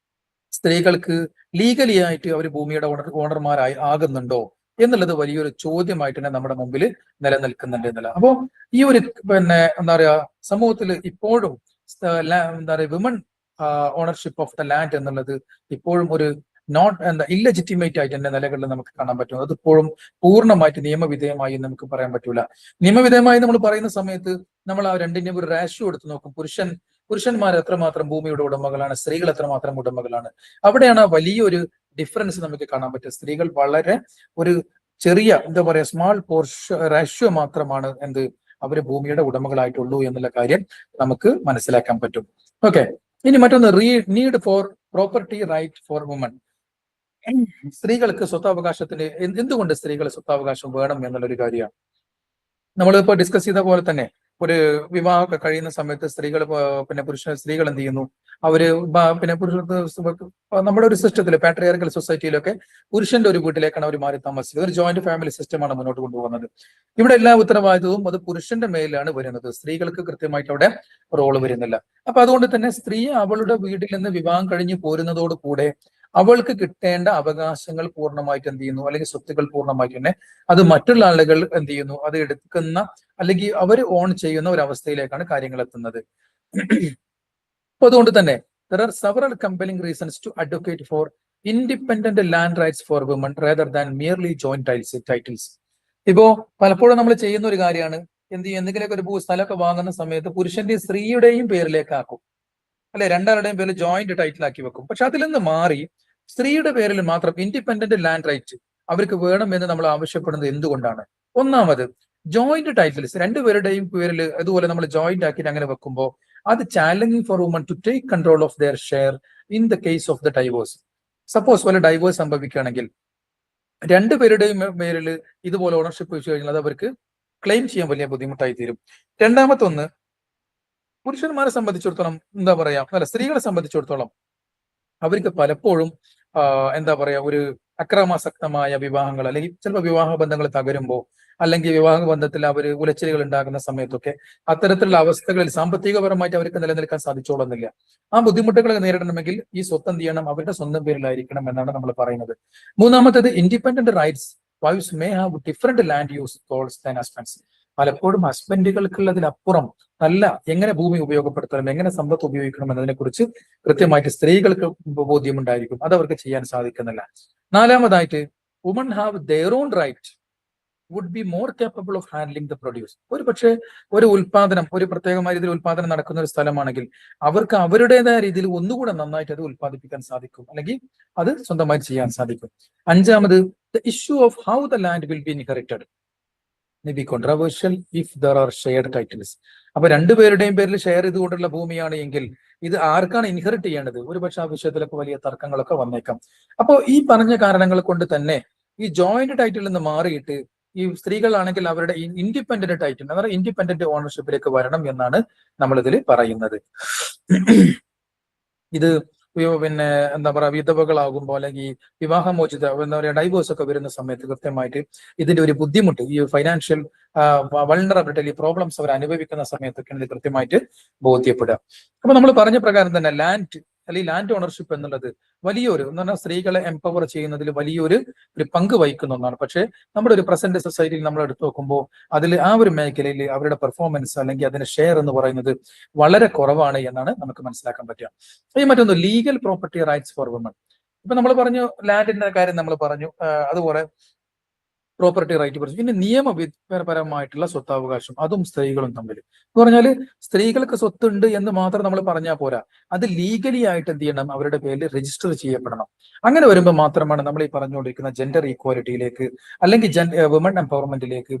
സ്ത്രീകൾക്ക് ലീഗലി ആയിട്ട് അവർ ഭൂമിയുടെ ഓണർമാരായി ആകുന്നുണ്ടോ എന്നുള്ളത് വലിയൊരു ചോദ്യമായിട്ട് തന്നെ നമ്മുടെ മുമ്പിൽ നിലനിൽക്കുന്നുണ്ട് എന്നല്ല. അപ്പോ ഈ ഒരു എന്താ പറയാ സമൂഹത്തിൽ ഇപ്പോഴും എന്താ പറയുക women ownership of the land എന്നുള്ളത് ഇപ്പോഴും ഒരു ഇല്ലെജിറ്റിമേറ്റ് ആയിട്ട് എന്റെ നിലകളിൽ നമുക്ക് കാണാൻ പറ്റും. അത് ഇപ്പോഴും പൂർണ്ണമായിട്ട് നിയമവിധേയമായി നമുക്ക് പറയാൻ പറ്റൂല. നിയമവിധേയമായി നമ്മൾ പറയുന്ന സമയത്ത് നമ്മൾ ആ രണ്ടിന്റെയും ഒരു റേഷ്യോ എടുത്ത് നോക്കും. പുരുഷന്മാർ എത്രമാത്രം ഭൂമിയുടെ ഉടമകളാണ്, സ്ത്രീകൾ എത്രമാത്രം ഉടമകളാണ്. അവിടെയാണ് വലിയൊരു ഡിഫറൻസ് നമുക്ക് കാണാൻ പറ്റുക. സ്ത്രീകൾ വളരെ ഒരു ചെറിയ എന്താ പറയാ സ്മാൾ റേഷ്യോ മാത്രമാണ് അവര് ഭൂമിയുടെ ഉടമകളായിട്ടുള്ളൂ എന്നുള്ള കാര്യം നമുക്ക് മനസ്സിലാക്കാൻ പറ്റും. ഓക്കെ, ഇനി മറ്റൊന്ന് need for property right for woman. സ്ത്രീകൾക്ക് സ്വത്തവകാശത്തിന് എന്തുകൊണ്ട് സ്ത്രീകൾ സ്വത്തവകാശം വേണം എന്നുള്ളൊരു കാര്യമാണ്. നമ്മളിപ്പോ ഡിസ്കസ് ചെയ്ത പോലെ തന്നെ ഒരു വിവാഹമൊക്കെ കഴിയുന്ന സമയത്ത് സ്ത്രീകൾ പിന്നെ സ്ത്രീകൾ എന്ത് ചെയ്യുന്നു, അവര് പിന്നെ നമ്മുടെ ഒരു സിസ്റ്റത്തിൽ പാട്രിയാർക്കൽ സൊസൈറ്റിയിലൊക്കെ പുരുഷന്റെ ഒരു വീട്ടിലേക്കാണ് അവർ മാറി താമസിക്കുന്നത്. ഒരു ജോയിന്റ് ഫാമിലി സിസ്റ്റമാണ് മുന്നോട്ട് കൊണ്ടുപോകുന്നത്. ഇവിടെ എല്ലാ ഉത്തരവാദിത്വവും അത് പുരുഷന്റെ മേലാണ് വരുന്നത്. സ്ത്രീകൾക്ക് കൃത്യമായിട്ട് അവിടെ റോള് വരുന്നില്ല. അപ്പൊ അതുകൊണ്ട് തന്നെ സ്ത്രീ അവളുടെ വീട്ടിൽ നിന്ന് വിവാഹം കഴിഞ്ഞ് പോരുന്നതോട് കൂടെ അവൾക്ക് കിട്ടേണ്ട അവകാശങ്ങൾ പൂർണ്ണമായിട്ട് എന്ത് ചെയ്യുന്നു, അല്ലെങ്കിൽ സ്വത്തുക്കൾ പൂർണ്ണമായിട്ട് തന്നെ അത് മറ്റുള്ള ആളുകൾ എന്ത് ചെയ്യുന്നു, അത് എടുക്കുന്ന അല്ലെങ്കിൽ അവർ ഓൺ ചെയ്യുന്ന ഒരു അവസ്ഥയിലേക്കാണ് കാര്യങ്ങൾ എത്തുന്നത്. അപ്പൊ അതുകൊണ്ട് തന്നെ there are several compelling reasons to advocate for independent land rights for women rather than merely joint titles. ഇപ്പോ പലപ്പോഴും നമ്മൾ ചെയ്യുന്ന ഒരു കാര്യമാണ് എന്ത് ചെയ്യും, എന്തെങ്കിലുമൊക്കെ ഒരു സ്ഥലമൊക്കെ വാങ്ങുന്ന സമയത്ത് പുരുഷന്റെയും സ്ത്രീയുടെയും പേരിലേക്ക് ആക്കും, അല്ലെ, രണ്ടാളുടെയും പേരിൽ ജോയിന്റ് ടൈറ്റിൽ ആക്കി വെക്കും. പക്ഷെ അതിൽ നിന്ന് മാറി സ്ത്രീയുടെ പേരിൽ മാത്രം ഇൻഡിപെൻഡന്റ് ലാൻഡ് റൈറ്റ് അവർക്ക് വേണമെന്ന് നമ്മൾ ആവശ്യപ്പെടുന്നത് എന്തുകൊണ്ടാണ്? ഒന്നാമത്, ജോയിന്റ് ടൈറ്റിൽസ് രണ്ടുപേരുടെയും പേരിൽ അതുപോലെ നമ്മൾ ജോയിന്റ് ആക്കിയിട്ട് അങ്ങനെ വെക്കുമ്പോൾ അത് challenging for woman to take control of their share in the case of the divorce. Suppose പോലെ ഡൈവോഴ്സ് സംഭവിക്കുകയാണെങ്കിൽ രണ്ടുപേരുടെയും പേരിൽ ഇതുപോലെ ഓണർഷിപ്പ് വെച്ച് കഴിഞ്ഞാൽ അത് അവർക്ക് ക്ലെയിം ചെയ്യാൻ വലിയ ബുദ്ധിമുട്ടായി തീരും. രണ്ടാമത്തെ ഒന്ന്, പുരുഷന്മാരെ സംബന്ധിച്ചിടത്തോളം എന്താ പറയാ, അല്ല സ്ത്രീകളെ സംബന്ധിച്ചിടത്തോളം അവർക്ക് പലപ്പോഴും എന്താ പറയാ, ഒരു അക്രമാസക്തമായ വിവാഹങ്ങൾ അല്ലെങ്കിൽ ചിലപ്പോൾ വിവാഹ ബന്ധങ്ങൾ തകരുമ്പോൾ അല്ലെങ്കിൽ വിവാഹ ബന്ധത്തിൽ അവർ ഉലച്ചിലുകൾ ഉണ്ടാകുന്ന സമയത്തൊക്കെ അത്തരത്തിലുള്ള അവസ്ഥകളിൽ സാമ്പത്തികപരമായിട്ട് അവർക്ക് നിലനിൽക്കാൻ സാധിച്ചോളുന്നില്ല. ആ ബുദ്ധിമുട്ടുകൾ നേരിടണമെങ്കിൽ ഈ സ്വത്ത് എന്ത് ചെയ്യണം, അവരുടെ സ്വന്തം പേരിലായിരിക്കണം എന്നാണ് നമ്മൾ പറയുന്നത്. മൂന്നാമത്തേത്, independent rights wives may have different land use goals than husbands. പലപ്പോഴും ഹസ്ബൻഡുകൾക്കുള്ളതിനപ്പുറം നല്ല എങ്ങനെ ഭൂമി ഉപയോഗപ്പെടുത്തണം, എങ്ങനെ സമ്പത്ത് ഉപയോഗിക്കണം എന്നതിനെ കുറിച്ച് കൃത്യമായിട്ട് സ്ത്രീകൾക്ക് ബോധ്യമുണ്ടായിരിക്കും. അത് അവർക്ക് ചെയ്യാൻ സാധിക്കുന്നില്ല. നാലാമതായിട്ട്, woman have their own right would be more capable of handling the produce. ഒരു പക്ഷേ ഒരു ഉൽപാദനം, ഒരു പ്രത്യേകമായ രീതിയിൽ ഉൽപാദനം നടക്കുന്ന ഒരു സ്ഥലമാണെങ്കിൽ അവർക്ക് അവരുടേതായ രീതിയിൽ ഒന്നുകൂടെ നന്നായിട്ട് അത് ഉൽപ്പാദിപ്പിക്കാൻ സാധിക്കും, അല്ലെങ്കിൽ അത് സ്വന്തമായി ചെയ്യാൻ സാധിക്കും. അഞ്ചാമത്, the issue of how the land will be inherited may be controversial if there are shared titles. അപ്പൊ രണ്ടുപേരുടെയും പേരിൽ ഷെയർ ചെയ്തുകൊണ്ടുള്ള ഭൂമിയാണ് എങ്കിൽ ഇത് ആർക്കാണ് ഇൻഹെറിറ്റ് ചെയ്യേണ്ടത്? ഒരുപക്ഷെ ആ വിഷയത്തിലൊക്കെ വലിയ തർക്കങ്ങളൊക്കെ വന്നേക്കാം. അപ്പോൾ ഈ പറഞ്ഞ കാരണങ്ങൾ കൊണ്ട് തന്നെ ഈ ജോയിന്റ് ടൈറ്റിൽ നിന്ന് മാറിയിട്ട് ഈ സ്ത്രീകളാണെങ്കിൽ അവരുടെ ഇൻഡിപെൻഡന്റ് ടൈറ്റിൽ, അതായത് ഇൻഡിപെൻഡന്റ് ഓണർഷിപ്പിലേക്ക് വരണം എന്നാണ് നമ്മളിതിൽ പറയുന്നത്. ഇത് പിന്നെ എന്താ പറയുക, വിധവകളാകുമ്പോൾ അല്ലെങ്കിൽ വിവാഹമോചിത എന്താ പറയുക ഡൈവോഴ്സ് ഒക്കെ വരുന്ന സമയത്ത് കൃത്യമായിട്ട് ഇതിന്റെ ഒരു ബുദ്ധിമുട്ട്, ഈ ഫൈനാൻഷ്യൽ വൾണറബിലിറ്റി പ്രോബ്ലംസ് അവർ അനുഭവിക്കുന്ന സമയത്തൊക്കെയാണ് ഇത് കൃത്യമായിട്ട് ബോധ്യപ്പെടുക. അപ്പൊ നമ്മൾ പറഞ്ഞ പ്രകാരം തന്നെ ലാൻഡ് അല്ലെങ്കിൽ ലാൻഡ് ഓണർഷിപ്പ് എന്നുള്ളത് വലിയൊരു എന്ന് പറഞ്ഞാൽ സ്ത്രീകളെ എംപവർ ചെയ്യുന്നതിൽ വലിയൊരു പങ്ക് വഹിക്കുന്ന ഒന്നാണ്. പക്ഷേ നമ്മുടെ ഒരു പ്രസന്റ് സൊസൈറ്റിയിൽ നമ്മൾ എടുത്തു നോക്കുമ്പോൾ അതിൽ ആ ഒരു മേഖലയിൽ അവരുടെ പെർഫോമൻസ് അല്ലെങ്കിൽ അതിന്റെ ഷെയർ എന്ന് പറയുന്നത് വളരെ കുറവാണ് എന്നാണ് നമുക്ക് മനസ്സിലാക്കാൻ പറ്റുക. ഈ മറ്റൊന്ന്, legal property rights for woman. ഇപ്പൊ നമ്മൾ പറഞ്ഞു ലാൻഡിന്റെ കാര്യം നമ്മൾ പറഞ്ഞു, അതുപോലെ പ്രോപ്പർട്ടി റൈറ്റ് കുറിച്ച്, പിന്നെ നിയമപരമായിട്ടുള്ള സ്വത്താവകാശം അതും സ്ത്രീകളും തമ്മിൽ എന്ന് പറഞ്ഞാൽ സ്ത്രീകൾക്ക് സ്വത്തുണ്ട് എന്ന് മാത്രം നമ്മൾ പറഞ്ഞാൽ പോരാ, അത് ലീഗലി ആയിട്ട് എന്ത് ചെയ്യണം, അവരുടെ പേരിൽ രജിസ്റ്റർ ചെയ്യപ്പെടണം. അങ്ങനെ വരുമ്പോൾ മാത്രമാണ് നമ്മൾ ഈ പറഞ്ഞുകൊണ്ടിരിക്കുന്ന ജെൻഡർ ഈക്വാലിറ്റിയിലേക്ക് അല്ലെങ്കിൽ വുമൺ എംപവർമെന്റിലേക്ക്,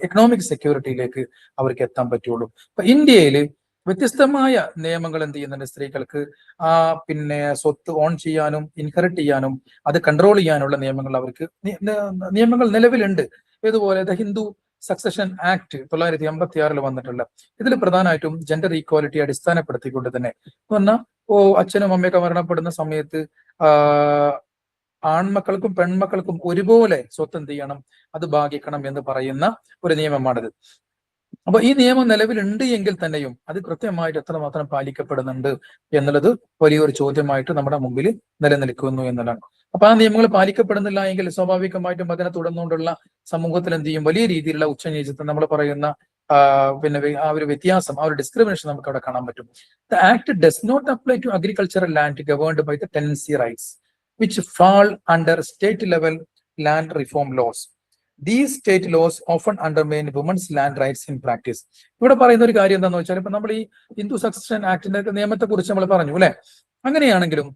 എക്കണോമിക് സെക്യൂരിറ്റിയിലേക്ക് അവർക്ക് എത്താൻ പറ്റുള്ളൂ. അപ്പൊ ഇന്ത്യയിൽ വ്യത്യസ്തമായ നിയമങ്ങൾ എന്ത് ചെയ്യുന്നുണ്ട്, സ്ത്രീകൾക്ക് പിന്നെ സ്വത്ത് ഓൺ ചെയ്യാനും ഇൻഹെറിറ്റ് ചെയ്യാനും അത് കൺട്രോൾ ചെയ്യാനുള്ള നിയമങ്ങൾ അവർക്ക് നിയമങ്ങൾ നിലവിലുണ്ട്. ഇതുപോലെ ദ ഹിന്ദു സക്സഷൻ ആക്ട് 1956 വന്നിട്ടുള്ള ഇതിൽ പ്രധാനമായിട്ടും ജെൻഡർ ഈക്വാലിറ്റി അടിസ്ഥാനപ്പെടുത്തിക്കൊണ്ട് തന്നെ എന്ന് പറഞ്ഞാൽ അച്ഛനും അമ്മയൊക്കെ മരണപ്പെടുന്ന സമയത്ത് ആൺമക്കൾക്കും പെൺമക്കൾക്കും ഒരുപോലെ സ്വത്ത് എന്ത് ചെയ്യണം, അത് ഭാഗിക്കണം എന്ന് പറയുന്ന ഒരു നിയമമാണിത്. അപ്പൊ ഈ നിയമം നിലവിലുണ്ട് എങ്കിൽ തന്നെയും അത് കൃത്യമായിട്ട് എത്രമാത്രം പാലിക്കപ്പെടുന്നുണ്ട് എന്നുള്ളത് വലിയൊരു ചോദ്യമായിട്ട് നമ്മുടെ മുമ്പിൽ നിലനിൽക്കുന്നു എന്നുള്ളതാണ്. അപ്പൊ ആ നിയമങ്ങൾ പാലിക്കപ്പെടുന്നില്ല എങ്കിൽ സ്വാഭാവികമായിട്ടും അതിനെ തുടർന്നുകൊണ്ടുള്ള സമൂഹത്തിൽ എന്ത് ചെയ്യും, വലിയ രീതിയിലുള്ള ഉച്ചനീചത്വം നമ്മൾ പറയുന്ന പിന്നെ ആ ഒരു വ്യത്യാസം, ആ ഒരു ഡിസ്ക്രിമിനേഷൻ നമുക്ക് അവിടെ കാണാൻ പറ്റും. The act does not apply to agricultural land governed by the tenancy rights which fall under state level land reform laws. These state laws often undermine women's land rights in practice. ഇവിടെ പറയുന്ന ഒരു കാര്യം എന്താണെന്ന് വെച്ചാൽ, ഇപ്പൊ നമ്മൾ ഈ Hindu succession ആക്ടിന്റെ നിയമത്തെ കുറിച്ച് നമ്മൾ പറഞ്ഞു അല്ലെ, അങ്ങനെയാണെങ്കിലും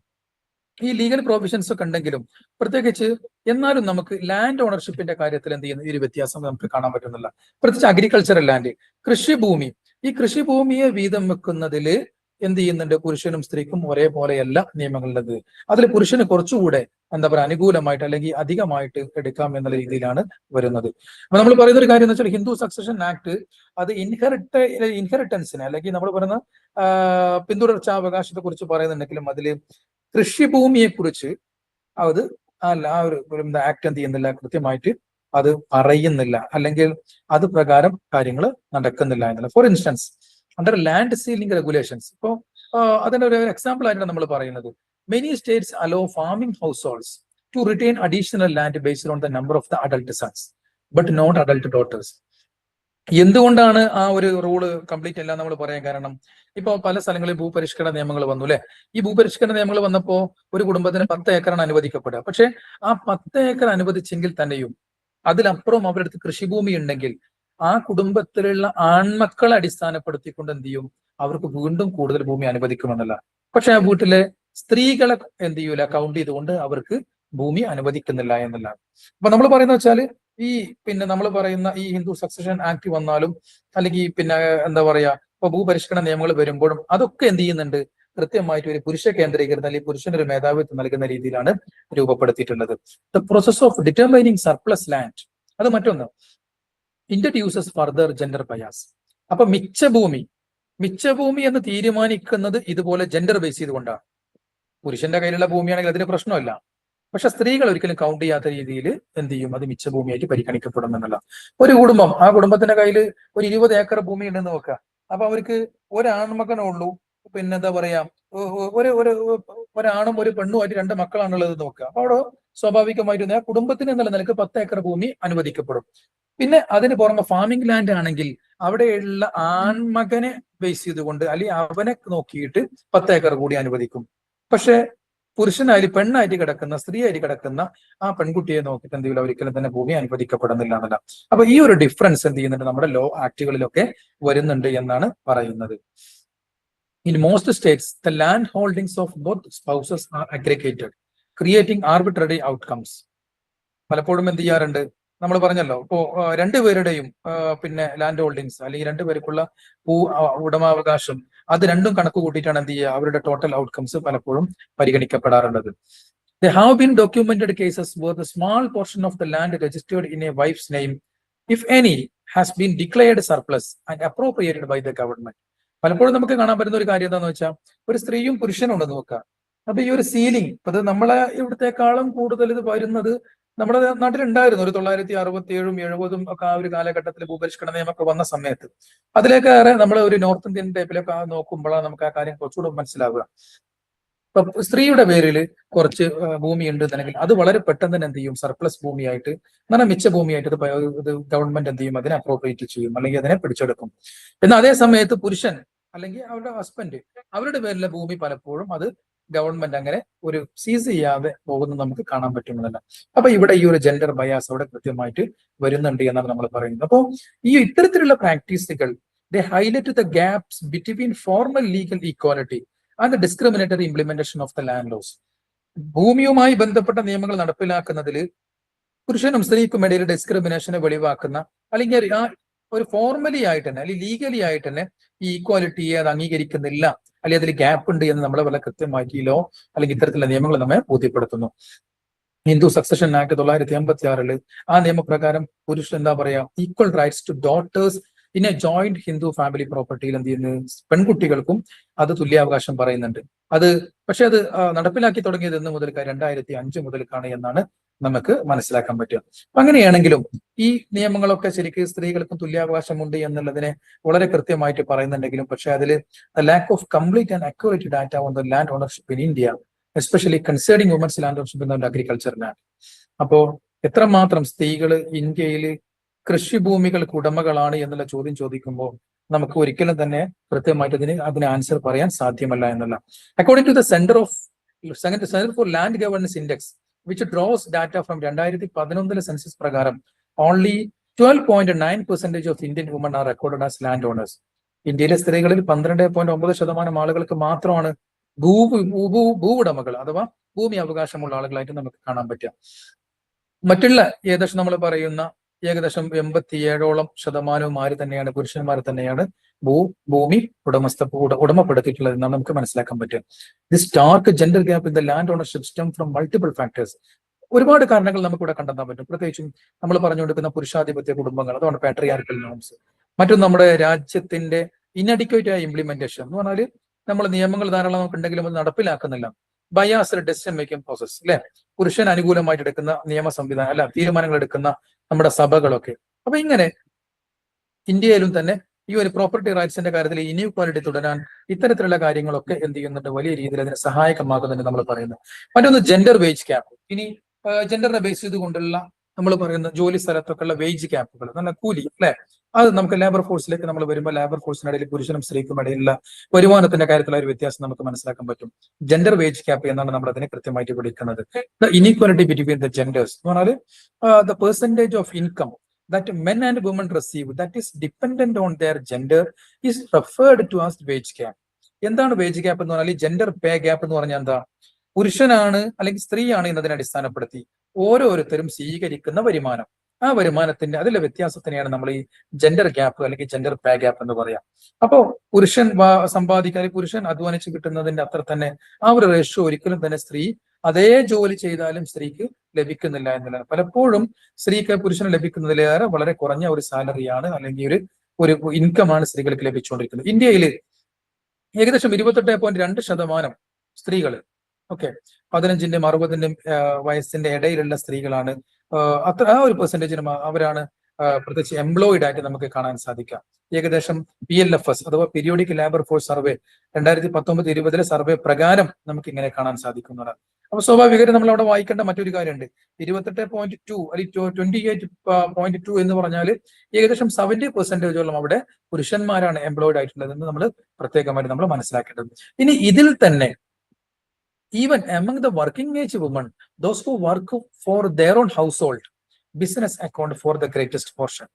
ഈ ലീഗൽ പ്രൊവിഷൻസ് ഒക്കെ ഉണ്ടെങ്കിലും പ്രത്യേകിച്ച് എന്നാലും നമുക്ക് ലാൻഡ് ഓണർഷിപ്പിന്റെ കാര്യത്തിൽ എന്ത് ചെയ്യുന്ന ഈ ഒരു വ്യത്യാസം നമുക്ക് കാണാൻ പറ്റുന്നില്ല. പ്രത്യേകിച്ച് അഗ്രികൾച്ചറൽ ലാൻഡ്, കൃഷിഭൂമി, ഈ കൃഷിഭൂമിയെ വീതം വെക്കുന്നതിൽ എന്ത് ചെയ്യുന്നുണ്ട്, പുരുഷനും സ്ത്രീക്കും ഒരേപോലെയല്ല നിയമങ്ങളുള്ളത്. അതിൽ പുരുഷന് കുറച്ചുകൂടെ എന്താ പറയുക അനുകൂലമായിട്ട് അല്ലെങ്കിൽ അധികമായിട്ട് എടുക്കാം എന്നുള്ള രീതിയിലാണ് വരുന്നത്. അപ്പൊ നമ്മൾ പറയുന്ന ഒരു കാര്യം എന്ന് വെച്ചാൽ ഹിന്ദു സക്സഷൻ ആക്ട് അത് ഇൻഹെറിറ്റൻസിനെ അല്ലെങ്കിൽ നമ്മൾ പറയുന്ന പിന്തുടർച്ചാവകാശത്തെ കുറിച്ച് പറയുന്നുണ്ടെങ്കിലും അതിൽ കൃഷിഭൂമിയെ കുറിച്ച് അത് ആ ഒരു ആക്ട് എന്ത് ചെയ്യുന്നില്ല, കൃത്യമായിട്ട് അത് പറയുന്നില്ല, അല്ലെങ്കിൽ അത് പ്രകാരം കാര്യങ്ങൾ നടക്കുന്നില്ല എന്നുള്ള. For instance under land ceiling regulations, ഇപ്പോൾ അതിന്റെ ഒരു എക്സാമ്പിൾ ആയിട്ടാണ് നമ്മൾ പറയുന്നത്. Many states allow farming households to return additional land based on the number of the adult sons but not adult daughters. എന്തുകൊണ്ടാണ് ആ ഒരു റൂള് കംപ്ലീറ്റ് അല്ല നമ്മൾ പറയാൻ കാരണം, ഇപ്പൊ പല സ്ഥലങ്ങളിൽ ഭൂപരിഷ്കരണ നിയമങ്ങൾ വന്നു അല്ലെ. ഈ ഭൂപരിഷ്കരണ നിയമങ്ങൾ വന്നപ്പോ ഒരു കുടുംബത്തിന് 10 ഏക്കറാണ് അനുവദിക്കപ്പെടുക. പക്ഷെ ആ 10 ഏക്കർ അനുവദിച്ചെങ്കിൽ തന്നെയും അതിലപ്പുറം അവരുടെ അടുത്ത് കൃഷിഭൂമി ഉണ്ടെങ്കിൽ ആ കുടുംബത്തിലുള്ള ആൺമക്കളെ അടിസ്ഥാനപ്പെടുത്തിക്കൊണ്ട് എന്ത് ചെയ്യും, അവർക്ക് വീണ്ടും കൂടുതൽ ഭൂമി അനുവദിക്കുമെന്നല്ല. പക്ഷെ ആ വീട്ടിലെ സ്ത്രീകളെ എന്ത് ചെയ്യൂല, കൗണ്ട് ചെയ്തുകൊണ്ട് അവർക്ക് ഭൂമി അനുവദിക്കുന്നില്ല എന്നുള്ളതാണ്. അപ്പൊ നമ്മൾ പറയുന്ന വെച്ചാൽ ഈ നമ്മൾ പറയുന്ന ഈ ഹിന്ദു സക്സഷൻ ആക്ട് വന്നാലും അല്ലെങ്കിൽ എന്താ പറയാ ഇപ്പൊ ഭൂപരിഷ്കരണ നിയമങ്ങൾ വരുമ്പോഴും അതൊക്കെ എന്ത് ചെയ്യുന്നുണ്ട്, കൃത്യമായിട്ട് ഒരു പുരുഷ കേന്ദ്രീകൃത അല്ലെങ്കിൽ പുരുഷന് ഒരു മേധാവിത്വം നൽകുന്ന രീതിയിലാണ് രൂപപ്പെടുത്തിയിട്ടുള്ളത്. The process of determining surplus land, അത് മറ്റൊന്ന് ഇൻട്രഡ്യൂസസ് ഫർദർ ജെൻഡർ ബയാസ്. അപ്പൊ മിച്ചഭൂമി എന്ന് തീരുമാനിക്കുന്നത് ഇതുപോലെ ജെൻഡർ ബേസ് ചെയ്തുകൊണ്ടാണ്. പുരുഷന്റെ കയ്യിലുള്ള ഭൂമിയാണെങ്കിൽ അതിന് പ്രശ്നമല്ല, പക്ഷെ സ്ത്രീകൾ ഒരിക്കലും കൗണ്ട് ചെയ്യാത്ത രീതിയിൽ എന്ത് ചെയ്യും, അത് മിച്ചഭൂമിയായിട്ട് പരിഗണിക്കപ്പെടും എന്നുള്ള. ഒരു കുടുംബം, ആ കുടുംബത്തിന്റെ കയ്യിൽ ഒരു 20 ഏക്കർ ഭൂമി ഉണ്ടെന്ന് നോക്കുക. അപ്പൊ അവർക്ക് ഒരാൺമകനേ ഉള്ളൂ, എന്താ പറയാ ഒരാണും ഒരു പെണ്ണുമായിട്ട് 2 മക്കളാണുള്ളത് നോക്കുക. അപ്പൊ അവിടെ സ്വാഭാവികമായിട്ടും ആ കുടുംബത്തിന് എന്നുള്ള നിലക്ക് 10 ഏക്കർ ഭൂമി അനുവദിക്കപ്പെടും. പിന്നെ അതിന് പുറമെ ഫാമിംഗ് ലാൻഡ് ആണെങ്കിൽ അവിടെയുള്ള ആൺമകനെ ബേസ് ചെയ്തുകൊണ്ട് അല്ലെങ്കിൽ അവനെ നോക്കിയിട്ട് 10 ഏക്കർ കൂടി അനുവദിക്കും. പക്ഷെ പുരുഷനായി പെണ്ണായിട്ട് കിടക്കുന്ന സ്ത്രീയായിട്ട് കിടക്കുന്ന ആ പെൺകുട്ടിയെ നോക്കിയിട്ട് എന്ത് ചെയ്യില്ല, ഒരിക്കലും തന്നെ ഭൂമി അനുവദിക്കപ്പെടുന്നില്ല എന്നല്ല. അപ്പൊ ഈ ഒരു ഡിഫറൻസ് എന്ത് ചെയ്യുന്നുണ്ട്, നമ്മുടെ ലോ ആക്ടുകളിലൊക്കെ വരുന്നുണ്ട് എന്നാണ് പറയുന്നത്. In most states, the land holdings of both spouses are aggregated, creating arbitrary outcomes. പലപ്പോഴും എന്ത് ചെയ്യാറുണ്ട്, നമ്മൾ പറഞ്ഞല്ലോ ഇപ്പോ രണ്ടുപേരുടെയും ലാൻഡ് ഹോൾഡിങ്സ് അല്ലെങ്കിൽ രണ്ടുപേർക്കുള്ള ഉടമാവകാശം അത് രണ്ടും കണക്ക് കൂട്ടിയിട്ടാണ് എന്ത് ചെയ്യുക, അവരുടെ ടോട്ടൽ ഔട്ട്കംസ് പലപ്പോഴും പരിഗണിക്കപ്പെടാറുള്ളത്. There have been documented cases where the small portion of the land registered in a wife's name, if any, has been declared surplus and appropriated by the government. പലപ്പോഴും നമുക്ക് കാണാൻ പറ്റുന്ന ഒരു കാര്യം എന്താണെന്ന് വെച്ചാൽ, ഒരു സ്ത്രീയും പുരുഷനും ഉണ്ടെന്ന് നോക്കുക. അപ്പൊ ഈ ഒരു സീലിംഗ് അത് നമ്മളെ ഇവിടത്തെക്കാളും കൂടുതൽ ഇത് വരുന്നത് നമ്മുടെ നാട്ടിലുണ്ടായിരുന്നു. ഒരു 1967 70 ഒക്കെ ആ ഒരു കാലഘട്ടത്തിൽ ഭൂപരിഷ്കരണ നിയമമൊക്കെ വന്ന സമയത്ത് അതിലേക്കേറെ നമ്മൾ ഒരു നോർത്ത് ഇന്ത്യൻ ടൈപ്പിലൊക്കെ നോക്കുമ്പോഴാണ് നമുക്ക് ആ കാര്യം കുറച്ചുകൂടെ മനസ്സിലാവുക. ഇപ്പൊ സ്ത്രീയുടെ പേരിൽ കുറച്ച് ഭൂമി ഉണ്ട് എന്നുണ്ടെങ്കിൽ അത് വളരെ പെട്ടെന്ന് തന്നെ എന്ത് ചെയ്യും, സർപ്ലസ് ഭൂമിയായിട്ട് മിച്ച ഭൂമിയായിട്ട് ഇത് ഗവൺമെന്റ് എന്ത് ചെയ്യും, അതിനെ അപ്രോപ്രിയേറ്റ് ചെയ്യും അല്ലെങ്കിൽ അതിനെ പിടിച്ചെടുക്കും. എന്നാൽ അതേ സമയത്ത് പുരുഷൻ അല്ലെങ്കിൽ അവരുടെ ഹസ്ബൻഡ് അവരുടെ പേരിലെ ഭൂമി പലപ്പോഴും അത് ഗവൺമെന്റ് അങ്ങനെ ഒരു സീസ് ചെയ്യാതെ പോകുന്നത് നമുക്ക് കാണാൻ പറ്റുന്നതല്ല. അപ്പൊ ഇവിടെ ഈ ഒരു ജെൻഡർ ബയാസ് അവിടെ കൃത്യമായിട്ട് വരുന്നുണ്ട് എന്നാണ് നമ്മൾ പറയുന്നത്. അപ്പോൾ ഈ ഇത്തരത്തിലുള്ള പ്രാക്ടീസുകൾ they highlight the gaps between formal legal equality and the discriminatory implementation of the land laws. ഭൂമിയുമായി ബന്ധപ്പെട്ട നിയമങ്ങൾ നടപ്പിലാക്കുന്നതിൽ പുരുഷനും സ്ത്രീക്കും ഇടയിൽ ഡിസ്ക്രിമിനേഷനെ വെളിവാക്കുന്ന അല്ലെങ്കിൽ ആ ഒരു ഫോർമലി ആയിട്ട് തന്നെ അല്ലെങ്കിൽ ലീഗലി ആയിട്ട് തന്നെ ഈ ഈക്വാലിറ്റിയെ അത് അംഗീകരിക്കുന്നില്ല അല്ലെങ്കിൽ അതിൽ ഗ്യാപ്പ് ഉണ്ട് എന്ന് നമ്മളെ വളരെ കൃത്യമായിട്ട് ഈ ലോ അല്ലെങ്കിൽ ഇത്തരത്തിലുള്ള നിയമങ്ങൾ നമ്മെ ബോധ്യപ്പെടുത്തുന്നു. ഹിന്ദു സക്സഷൻ ആക്ട് 1986 ആ നിയമപ്രകാരം പുരുഷൻ എന്താ പറയാ equal rights to daughters in a joint Hindu family പ്രോപ്പർട്ടിയിൽ എന്ത് ചെയ്യുന്നു, പെൺകുട്ടികൾക്കും അത് തുല്യാവകാശം പറയുന്നുണ്ട്. പക്ഷെ അത് നടപ്പിലാക്കി തുടങ്ങിയത് എന്ന് മുതൽ 2005 മുതൽക്കാണ് എന്നാണ് നമുക്ക് മനസ്സിലാക്കാൻ പറ്റുക. അങ്ങനെയാണെങ്കിലും ഈ നിയമങ്ങളൊക്കെ ശരിക്കും സ്ത്രീകൾക്കും തുല്യാവകാശമുണ്ട് എന്നുള്ളതിനെ വളരെ കൃത്യമായിട്ട് പറയുന്നുണ്ടെങ്കിലും പക്ഷെ അതിൽ lack of complete and accurate data on the land ownership in India especially concerning women's land ownership in agriculture land. അപ്പോ എത്രമാത്രം സ്ത്രീകൾ ഇന്ത്യയിൽ കൃഷിഭൂമികൾക്ക് ഉടമകളാണ് എന്നുള്ള ചോദ്യം ചോദിക്കുമ്പോൾ നമുക്ക് ഒരിക്കലും തന്നെ കൃത്യമായിട്ട് അതിന് ആൻസർ പറയാൻ സാധ്യമല്ല എന്നല്ല. According to the centre for land governance index which draws data from 2011 census പ്രകാരം only 12.9% of Indian women are recorded as land owners. ഇന്ത്യയിലെ സ്ത്രീകളിൽ 12.9% ആളുകൾക്ക് മാത്രമാണ് ഭൂവുടമകൾ അഥവാ ഭൂമി അവകാശമുള്ള ആളുകളായിട്ട് നമുക്ക് കാണാൻ പറ്റുക. മറ്റുള്ള ഏകദേശം നമ്മൾ പറയുന്ന ഏകദേശം 87% ആര് തന്നെയാണ്, പുരുഷന്മാർ തന്നെയാണ് ഭൂമി ഉടമപ്പെടുത്തിയിട്ടുള്ളത് എന്നാണ് നമുക്ക് മനസ്സിലാക്കാൻ പറ്റുക. The stark gender gap in the land ownership stem from multiple factors. ഒരുപാട് കാരണങ്ങൾ നമുക്ക് ഇവിടെ കണ്ടെത്താൻ പറ്റും. പ്രത്യേകിച്ചും നമ്മൾ പറഞ്ഞുകൊണ്ടിരിക്കുന്ന പുരുഷാധിപത്യ കുടുംബങ്ങൾ, അതാണ് പാട്രിയാർക്കൽ നോംസ്. മറ്റും നമ്മുടെ രാജ്യത്തിന്റെ ഇൻഅഡിക്വേറ്റ് ആയ ഇംപ്ലിമെന്റേഷൻ എന്ന് പറഞ്ഞാൽ നമ്മൾ നിയമങ്ങൾ ധാരാളം നമുക്ക് ഉണ്ടെങ്കിലും അത് നടപ്പിലാക്കുന്നില്ല. ബയാസ്ഡ് ഡെസിഷൻ മേക്കിംഗ് പ്രോസസ്, അല്ലെ? പുരുഷൻ അനുകൂലമായിട്ട് എടുക്കുന്ന നിയമ സംവിധാനം, അല്ല, തീരുമാനങ്ങൾ എടുക്കുന്ന നമ്മുടെ സഭകളൊക്കെ. അപ്പൊ ഇങ്ങനെ ഇന്ത്യയിലും തന്നെ ഈ ഒരു പ്രോപ്പർട്ടി റൈറ്റ്സിന്റെ കാര്യത്തിൽ ഇനീക്വാലിറ്റി തുടരാൻ ഇത്തരത്തിലുള്ള കാര്യങ്ങളൊക്കെ എന്ത് ചെയ്യുന്നുണ്ട്, വലിയ രീതിയിൽ അതിനെ സഹായകമാകുന്നുണ്ട് നമ്മൾ പറയുന്നത്. മറ്റൊന്ന് ജെൻഡർ വേജ് ക്യാപ്പ്. ഇനി ജെൻഡറിനെ ബേസ് ചെയ്തുകൊണ്ടുള്ള നമ്മൾ പറയുന്ന ജോലി സ്ഥലത്തൊക്കെ ഉള്ള വേജ് ക്യാപ്പുകൾ, നല്ല കൂലി, അല്ലെ? അത് നമുക്ക് ലേബർ ഫോഴ്സിലേക്ക് നമ്മൾ വരുമ്പോൾ ലേബർ ഫോഴ്സിനിടയിൽ പുരുഷനും സ്ത്രീക്കും ഇടയിലുള്ള വരുമാനത്തിന്റെ കാര്യത്തിലുള്ള ഒരു വ്യത്യാസം നമുക്ക് മനസ്സിലാക്കാൻ പറ്റും. ജെൻഡർ വേജ് ക്യാപ്പ് എന്നാണ് നമ്മൾ അതിനെ കൃത്യമായിട്ട് വിളിക്കുന്നത്. The inequality between the genders എന്ന് പറഞ്ഞാൽ the percentage of income that men and women receive that is dependent on their gender is referred to as wage gap. എന്താണ് വേജ് ഗ്യാപ്പ് എന്ന് പറഞ്ഞാൽ ജെൻഡർ പേ ഗ്യാപ്പ് എന്ന് പറഞ്ഞാൽ എന്താ? പുരുഷനാണ് അല്ലെങ്കിൽ സ്ത്രീയാണ് എന്നതിനെ അടിസ്ഥാനപ്പെടുത്തി ഓരോരുത്തരും സ്വീകരിക്കുന്ന വരുമാനം, ആ വരുമാനത്തിന്റെ അതിലെ വ്യത്യാസത്തിനെയാണ് നമ്മൾ ഈ ജെൻഡർ ഗ്യാപ്പ് അല്ലെങ്കിൽ ജെൻഡർ പേ ഗ്യാപ്പ് എന്ന് പറയാം. അപ്പോ പുരുഷൻ സമ്പാദിക്കാൻ, പുരുഷൻ അധ്വാനിച്ച് കിട്ടുന്നതിന്റെ അത്ര തന്നെ ആ ഒരു റേഷ്യോ ഒരിക്കലും തന്നെ സ്ത്രീ അതേ ജോലി ചെയ്താലും സ്ത്രീക്ക് ലഭിക്കുന്നില്ല എന്നുള്ളതാണ്. പലപ്പോഴും സ്ത്രീക്ക് പുരുഷന് ലഭിക്കുന്നതിലേറെ വളരെ കുറഞ്ഞ ഒരു സാലറിയാണ് അല്ലെങ്കിൽ ഒരു ഇൻകമാണ് സ്ത്രീകൾക്ക് ലഭിച്ചുകൊണ്ടിരിക്കുന്നത്. ഇന്ത്യയിൽ ഏകദേശം 28.2% സ്ത്രീകൾ, ഓക്കെ, 15ന്റെയും 60ന്റെയും വയസ്സിന്റെ ഇടയിലുള്ള സ്ത്രീകളാണ്. ആ ഒരു പെർസെന്റേജിന് അവരാണ് പ്രത്യേകിച്ച് എംപ്ലോയിഡ് ആയിട്ട് നമുക്ക് കാണാൻ സാധിക്കാം. ഏകദേശം PLFS അഥവാ periodic labour force survey 2019-20 survey പ്രകാരം നമുക്ക് ഇങ്ങനെ കാണാൻ സാധിക്കുന്നതാണ്. അപ്പൊ സ്വാഭാവികമായിട്ട് നമ്മൾ അവിടെ വായിക്കേണ്ട മറ്റൊരു കാര്യമുണ്ട്. 28.2 അല്ലെങ്കിൽ 28.2 എന്ന് പറഞ്ഞാൽ ഏകദേശം 70% അവിടെ പുരുഷന്മാരാണ് എംപ്ലോയിഡ് ആയിട്ടുള്ളത് എന്ന് നമ്മൾ പ്രത്യേകമായിട്ട് നമ്മൾ മനസ്സിലാക്കേണ്ടത്. ഇനി ഇതിൽ തന്നെ even among the working age women, those who work for their own household, business account for the greatest portion.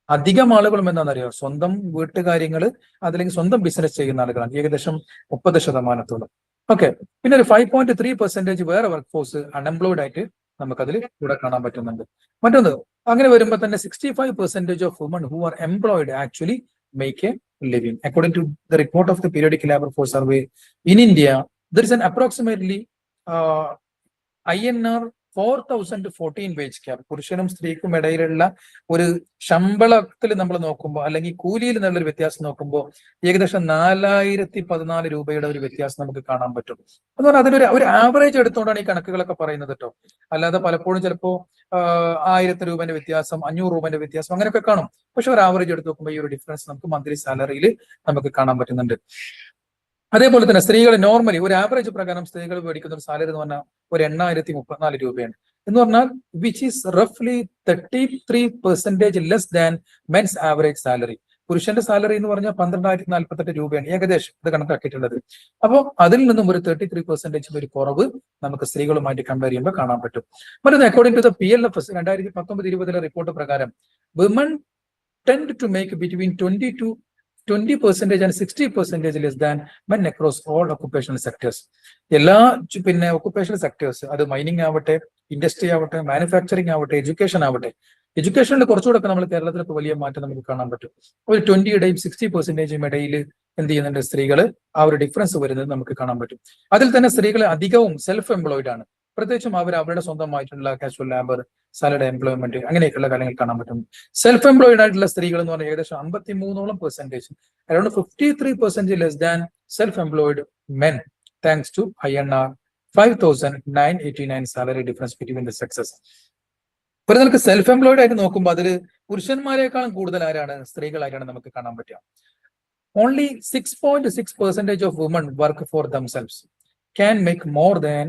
അധികം ആളുകളും എന്താണെന്നറിയോ, സ്വന്തം വീട്ടുകാര്യങ്ങൾ അതല്ലെങ്കിൽ സ്വന്തം ബിസിനസ് ചെയ്യുന്ന ആളുകളാണ്, ഏകദേശം 30%. ഓക്കെ, പിന്നെ ഒരു 5.3% വേറെ വർക്ക് ഫോഴ്സ് അൺഎംപ്ലോയിഡ് ആയിട്ട് നമുക്കതിൽ കൂടെ കാണാൻ പറ്റുന്നുണ്ട്. മറ്റൊന്ന്, അങ്ങനെ വരുമ്പോൾ തന്നെ 65% of woman who are employed actually make a living. According to the report of the periodic labour force survey in India, there is an approximately INR 4,014 wage gap. പുരുഷനും സ്ത്രീക്കും ഇടയിലുള്ള ഒരു ശമ്പളത്തിൽ നമ്മൾ നോക്കുമ്പോൾ അല്ലെങ്കിൽ കൂലിയിൽ നിന്നുള്ളൊരു വ്യത്യാസം നോക്കുമ്പോൾ ഏകദേശം 4014 രൂപയുടെ ഒരു വ്യത്യാസം നമുക്ക് കാണാൻ പറ്റും. എന്ന് പറഞ്ഞാൽ അതിനൊരു ഒരു ആവറേജ് എടുത്തുകൊണ്ടാണ് ഈ കണക്കുകളൊക്കെ പറയുന്നത് കേട്ടോ. അല്ലാതെ പലപ്പോഴും ചിലപ്പോൾ 1000 രൂപന്റെ വ്യത്യാസം, 500 രൂപന്റെ വ്യത്യാസം അങ്ങനെയൊക്കെ കാണും. പക്ഷെ ഒരു ആവറേജ് എടുത്ത് നോക്കുമ്പോൾ ഈ ഒരു ഡിഫറൻസ് നമുക്ക് മന്ത്ലി സാലറിയിൽ നമുക്ക് കാണാൻ പറ്റുന്നുണ്ട്. അതേപോലെ തന്നെ സ്ത്രീകൾ നോർമലി ഒരു ആവറേജ് പ്രകാരം സ്ത്രീകൾ മേടിക്കുന്ന ഒരു സാലറി എന്ന് പറഞ്ഞാൽ ഒരു 8,034 രൂപയാണ്. എന്ന് പറഞ്ഞാൽ വിച്ച് ഈസ് റഫ്ലി 33% less than men's average salary. പുരുഷന്റെ സാലറി എന്ന് പറഞ്ഞാൽ 12,048 രൂപയാണ് ഏകദേശം ഇത് കണക്കാക്കിയിട്ടുള്ളത്. അപ്പോൾ അതിൽ നിന്നും ഒരു 33% ഒരു കുറവ് നമുക്ക് സ്ത്രീകളുമായിട്ട് കമ്പയർ ചെയ്യുമ്പോൾ കാണാൻ പറ്റും. മറ്റൊന്ന്, according to the PLFS 2019-20 report പ്രകാരം women tend to make between 20% and 60% less than men across all occupational sectors. എല്ലാ ഒക്കുപേഷണൽ സെക്ടേഴ്സ്, അത് മൈനിങ് ആവട്ടെ, ഇൻഡസ്ട്രി ആവട്ടെ, മാനുഫാക്ചറിങ് ആവട്ടെ, എഡ്യൂക്കേഷൻ ആവട്ടെ. എഡ്യൂക്കേഷനിൽ കുറച്ചുകൂടെ നമ്മൾ കേരളത്തിലൊക്കെ വലിയ മാറ്റം നമുക്ക് കാണാൻ പറ്റും. ഒരു 20-യുടെയും 60%-യും ഇടയിൽ എന്ത് ചെയ്യുന്നുണ്ട് സ്ത്രീകൾ, ആ ഒരു ഡിഫറൻസ് വരുന്നത് നമുക്ക് കാണാൻ പറ്റും. അതിൽ തന്നെ സ്ത്രീകൾ അധികവും സെൽഫ് എംപ്ലോയിഡ് ആണ്. പ്രത്യേകിച്ചും അവരുടെ സ്വന്തമായിട്ടുള്ള കാഷ്വൽ ലേബർ, സാലറി എംപ്ലോയ്മെന്റ് അങ്ങനെയൊക്കെയുള്ള കാര്യങ്ങൾ കാണാൻ പറ്റും. സെൽഫ് എംപ്ലോയിഡ് ആയിട്ടുള്ള സ്ത്രീകൾ എന്ന് പറഞ്ഞാൽ ഏകദേശം 53%, around 53% less than self employed men, thanks to INR 5,989 salary difference between the sexes. ഇപ്പോൾ നമുക്ക് സെൽഫ് എംപ്ലോയിഡ് ആയിട്ട് നോക്കുമ്പോൾ അതിൽ പുരുഷന്മാരെക്കാളും കൂടുതൽ ആരാണ്, സ്ത്രീകളായിട്ടാണ് നമുക്ക് കാണാൻ പറ്റുക. Only 6.6% of woman work for themselves can make more than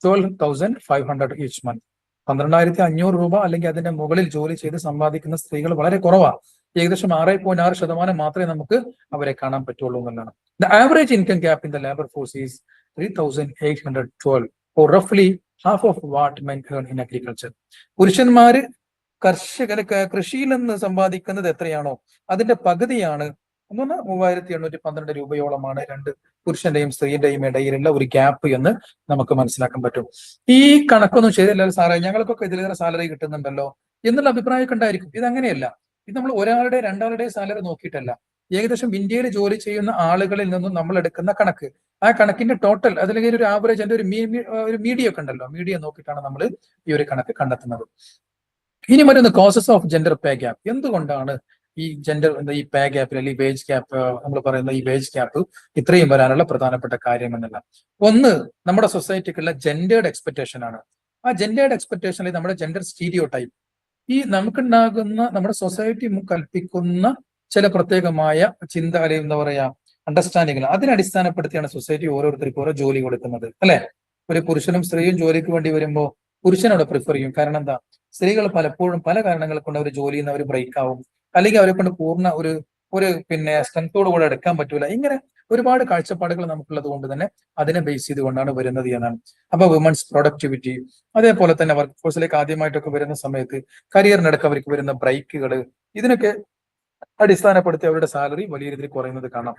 12,500 each month. 12,500 രൂപ അല്ലെങ്കിൽ അതിന്റെ മുകളിൽ ജോലി ചെയ്ത് സമ്പാദിക്കുന്ന സ്ത്രീകൾ വളരെ കുറവാണ്. ഏകദേശം 6.6% മാത്രമേ നമുക്ക് അവരെ കാണാൻ പറ്റുള്ളൂ എന്നുള്ളതാണ്. The average income gap in the labour force is 3,812, or roughly half of what men earn in agriculture. പുരുഷന്മാര് കൃഷിയിൽ നിന്ന് സമ്പാദിക്കുന്നത് എത്രയാണോ അതിന്റെ പകുതിയാണ്, 3,812 രൂപയോളമാണ് രണ്ട് പുരുഷന്റെയും സ്ത്രീയുടെയും ഇടയിലുള്ള ഒരു ഗ്യാപ്പ് എന്ന് നമുക്ക് മനസ്സിലാക്കാൻ പറ്റും. ഈ കണക്കൊന്നും ശരിയല്ല സാറേ, ഞങ്ങൾക്കൊക്കെ ഇതിലേറെ സാലറി കിട്ടുന്നുണ്ടല്ലോ എന്നുള്ള അഭിപ്രായമൊക്കെ ഉണ്ടായിരിക്കും. ഇത് അങ്ങനെയല്ല. ഇത് നമ്മൾ ഒരാളുടെ രണ്ടാളുടെ സാലറി നോക്കിയിട്ടല്ല, ഏകദേശം ഇന്ത്യയിൽ ജോലി ചെയ്യുന്ന ആളുകളിൽ നിന്നും നമ്മൾ എടുക്കുന്ന കണക്ക്, ആ കണക്കിന്റെ ടോട്ടൽ അതിലേക്ക് ഒരു ആവറേജ് അതിന്റെ ഒരു മീഡിയ ഒക്കെ ഉണ്ടല്ലോ, മീഡിയ നോക്കിയിട്ടാണ് നമ്മൾ ഈ ഒരു കണക്ക് കണ്ടെത്തുന്നത്. ഇനി മറ്റൊന്ന് causes of gender pay gap. എന്തുകൊണ്ടാണ് ഈ ഈ പേ ഗ്യാപ്പിൽ അല്ലെങ്കിൽ വേജ് ഗ്യാപ്പ് നമ്മൾ പറയുന്ന ഈ വേജ് ഗ്യാപ്പ് ഇത്രയും വരാനുള്ള പ്രധാനപ്പെട്ട കാര്യം എന്നല്ല. ഒന്ന്, നമ്മുടെ സൊസൈറ്റിക്കുള്ള ജെൻഡേർഡ് എക്സ്പെക്ടേഷൻ ആണ്. ആ ജെൻഡേർഡ് എക്സ്പെക്ടേഷനിൽ നമ്മുടെ ജെൻഡർ സ്റ്റീരിയോ ടൈപ്പ്, ഈ നമുക്കുണ്ടാകുന്ന നമ്മുടെ സൊസൈറ്റി കൽപ്പിക്കുന്ന ചില പ്രത്യേകമായ ചിന്ത അല്ലെങ്കിൽ എന്താ പറയാ അണ്ടർസ്റ്റാൻഡിങ്ങൾ, അതിനെ അടിസ്ഥാനപ്പെടുത്തിയാണ് സൊസൈറ്റി ഓരോരുത്തർക്കും ഓരോ ജോലി കൊടുക്കുന്നത്, അല്ലെ? ഒരു പുരുഷനും സ്ത്രീയും ജോലിക്ക് വേണ്ടി വരുമ്പോൾ പുരുഷനോട് പ്രിഫർ ചെയ്യും. കാരണം എന്താ, സ്ത്രീകൾ പലപ്പോഴും പല കാരണങ്ങൾ കൊണ്ട് അവർ ജോലിയിൽ നിന്ന് അവർ ബ്രേക്ക് ആവും, അല്ലെങ്കിൽ അവരെ കൊണ്ട് പൂർണ്ണ ഒരു സ്ട്രെങ്തോട് കൂടെ എടുക്കാൻ പറ്റൂല. ഇങ്ങനെ ഒരുപാട് കാഴ്ചപ്പാടുകൾ നമുക്കുള്ളത് കൊണ്ട് തന്നെ അതിനെ ബേസ് ചെയ്തുകൊണ്ടാണ് വരുന്നത് എന്നാണ്. അപ്പൊ വുമൻസ് പ്രൊഡക്ടിവിറ്റി, അതേപോലെ തന്നെ വർക്ക് ഫോഴ്സിലേക്ക് ആദ്യമായിട്ടൊക്കെ വരുന്ന സമയത്ത് കരിയറിനിടക്ക് അവർക്ക് വരുന്ന ബ്രേക്കുകൾ, ഇതിനൊക്കെ അടിസ്ഥാനപ്പെടുത്തി അവരുടെ സാലറി വലിയ രീതിയിൽ കുറയുന്നത് കാണാം.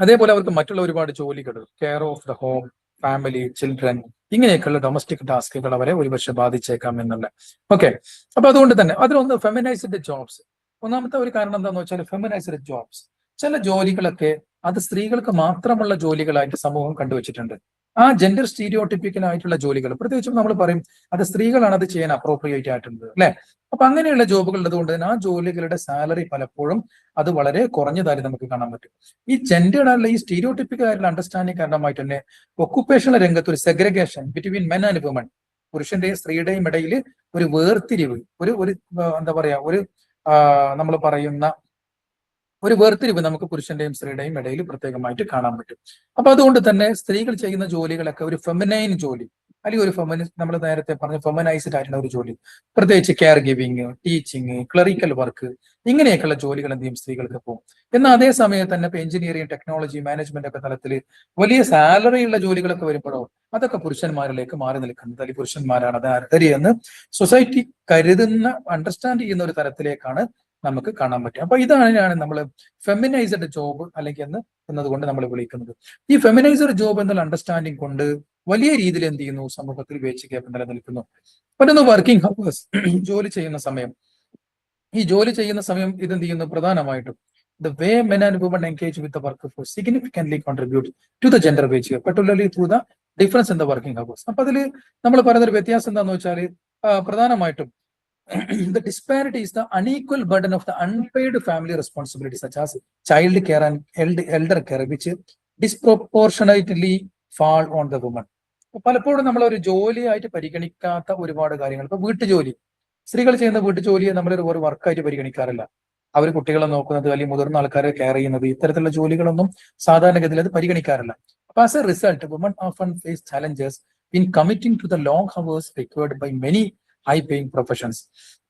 അതേപോലെ അവർക്ക് മറ്റുള്ള ഒരുപാട് ജോലികൾ, care of the home, family, children, ഇങ്ങനെയൊക്കെയുള്ള ഡൊമസ്റ്റിക് ടാസ്കുകൾ അവരെ ഒരുപക്ഷെ ബാധിച്ചേക്കാം എന്നുള്ള. ഓക്കെ, അപ്പൊ അതുകൊണ്ട് തന്നെ അതിലൊന്ന് ഫെമിനൈസ്ഡ് ജോബ്സ്. ഒന്നാമത്തെ ഒരു കാരണം എന്താണെന്ന് വെച്ചാൽ ഫെമിനൈസ്ഡ് ജോബ്സ്. ചില ജോലികളൊക്കെ അത് സ്ത്രീകൾക്ക് മാത്രമുള്ള ജോലികളായിട്ട് സമൂഹം കണ്ടുവച്ചിട്ടുണ്ട്. ആ ജെൻഡർ സ്റ്റീരിയോട്ടിപ്പിക്കൽ ആയിട്ടുള്ള ജോലികൾ, പ്രത്യേകിച്ചും നമ്മൾ പറയും അത് സ്ത്രീകളാണ് അത് ചെയ്യാൻ അപ്രോപ്രിയേറ്റ് ആയിട്ടുള്ളത്, അല്ലെ? അപ്പൊ അങ്ങനെയുള്ള ജോബുകൾ ഉള്ളതുകൊണ്ട് തന്നെ ആ ജോലികളുടെ സാലറി പലപ്പോഴും അത് വളരെ കുറഞ്ഞതായി നമുക്ക് കാണാൻ പറ്റും. ഈ ജെൻഡേർഡ് ആയിട്ടുള്ള ഈ സ്റ്റീരിയോട്ടിപ്പിക്കൽ ആയിട്ടുള്ള അണ്ടർസ്റ്റാൻഡിങ് കാരണമായിട്ട് തന്നെ ഒക്കുപേഷണൽ രംഗത്ത് ഒരു segregation between men and woman, പുരുഷന്റെയും സ്ത്രീയുടെയും ഇടയിൽ ഒരു വേർതിരിവ്, ഒരു എന്താ പറയാ നമ്മൾ പറയുന്ന ഒരു വേർതിരിവ് നമുക്ക് പുരുഷന്റെയും സ്ത്രീയുടെയും ഇടയിൽ പ്രത്യേകമായിട്ട് കാണാൻ പറ്റും. അപ്പൊ അതുകൊണ്ട് തന്നെ സ്ത്രീകൾ ചെയ്യുന്ന ജോലികളൊക്കെ ഒരു ഫെമിനൈൻ ജോലി, അല്ലെങ്കിൽ ഒരു നമ്മൾ നേരത്തെ പറഞ്ഞ ഫെമിനൈസ്ഡ് ആയിട്ടുള്ള ഒരു ജോലി, പ്രത്യേകിച്ച് care giving, teaching, clerical work, ഇങ്ങനെയൊക്കെയുള്ള ജോലികൾ എന്ത് ചെയ്യും, സ്ത്രീകൾക്ക് പോകും. എന്നാൽ അതേ സമയത്ത് തന്നെ ഇപ്പൊ എഞ്ചിനീയറിംഗ്, ടെക്നോളജി, മാനേജ്മെന്റ് ഒക്കെ തലത്തിൽ വലിയ സാലറി ഉള്ള ജോലികളൊക്കെ വരുമ്പോഴോ അതൊക്കെ പുരുഷന്മാരിലേക്ക് മാറി നിൽക്കുന്നത്, അല്ലെങ്കിൽ പുരുഷന്മാരാണ് അത് അർഹരെയെന്ന് സൊസൈറ്റി കരുതുന്ന, അണ്ടർസ്റ്റാൻഡ് ചെയ്യുന്ന ഒരു തരത്തിലേക്കാണ് നമുക്ക് കാണാൻ പറ്റും. അപ്പൊ ഇതാണ് നമ്മൾ ഫെമിനൈസ്ഡ് ജോബ് അല്ലെങ്കിൽ എന്നതുകൊണ്ട് നമ്മൾ വിളിക്കുന്നത്. ഈ ഫെമിനൈസ്ഡ് ജോബ് എന്നുള്ള അണ്ടർസ്റ്റാൻഡിങ് കൊണ്ട് വലിയ രീതിയിൽ എന്ത് ചെയ്യുന്നു, സമൂഹത്തിൽ വേജ് ഗ്യാപ്പ് നിലനിൽക്കുന്നു. മറ്റൊന്ന് വർക്കിംഗ് ഹവേഴ്സ്, ജോലി ചെയ്യുന്ന സമയം. ഈ ജോലി ചെയ്യുന്ന സമയം ഇതെന്ത് ചെയ്യുന്നു, പ്രധാനമായിട്ടും the way men and women engage with the workforce significantly contribute to the gender wage gap, particularly through the difference in the working hours. അപ്പൊ അതിൽ നമ്മൾ പറയുന്ന ഒരു വ്യത്യാസം എന്താണെന്ന് വെച്ചാൽ പ്രധാനമായിട്ടും the disparity is the unequal burden of the unpaid family responsibilities such as child care and elder care which disproportionately fall on the woman. പലപ്പോഴും നമ്മൾ ഒരു ജോലിയായിട്ട് പരിഗണിക്കാത്ത ഒരുപാട് കാര്യങ്ങൾ, ഇപ്പൊ വീട്ടുജോലി, സ്ത്രീകൾ ചെയ്യുന്ന വീട്ടുജോലിയെ നമ്മൾ ഒരു വർക്കായിട്ട് പരിഗണിക്കാറില്ല. അവർ കുട്ടികളെ നോക്കുന്നത് അല്ലെങ്കിൽ മുതിർന്ന ആൾക്കാരെ കെയർ ചെയ്യുന്നത്, ഇത്തരത്തിലുള്ള ജോലികളൊന്നും സാധാരണഗതിയിൽ അത് പരിഗണിക്കാറില്ല. അപ്പൊ as a result woman often face challenges in committing to the long hours required by many high paying professions.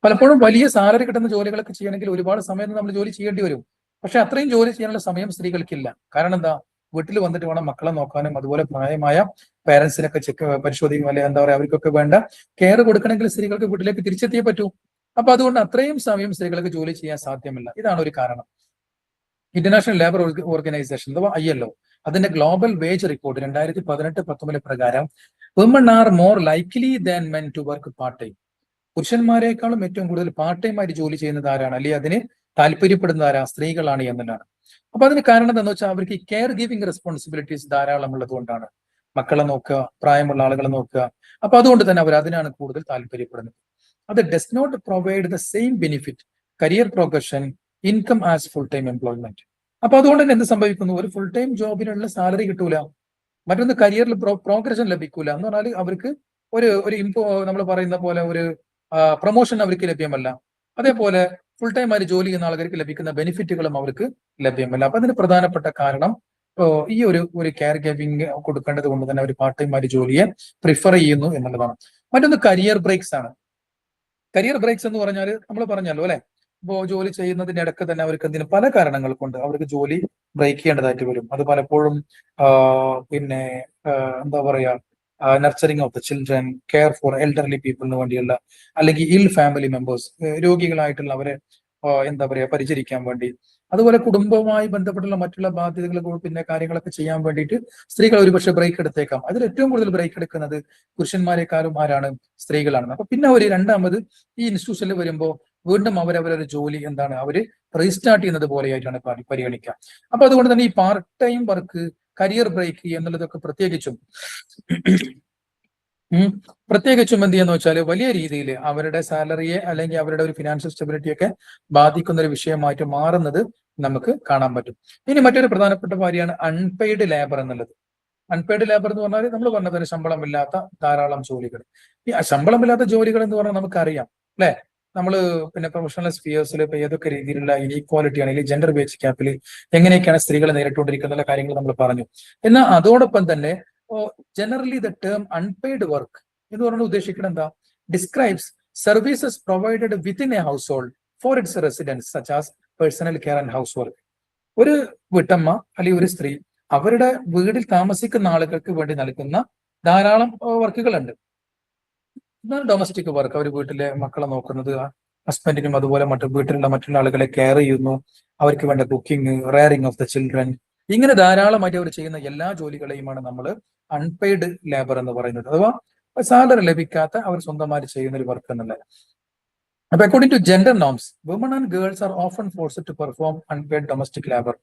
പലപ്പോഴും വലിയ സാലറി കിട്ടുന്ന ജോലികളൊക്കെ ചെയ്യണമെങ്കിൽ ഒരുപാട് സമയം നമ്മൾ ജോലി ചെയ്യേണ്ടി വരും. പക്ഷെ അത്രയും ജോലി ചെയ്യാനുള്ള സമയം സ്ത്രീകൾക്കില്ല. കാരണം എന്താ, വീട്ടിൽ വന്നിട്ട് വേണം മക്കളെ നോക്കാനും, അതുപോലെ പ്രായമായ പേരൻസിനൊക്കെ പരിശോധിക്കും, അല്ലെ എന്താ പറയാ, അവർക്കൊക്കെ വേണ്ട കെയർ കൊടുക്കണമെങ്കിൽ സ്ത്രീകൾക്ക് വീട്ടിലേക്ക് തിരിച്ചെത്തിയേ പറ്റൂ. അപ്പൊ അതുകൊണ്ട് അത്രയും സമയം സ്ത്രീകൾക്ക് ജോലി ചെയ്യാൻ സാധ്യമല്ല. ഇതാണ് ഒരു കാരണം. ഇന്റർനാഷണൽ ലേബർ ഓർഗനൈസേഷൻ അഥവാ ILO അതിന്റെ ഗ്ലോബൽ വേജ് റിപ്പോർട്ട് 2018-19 പ്രകാരം women are more likely than men to work part time. പുരുഷന്മാരെക്കാളും ഏറ്റവും കൂടുതൽ പാർട്ട് ടൈം ആയിട്ട് ജോലി ചെയ്യുന്നത് ആരാണ്, അല്ലെങ്കിൽ അതിന് താല്പര്യപ്പെടുന്ന ആരാ, സ്ത്രീകളാണ് എന്നതാണ്. അപ്പൊ അതിന് കാരണം എന്താണെന്ന് വെച്ചാൽ അവർക്ക് ഈ കെയർ ഗിവിംഗ് റെസ്പോൺസിബിലിറ്റീസ് ധാരാളം ഉള്ളത് കൊണ്ടാണ്. മക്കളെ നോക്കുക, പ്രായമുള്ള ആളുകളെ നോക്കുക. അപ്പൊ അതുകൊണ്ട് തന്നെ അവർ അതിനാണ് കൂടുതൽ താല്പര്യപ്പെടുന്നത്. അത് does not provide the same benefit, career progression, income as full time employment. അപ്പൊ അതുകൊണ്ട് തന്നെ എന്ത് സംഭവിക്കുന്നു, ഒരു ഫുൾ ടൈം ജോബിനുള്ള സാലറി കിട്ടൂല, മറ്റൊന്ന് കരിയറിൽ പ്രോഗ്രഷൻ ലഭിക്കൂല. എന്ന് പറഞ്ഞാൽ അവർക്ക് നമ്മൾ പറയുന്ന പോലെ ഒരു പ്രൊമോഷൻ അവർക്ക് ലഭ്യമല്ല. അതേപോലെ ഫുൾ ടൈം ആയി ജോലി ചെയ്യുന്ന ആളുകൾക്ക് ലഭിക്കുന്ന ബെനിഫിറ്റുകളും അവർക്ക് ലഭ്യമല്ല. അപ്പൊ അതിന് പ്രധാനപ്പെട്ട കാരണം ഈ ഒരു കെയർ ഗിവിംഗ് കൊടുക്കേണ്ടത് കൊണ്ട് തന്നെ അവർ പാർട്ട് ടൈം ആയി ജോലിയെ പ്രിഫർ ചെയ്യുന്നു എന്നുള്ളതാണ്. മറ്റൊന്ന് കരിയർ ബ്രേക്സ് ആണ്. കരിയർ ബ്രേക്സ് എന്ന് പറഞ്ഞാൽ നമ്മൾ പറഞ്ഞല്ലോ അല്ലെ, ഇപ്പോ ജോലി ചെയ്യുന്നതിന്റെ ഇടയ്ക്ക് തന്നെ അവർക്ക് പല കാരണങ്ങൾ കൊണ്ട് അവർക്ക് ജോലി ബ്രേക്ക് ചെയ്യേണ്ടതായിട്ട് വരും. അത് പലപ്പോഴും എന്താ പറയാ, nurturing of the children, care for elderly പീപ്പിളിന് വേണ്ടിയുള്ള, അല്ലെങ്കിൽ ഇൽ ഫാമിലി മെമ്പേഴ്സ്, രോഗികളായിട്ടുള്ള അവരെ എന്താ പറയാ പരിചരിക്കാൻ വേണ്ടി, അതുപോലെ കുടുംബവുമായി ബന്ധപ്പെട്ടുള്ള മറ്റുള്ള ബാധ്യതകൾ കാര്യങ്ങളൊക്കെ ചെയ്യാൻ വേണ്ടിയിട്ട് സ്ത്രീകൾ ഒരുപക്ഷെ ബ്രേക്ക് എടുത്തേക്കാം. അതിൽ ഏറ്റവും കൂടുതൽ ബ്രേക്ക് എടുക്കുന്നത് പുരുഷന്മാരെക്കാളും ആരാണ്, സ്ത്രീകളാണ്. അപ്പൊ പിന്നെ രണ്ടാമത് ഈ ഇൻസ്റ്റിറ്റ്യൂഷനിൽ വരുമ്പോൾ വീണ്ടും അവരവരൊരു ജോലി എന്താണ്, അവര് റീസ്റ്റാർട്ട് ചെയ്യുന്നത് പോലെയായിട്ടാണ് പരിഗണിക്കുക. അപ്പൊ അതുകൊണ്ട് തന്നെ ഈ part time work, career break എന്നുള്ളതൊക്കെ പ്രത്യേകിച്ചും എന്ത് ചെയ്യാന്ന് വെച്ചാൽ വലിയ രീതിയിൽ അവരുടെ സാലറിയെ അല്ലെങ്കിൽ അവരുടെ ഒരു ഫിനാൻഷ്യൽ സ്റ്റെബിലിറ്റിയൊക്കെ ബാധിക്കുന്ന ഒരു വിഷയമായിട്ട് മാറുന്നത് നമുക്ക് കാണാൻ പറ്റും. ഇനി മറ്റൊരു പ്രധാനപ്പെട്ട കാര്യമാണ് അൺപെയ്ഡ് ലേബർ എന്നുള്ളത്. അൺപെയ്ഡ് ലേബർ എന്ന് പറഞ്ഞാൽ നമ്മൾ പറഞ്ഞതിന് ശമ്പളമില്ലാത്ത ധാരാളം ജോലികൾ. ഈ ശമ്പളമില്ലാത്ത ജോലികൾ എന്ന് പറഞ്ഞാൽ നമുക്കറിയാം അല്ലെ, നമ്മൾ പിന്നെ പ്രൊഫഷണൽ സ്പിയേഴ്സിൽ ഇപ്പൊ ഏതൊക്കെ രീതിയിലുള്ള ഇനീക്വാലിറ്റി ആണെങ്കിൽ ജെൻഡർ വേജ് ക്യാപ്പിൽ എങ്ങനെയൊക്കെയാണ് സ്ത്രീകൾ നേരിട്ടുകൊണ്ടിരിക്കുന്ന കാര്യങ്ങൾ നമ്മൾ പറഞ്ഞു. എന്നാൽ അതോടൊപ്പം തന്നെ generally the term unpaid work എന്ന് പറഞ്ഞാൽ ഉദ്ദേശിക്കുന്നത് എന്താ, describes services provided within a household for its residence such as personal care and housework. ഒരു വീട്ടമ്മ അല്ലെങ്കിൽ ഒരു സ്ത്രീ അവരുടെ വീട്ടിൽ താമസിക്കുന്ന ആളുകൾക്ക് വേണ്ടി നൽകുന്ന ധാരാളം വർക്കുകളുണ്ട്. ഡൊമസ്റ്റിക് വർക്ക്, അവർ വീട്ടിലെ മക്കളെ നോക്കുന്നത്, ഹസ്ബൻഡിനും അതുപോലെ വീട്ടിലുള്ള മറ്റുള്ള ആളുകളെ കെയർ ചെയ്യുന്നു, അവർക്ക് വേണ്ട cooking, rearing of the children, ഇങ്ങനെ ധാരാളമായിട്ട് അവർ ചെയ്യുന്ന എല്ലാ ജോലികളെയുമാണ് നമ്മൾ അൺപെയ്ഡ് ലേബർ എന്ന് പറയുന്നത്, അഥവാ സാലറി ലഭിക്കാത്ത അവർ സ്വന്തമായിട്ട് ചെയ്യുന്ന ഒരു വർക്ക് എന്നുള്ളത്. അപ്പൊ according to gender norms, women and girls are often forced to perform unpaid domestic labor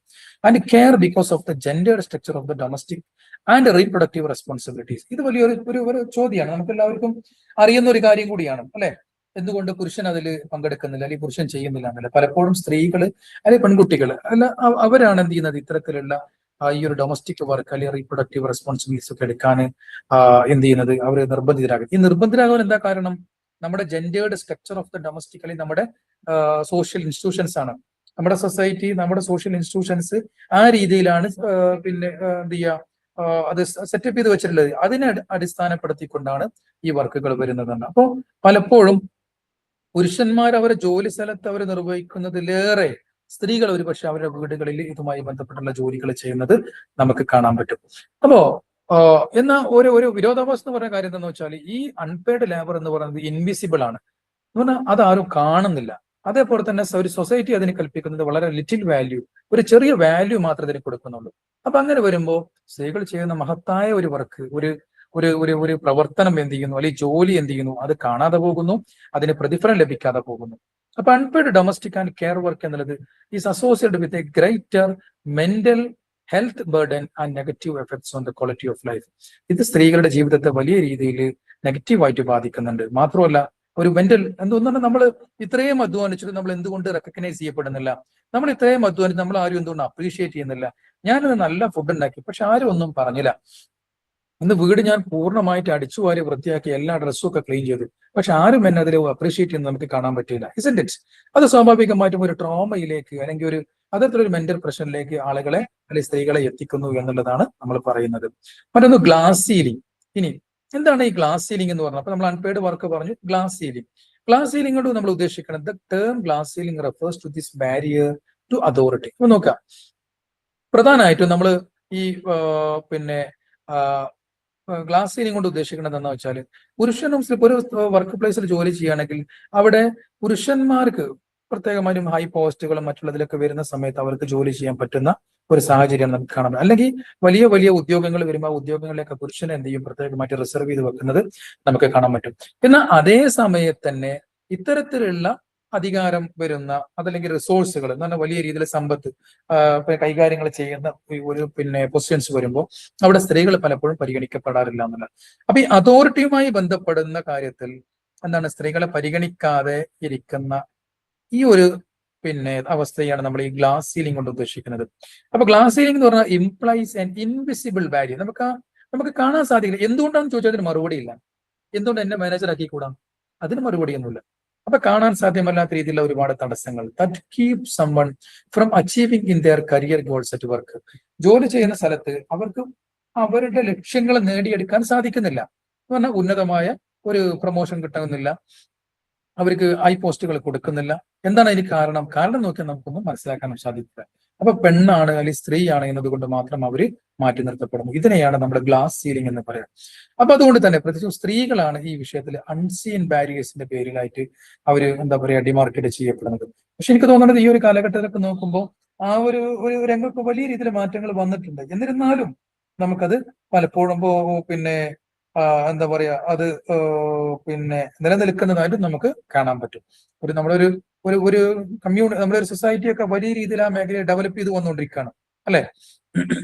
and care because of the gendered structure of the domestic and reproductive responsibilities. ഇത് വലിയൊരു ചോദ്യമാണ്, നമുക്ക് എല്ലാവർക്കും അറിയുന്ന ഒരു കാര്യം കൂടിയാണ് അല്ലെ. എന്തുകൊണ്ട് പുരുഷൻ അതിൽ പങ്കെടുക്കുന്നില്ല അല്ലെങ്കിൽ പുരുഷൻ ചെയ്യുന്നില്ല എന്നല്ല. പലപ്പോഴും സ്ത്രീകൾ അല്ലെങ്കിൽ പെൺകുട്ടികൾ അല്ല അവരാണ് എന്ത് ചെയ്യുന്നത്, ഇത്തരത്തിലുള്ള ഈ ഒരു ഡൊമസ്റ്റിക് വർക്ക് അല്ലെങ്കിൽ റീപ്രൊഡക്റ്റീവ് റെസ്പോൺസിബിലിറ്റീസ് ഒക്കെ എടുക്കാൻ എന്ത് ചെയ്യുന്നത്, അവർ നിർബന്ധിതരാകും. ഈ നിർബന്ധിതരാകാൻ എന്താ കാരണം, നമ്മുടെ gendered structure of the domestic അല്ലെങ്കിൽ നമ്മുടെ സോഷ്യൽ ഇൻസ്റ്റിറ്റ്യൂഷൻസ് ആണ്, നമ്മുടെ സൊസൈറ്റി, നമ്മുടെ സോഷ്യൽ ഇൻസ്റ്റിറ്റ്യൂഷൻസ് ആ രീതിയിലാണ് പിന്നെ എന്ത് ചെയ്യുക, അത് സെറ്റപ്പ് ചെയ്ത് വെച്ചിട്ടുള്ളത്. അതിനെ അടിസ്ഥാനപ്പെടുത്തിക്കൊണ്ടാണ് ഈ വർക്കുകൾ വരുന്നതെന്ന്. അപ്പോൾ പലപ്പോഴും പുരുഷന്മാർ അവരുടെ ജോലി സ്ഥലത്ത് അവർ നിർവഹിക്കുന്നതിലേറെ സ്ത്രീകൾ ഒരുപക്ഷെ അവരുടെ വീടുകളിൽ ഇതുമായി ബന്ധപ്പെട്ടുള്ള ജോലികൾ ചെയ്യുന്നത് നമുക്ക് കാണാൻ പറ്റും. അപ്പോ എന്നാൽ ഒരു വിരോധാഭാസം എന്ന് പറയുന്ന കാര്യം എന്താണെന്ന് വെച്ചാൽ, ഈ അൺപെയ്ഡ് ലേബർ എന്ന് പറയുന്നത് ഇൻവിസിബിൾ ആണ് എന്ന് പറഞ്ഞാൽ അതാരും കാണുന്നില്ല. അതേപോലെ തന്നെ ഒരു സൊസൈറ്റി അതിന് കൽപ്പിക്കുന്നത് വളരെ ലിറ്റിൽ വാല്യൂ, ഒരു ചെറിയ വാല്യൂ മാത്രമേ ഇതിന് കൊടുക്കുന്നുള്ളൂ. അപ്പൊ അങ്ങനെ വരുമ്പോൾ സ്ത്രീകൾ ചെയ്യുന്ന മഹത്തായ ഒരു വർക്ക്, ഒരു പ്രവർത്തനം എന്ത് ചെയ്യുന്നു, അല്ലെങ്കിൽ ജോലി എന്ത് ചെയ്യുന്നു, അത് കാണാതെ പോകുന്നു, അതിന് പ്രതിഫലം ലഭിക്കാതെ പോകുന്നു. അപ്പൊ unpaid domestic and care work എന്നുള്ളത് is associated with a greater mental health burden and negative effects on the quality of life. ഇത് സ്ത്രീകളുടെ ജീവിതത്തെ വലിയ രീതിയിൽ നെഗറ്റീവായിട്ട് ബാധിക്കുന്നുണ്ട്. മാത്രമല്ല ഒരു മെന്റൽ എന്തുകൊണ്ടാണ് നമ്മൾ ഇത്രയും അധ്വാനിച്ചിട്ട് നമ്മൾ എന്തുകൊണ്ട് റെക്കഗ്നൈസ് ചെയ്യപ്പെടുന്നില്ല, നമ്മൾ ഇത്രയും അധ്വാനിച്ച് നമ്മൾ ആരും എന്തുകൊണ്ട് അപ്രീഷിയേറ്റ് ചെയ്യുന്നില്ല. ഞാനത് നല്ല ഫുഡ് ഉണ്ടാക്കി പക്ഷെ ആരും ഒന്നും പറഞ്ഞില്ല. ഇന്ന് വീട് ഞാൻ പൂർണ്ണമായിട്ട് അടിച്ചു വാരി വൃത്തിയാക്കി എല്ലാ ഡ്രസ്സും ഒക്കെ ക്ലീൻ ചെയ്തു, പക്ഷെ ആരും എന്നെ അതിൽ അപ്രീഷിയേറ്റ് ചെയ്യുന്നത് നമുക്ക് കാണാൻ പറ്റില്ല. Isn't it? അത് സ്വാഭാവികമായിട്ടും ഒരു ട്രോമയിലേക്ക് അല്ലെങ്കിൽ അത്തരത്തിലൊരു മെന്റൽ പ്രഷറിലേക്ക് ആളുകളെ അല്ലെങ്കിൽ സ്ത്രീകളെ എത്തിക്കുന്നു എന്നുള്ളതാണ് നമ്മൾ പറയുന്നത്. മറ്റൊന്ന് ഗ്ലാസ് സീലിംഗ്. ഇനി എന്താണ് ഈ ഗ്ലാസ് സീലിംഗ് എന്ന് പറഞ്ഞത്? അപ്പൊ നമ്മൾ അൺപെയ്ഡ് വർക്ക് പറഞ്ഞു. ഗ്ലാസ് സീലിംഗ് കൊണ്ട് നമ്മൾ ഉദ്ദേശിക്കുന്നത്, the term glass ceiling refers to this barrier to authority. അപ്പൊ നോക്കാം, പ്രധാനമായിട്ടും നമ്മൾ ഈ പിന്നെ ഗ്ലാസ് സീലിംഗ് കൊണ്ട് ഉദ്ദേശിക്കുന്നത് എന്താണെന്ന് വെച്ചാൽ, പുരുഷനും ഒരു വർക്ക് പ്ലേസിൽ ജോലി ചെയ്യുകയാണെങ്കിൽ അവിടെ പുരുഷന്മാർക്ക് പ്രത്യേകമായും ഹൈ പോസ്റ്റുകളും മറ്റുള്ളതിലൊക്കെ വരുന്ന സമയത്ത് അവർക്ക് ജോലി ചെയ്യാൻ പറ്റുന്ന ഒരു സാഹചര്യം നമുക്ക് കാണാൻ പറ്റും. അല്ലെങ്കിൽ വലിയ ഉദ്യോഗങ്ങൾ വരുമ്പോൾ ആ ഉദ്യോഗങ്ങളിലേക്ക് പുരുഷനെ എന്ത് ചെയ്യും, പ്രത്യേകമായിട്ട് റിസർവ് ചെയ്ത് വെക്കുന്നത് നമുക്ക് കാണാൻ പറ്റും. എന്നാൽ അതേ സമയത്ത് തന്നെ ഇത്തരത്തിലുള്ള അധികാരം വരുന്ന അതല്ലെങ്കിൽ റിസോഴ്സുകൾ എന്ന് പറഞ്ഞാൽ വലിയ രീതിയിൽ സമ്പത്ത് കൈകാര്യങ്ങൾ ചെയ്യുന്ന പൊസിഷൻസ് വരുമ്പോൾ അവിടെ സ്ത്രീകൾ പലപ്പോഴും പരിഗണിക്കപ്പെടാറില്ല എന്നുള്ളത്. അപ്പൊ ഈ അതോറിറ്റിയുമായി ബന്ധപ്പെടുന്ന കാര്യത്തിൽ എന്താണ്, സ്ത്രീകളെ പരിഗണിക്കാതെ ഇരിക്കുന്ന ഈ ഒരു അവസ്ഥയാണ് നമ്മൾ ഈ ഗ്ലാസ് സീലിംഗ് കൊണ്ട് ഉദ്ദേശിക്കുന്നത്. അപ്പൊ ഗ്ലാസ് സീലിംഗ് എന്ന് പറഞ്ഞാൽ ഇംപ്ലൈസ് ആൻ ഇൻവിസിബിൾ ബാരിയർ. നമുക്ക് കാണാൻ സാധിക്കില്ല. എന്തുകൊണ്ടാണെന്ന് ചോദിച്ചാൽ അതിന് മറുപടി ഇല്ല. എന്തുകൊണ്ട് എന്നെ മാനേജർ ആക്കിക്കൂടാം? അതിന് മറുപടിയൊന്നുമില്ല. അപ്പൊ കാണാൻ സാധ്യമല്ലാത്ത രീതിയിലുള്ള ഒരുപാട് തടസ്സങ്ങൾ that keep someone from achieving in there career goals at work. ജോലി ചെയ്യുന്ന സ്ഥലത്ത് അവർക്ക് അവരുടെ ലക്ഷ്യങ്ങൾ നേടിയെടുക്കാൻ സാധിക്കുന്നില്ല എന്ന് പറഞ്ഞാൽ ഉന്നതമായ ഒരു പ്രൊമോഷൻ കിട്ടുന്നില്ല, അവർക്ക് ഹൈ പോസ്റ്റുകൾ കൊടുക്കുന്നില്ല. എന്താണ് അതിന് കാരണം നോക്കിയാൽ നമുക്കൊന്നും മനസ്സിലാക്കാൻ സാധിക്കില്ല. അപ്പൊ പെണ്ണാണ് അല്ലെങ്കിൽ സ്ത്രീയാണ് എന്നതുകൊണ്ട് മാത്രം അവര് മാറ്റി നിർത്തപ്പെടുന്നു. ഇതിനെയാണ് നമ്മുടെ ഗ്ലാസ് സീലിംഗ് എന്ന് പറയാം. അപ്പൊ അതുകൊണ്ട് തന്നെ പ്രത്യേകിച്ചും സ്ത്രീകളാണ് ഈ വിഷയത്തിൽ അൺസീൻ ബാരിയേഴ്സിന്റെ പേരിലായിട്ട് അവര് ഡിമാർക്കറ്റ് ചെയ്യപ്പെടുന്നത്. പക്ഷെ എനിക്ക് തോന്നുന്നത് ഈ ഒരു കാലഘട്ടത്തിലൊക്കെ നോക്കുമ്പോൾ ആ ഒരു രംഗത്ത് വലിയ രീതിയിൽ മാറ്റങ്ങൾ വന്നിട്ടുണ്ട്. എന്നിരുന്നാലും നമുക്കത് പലപ്പോഴും അത് നിലനിൽക്കുന്നതായിട്ട് നമുക്ക് കാണാൻ പറ്റും. നമ്മളൊരു ഒരു കമ്മ്യൂണിറ്റി, നമ്മുടെ ഒരു സൊസൈറ്റി ഒക്കെ വലിയ രീതിയിൽ ആ മേഖലയെ ഡെവലപ്പ് ചെയ്ത് വന്നുകൊണ്ടിരിക്കുകയാണ് അല്ലെ.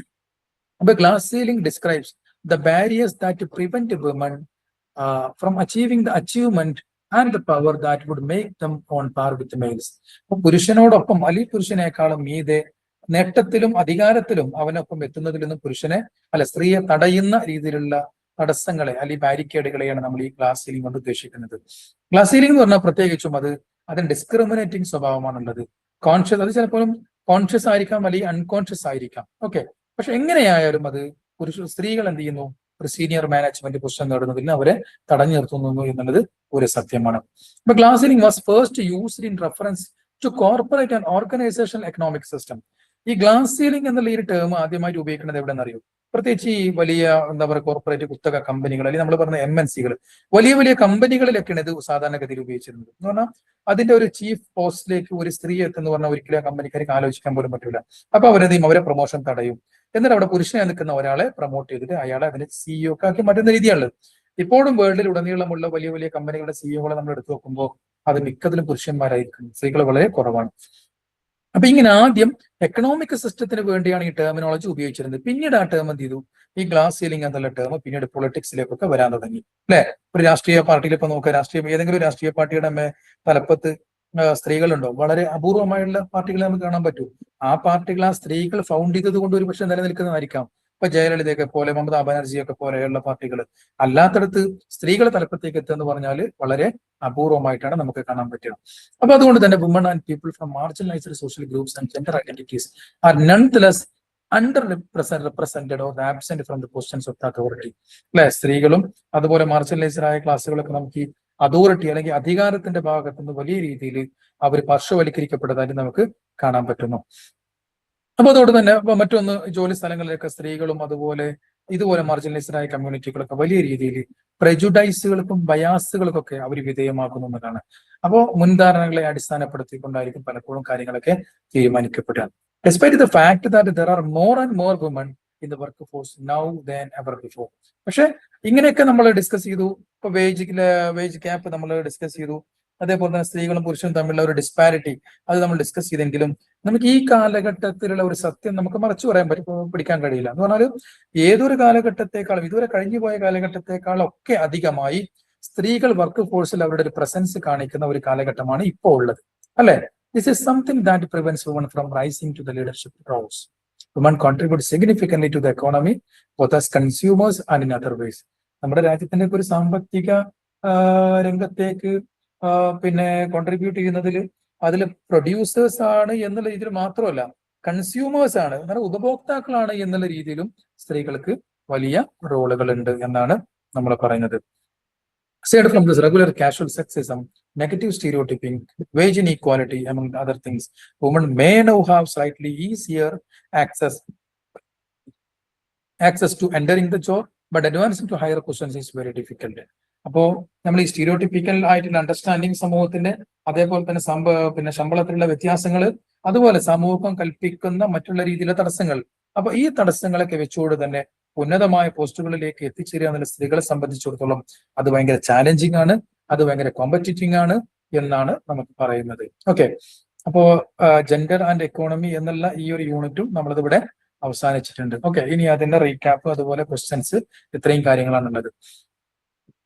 അപ്പൊ glass ceiling describes the barriers that prevent women from achieving the achievement and the power that would make them on par with males. അപ്പൊ പുരുഷനോടൊപ്പം അല്ലെങ്കിൽ പുരുഷനേക്കാളും മീതെ നേട്ടത്തിലും അധികാരത്തിലും അവനൊപ്പം എത്തുന്നതിൽ നിന്നും സ്ത്രീയെ തടയുന്ന രീതിയിലുള്ള തടസ്സങ്ങളെ അല്ലെങ്കിൽ ബാരിക്കേഡുകളെയാണ് നമ്മൾ ഈ ഗ്ലാസ് സീലിംഗ് കൊണ്ട് ഉദ്ദേശിക്കുന്നത്. ഗ്ലാസ് സീലിംഗ് എന്ന് പറഞ്ഞാൽ പ്രത്യേകിച്ചും അതിന് ഡിസ്ക്രിമിനേറ്റിംഗ് സ്വഭാവമാണുള്ളത്. അത് ചിലപ്പോഴും കോൺഷ്യസ് ആയിരിക്കാം അല്ലെങ്കിൽ അൺകോൺഷ്യസ് ആയിരിക്കാം. ഓക്കെ, പക്ഷെ എങ്ങനെയായാലും അത് സ്ത്രീകൾ എന്ത് ചെയ്യുന്നു, ഒരു സീനിയർ മാനേജ്മെന്റ് പൊസിഷൻ നേടുന്നതിൽ അവരെ തടഞ്ഞു നിർത്തുന്നു എന്നുള്ളത് ഒരു സത്യമാണ്. അപ്പൊ glass ceiling was first used in reference to corporate and organisational economic system. ഈ ഗ്ലാസ് സീലിംഗ് എന്നുള്ള ഈ ടേം ആദ്യമായിട്ട് ഉപയോഗിക്കുന്നത് എവിടെയെന്ന് അറിയോ? പ്രത്യേകിച്ച് ഈ വലിയ കോർപ്പറേറ്റ് കുത്തക കമ്പനികൾ അല്ലെങ്കിൽ നമ്മൾ പറഞ്ഞ MNC-കൾ, വലിയ വലിയ കമ്പനികളിലൊക്കെയാണ് ഇത് സാധാരണഗതിയിൽ ഉപയോഗിച്ചിരുന്നത്. എന്ന് പറഞ്ഞാൽ അതിന്റെ ഒരു ചീഫ് പോസ്റ്റിലേക്ക് ഒരു സ്ത്രീ എത്തുന്ന പറഞ്ഞാൽ ഒരിക്കലും ആ കമ്പനിക്കാർക്ക് ആലോചിക്കാൻ പോലും പറ്റില്ല. അപ്പൊ അവരെ പ്രൊമോഷൻ തടയും. എന്നിട്ട് അവിടെ പുരുഷനെ നിൽക്കുന്ന ഒരാളെ പ്രൊമോട്ട് ചെയ്തിട്ട് അയാളെ അതിന് CEO ഒക്കെ ആക്കി മാറ്റുന്ന രീതിയാണ്. ഇപ്പോഴും വേൾഡിൽ ഉടനീളമുള്ള വലിയ വലിയ കമ്പനികളുടെ CEOകളെ നമ്മൾ എടുത്തു നോക്കുമ്പോൾ അത് മിക്കതിലും പുരുഷന്മാരായിരിക്കും, സ്ത്രീകൾ വളരെ കുറവാണ്. അപ്പൊ ഇങ്ങനെ ആദ്യം എക്കണോമിക് സിസ്റ്റത്തിന് വേണ്ടിയാണ് ഈ ടെർമിനോളജി ഉപയോഗിച്ചിരുന്നത്. പിന്നീട് ആ ടേം എന്ത് ചെയ്തു, ഈ ഗ്ലാസ് സീലിംഗ് എന്നുള്ള ടേം പിന്നീട് പൊളിറ്റിക്സിലേക്കൊക്കെ വരാൻ തുടങ്ങി അല്ലെ. ഒരു രാഷ്ട്രീയ പാർട്ടിയിൽ ഇപ്പൊ നോക്കുക, ഏതെങ്കിലും രാഷ്ട്രീയ പാർട്ടിയുടെ തലപ്പത്ത് സ്ത്രീകളുണ്ടോ? വളരെ അപൂർവമായുള്ള പാർട്ടികളെ നമുക്ക് കാണാൻ പറ്റൂ. ആ പാർട്ടികൾ ആ സ്ത്രീകൾ ഫൗണ്ട് ചെയ്തത് കൊണ്ട് ഒരുപക്ഷെ നിലനിൽക്കുന്നതായിരിക്കാം. ഇപ്പൊ ജയലളിതയൊക്കെ പോലെ, മമതാ ബാനർജിയൊക്കെ പോലെയുള്ള പാർട്ടികൾ. അല്ലാത്തടത്ത് സ്ത്രീകൾ തലപ്പത്തേക്ക് എത്തുക എന്ന് പറഞ്ഞാൽ വളരെ അപൂർവമായിട്ടാണ് നമുക്ക് കാണാൻ പറ്റുക. അപ്പൊ അതുകൊണ്ട് തന്നെ woman and people from marginalised social groups and gender identities are nonetheless under represented or absent from the positions of the authority അല്ലെ. സ്ത്രീകളും അതുപോലെ മാർജിനലൈസ്ഡ് ആയ ക്ലാസ്സുകളൊക്കെ നമുക്ക് ഈ അതോറിറ്റി അല്ലെങ്കിൽ അധികാരത്തിന്റെ ഭാഗത്തു നിന്ന് വലിയ രീതിയിൽ അവർ പാർശ്വവൽക്കരിക്കപ്പെട്ടതായിട്ട് നമുക്ക് കാണാൻ പറ്റുന്നു. അപ്പൊ അതുകൊണ്ട് തന്നെ മറ്റൊന്ന്, ജോലി സ്ഥലങ്ങളിലൊക്കെ സ്ത്രീകളും ഇതുപോലെ മാർജിനലൈസ്ഡ് ആയ കമ്മ്യൂണിറ്റികളൊക്കെ വലിയ രീതിയിൽ പ്രജുഡൈസുകൾക്കും ബയാസുകൾക്കൊക്കെ അവർ വിധേയമാക്കുന്നു എന്നതാണ്. അപ്പോൾ മുൻധാരണകളെ അടിസ്ഥാനപ്പെടുത്തിക്കൊണ്ടായിരിക്കും പലപ്പോഴും കാര്യങ്ങളൊക്കെ തീരുമാനിക്കപ്പെടുക. Despite the fact that there are more and more women in the workforce now than ever before. പക്ഷെ ഇങ്ങനെയൊക്കെ നമ്മൾ ഡിസ്കസ് ചെയ്തു. ഇപ്പൊ വേജ് ഗ്യാപ്പ് നമ്മൾ ഡിസ്കസ് ചെയ്തു. അതേപോലെ തന്നെ സ്ത്രീകളും പുരുഷനും തമ്മിലുള്ള ഒരു ഡിസ്പാരിറ്റി അത് നമ്മൾ ഡിസ്കസ് ചെയ്തെങ്കിലും നമുക്ക് ഈ കാലഘട്ടത്തിലുള്ള ഒരു സത്യം നമുക്ക് മറച്ചു പറയാൻ പിടിക്കാൻ കഴിയില്ല. എന്ന് പറഞ്ഞാൽ ഏതൊരു കാലഘട്ടത്തെക്കാളും, ഇതുവരെ കഴിഞ്ഞു പോയ കാലഘട്ടത്തെക്കാളും ഒക്കെ അധികമായി സ്ത്രീകൾ വർക്ക് ഫോഴ്സിൽ അവരുടെ ഒരു പ്രസൻസ് കാണിക്കുന്ന ഒരു കാലഘട്ടമാണ് ഇപ്പോൾ ഉള്ളത് അല്ലെ. This is something that prevents women from rising to the leadership roles. Women contribute significantly to the economy, both as consumers and in other ways. നമ്മുടെ രാജ്യത്തിന്റെ ഒരു സാമ്പത്തിക രംഗത്തേക്ക് കോൺട്രിബ്യൂട്ട് ചെയ്യുന്നതിൽ അതിൽ പ്രൊഡ്യൂസേഴ്സ് ആണ് എന്നുള്ള രീതിയിൽ മാത്രമല്ല, കൺസ്യൂമേഴ്സ് ആണ്, ഉപഭോക്താക്കളാണ് എന്നുള്ള രീതിയിലും സ്ത്രീകൾക്ക് വലിയ റോളുകൾ ഉണ്ട് എന്നാണ് നമ്മൾ പറയുന്നത്. Aside from this regular casual sexism, negative stereotyping, wage inequality, among other things, women may now have slightly easier access to entering the job, but advancing to higher positions is very difficult. അപ്പോൾ നമ്മൾ ഈ സ്റ്റീരിയോടിപ്പിക്കൽ ആയിട്ടുള്ള understanding സമൂഹത്തിന്റെ, അതേപോലെ തന്നെ ശമ്പളത്തിലുള്ള വ്യത്യാസങ്ങൾ, അതുപോലെ സമൂഹം കൽപ്പിക്കുന്ന മറ്റുള്ള രീതിയിലുള്ള തടസ്സങ്ങൾ, അപ്പൊ ഈ തടസ്സങ്ങളൊക്കെ വെച്ചുകൊണ്ട് തന്നെ ഉന്നതമായ പോസ്റ്റുകളിലേക്ക് എത്തിച്ചേരുക എന്നുള്ള സ്ത്രീകളെ സംബന്ധിച്ചിടത്തോളം അത് ഭയങ്കര ചാലഞ്ചിങ് ആണ്, അത് ഭയങ്കര കോമ്പറ്റീറ്റിംഗ് ആണ് എന്നാണ് നമുക്ക് പറയുന്നത്. ഓക്കെ, അപ്പോ ജെൻഡർ ആൻഡ് എക്കോണമി എന്നുള്ള ഈ ഒരു യൂണിറ്റും നമ്മളിതിവിടെ അവസാനിച്ചിട്ടുണ്ട്. ഓക്കെ, ഇനി അതിന്റെ റീക്യാപ്പ് അതുപോലെ ക്വസ്റ്റ്യൻസ് ഇത്രയും കാര്യങ്ങളാണുള്ളത്.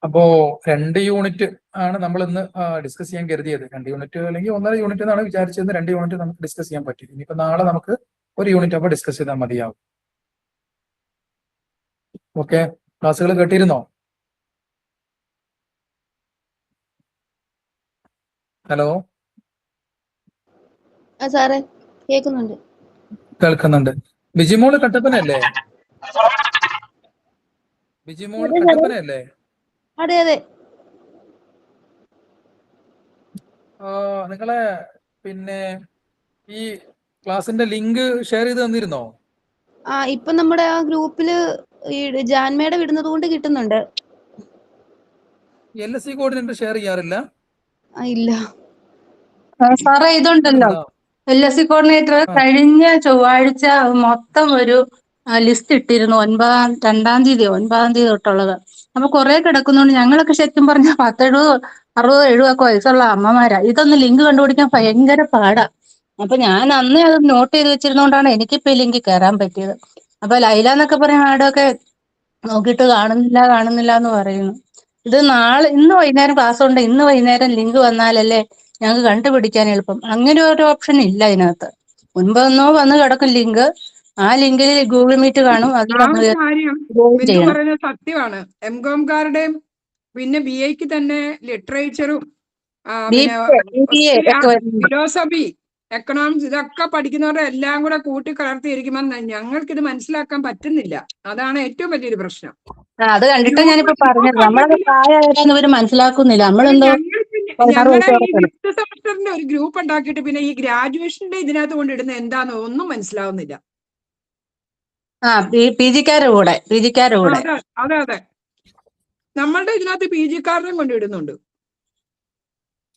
അപ്പോ 2 യൂണിറ്റ് ആണ് നമ്മൾ ഇന്ന് ഡിസ്കസ് ചെയ്യാൻ കരുതിയത്. 2 യൂണിറ്റ് അല്ലെങ്കിൽ 1.5 യൂണിറ്റ് എന്നാണ് വിചാരിച്ചത്. 2 യൂണിറ്റ് നമുക്ക് ഡിസ്കസ് ചെയ്യാൻ പറ്റി. ഇനിയിപ്പോ നാളെ നമുക്ക് 1 യൂണിറ്റ് അപ്പോൾ ഡിസ്കസ് ചെയ്താൽ മതിയാവും. ഓക്കെ, ക്ലാസ്സുകൾ കേട്ടിരുന്നോ? ഹലോ, സാറേ കേൾക്കുന്നുണ്ട്. കേൾക്കുന്നുണ്ട്. ബിജിമോള് കട്ടപ്പനയല്ലേ? ബിജിമോള് കട്ടപ്പനയല്ലേ? അതെ അതെ. നിങ്ങളെ ഈ ക്ലാസിന്റെ ലിങ്ക് ഷെയർ ചെയ്ത് തന്നിരുന്നോ? ഇപ്പൊ നമ്മുടെ ആ ഗ്രൂപ്പില് ഈ ജാൻമേടെ വിടുന്നത് കൊണ്ട് കിട്ടുന്നുണ്ട്. LSC കോർഡിനേറ്റർ ഷെയർ ചെയ്യാറില്ല? ഇല്ല സാറേ, ഇതുണ്ടല്ലോ LSC കോർഡിനേറ്റർ കഴിഞ്ഞ ചൊവ്വാഴ്ച മൊത്തം ഒരു ലിസ്റ്റ് ഇട്ടിരുന്നു. 2-ാം തീയതി തൊട്ടുള്ളത്. അപ്പൊ കുറെ കിടക്കുന്നോണ്ട് ഞങ്ങളൊക്കെ ശരിക്കും പറഞ്ഞ 10-70 60-70 വയസ്സുള്ള അമ്മമാരാ. ഇതൊന്ന് ലിങ്ക് കണ്ടുപിടിക്കാൻ ഭയങ്കര പാടാ. അപ്പൊ ഞാൻ അന്നേ അത് നോട്ട് ചെയ്ത് വെച്ചിരുന്നോണ്ടാണ് എനിക്കിപ്പോ ഈ ലിങ്കിൽ കയറാൻ പറ്റിയത്. അപ്പൊ ലൈല എന്നൊക്കെ പറയുന്ന മാഡമൊക്കെ നോക്കിയിട്ട് കാണുന്നില്ല എന്ന് പറയുന്നു. ഇത് ഇന്ന് വൈകുന്നേരം ക്ലാസ് ഉണ്ട്, ഇന്ന് വൈകുന്നേരം ലിങ്ക് വന്നാലല്ലേ ഞങ്ങൾക്ക് കണ്ടുപിടിക്കാൻ എളുപ്പം. അങ്ങനെ ഒരു ഓപ്ഷൻ ഇല്ല ഇതിനകത്ത്. മുൻപൊന്നോ വന്ന് കിടക്കും ലിങ്ക്. ആ ലിങ്കിൽ ഗൂഗിൾ മീറ്റ് കാണും, അതിൽ ആ നമ്മൾ ഒരു കാര്യം ജോയിൻ ബിന്ദു ചെയ്യണം. പറയുന്നത് സത്യമാണ്. എംകോംകാരുടെയും പിന്നെ BA-ക്ക് തന്നെ ലിറ്ററേച്ചറും പിന്നെ BBA ഒത്തിരി ഒക്കെ വരുന്നുണ്ട്. ഫിലോസഫി, എക്കണോമിക്സ് ഇതൊക്കെ പഠിക്കുന്നവരുടെ എല്ലാം കൂടെ കൂട്ടിക്കലർത്തിയിരിക്കുമ്പോൾ ഞങ്ങൾക്കിത് മനസ്സിലാക്കാൻ പറ്റുന്നില്ല. അതാണ് ഏറ്റവും വലിയൊരു പ്രശ്നം. അത് കണ്ടിട്ട് ഞാനിപ്പോ ഗ്രൂപ്പ് പറഞ്ഞത് നമ്മളൊക്കെ പ്രായമായതെന്ന് ഇവര് മനസ്സിലാക്കുന്നില്ല. നമ്മളെന്തോ 16 ഞങ്ങളുടെ ഈ വയസ്സോടെ 5th സെമസ്റ്ററിന്റെ ഒരു ഗ്രൂപ്പ് ഉണ്ടാക്കിയിട്ട് പിന്നെ ഈ ഗ്രാജുവേഷന്റെ ഇതിനകത്ത് കൊണ്ടിടുന്ന എന്താന്ന് ഒന്നും മനസ്സിലാവുന്നില്ല. പിജിക്കാരുടെ കൂടെ അതെ അതെ അതെ, നമ്മളുടെ ഇതിനകത്ത് PG-കാരനും കൊണ്ടിടുന്നുണ്ട്.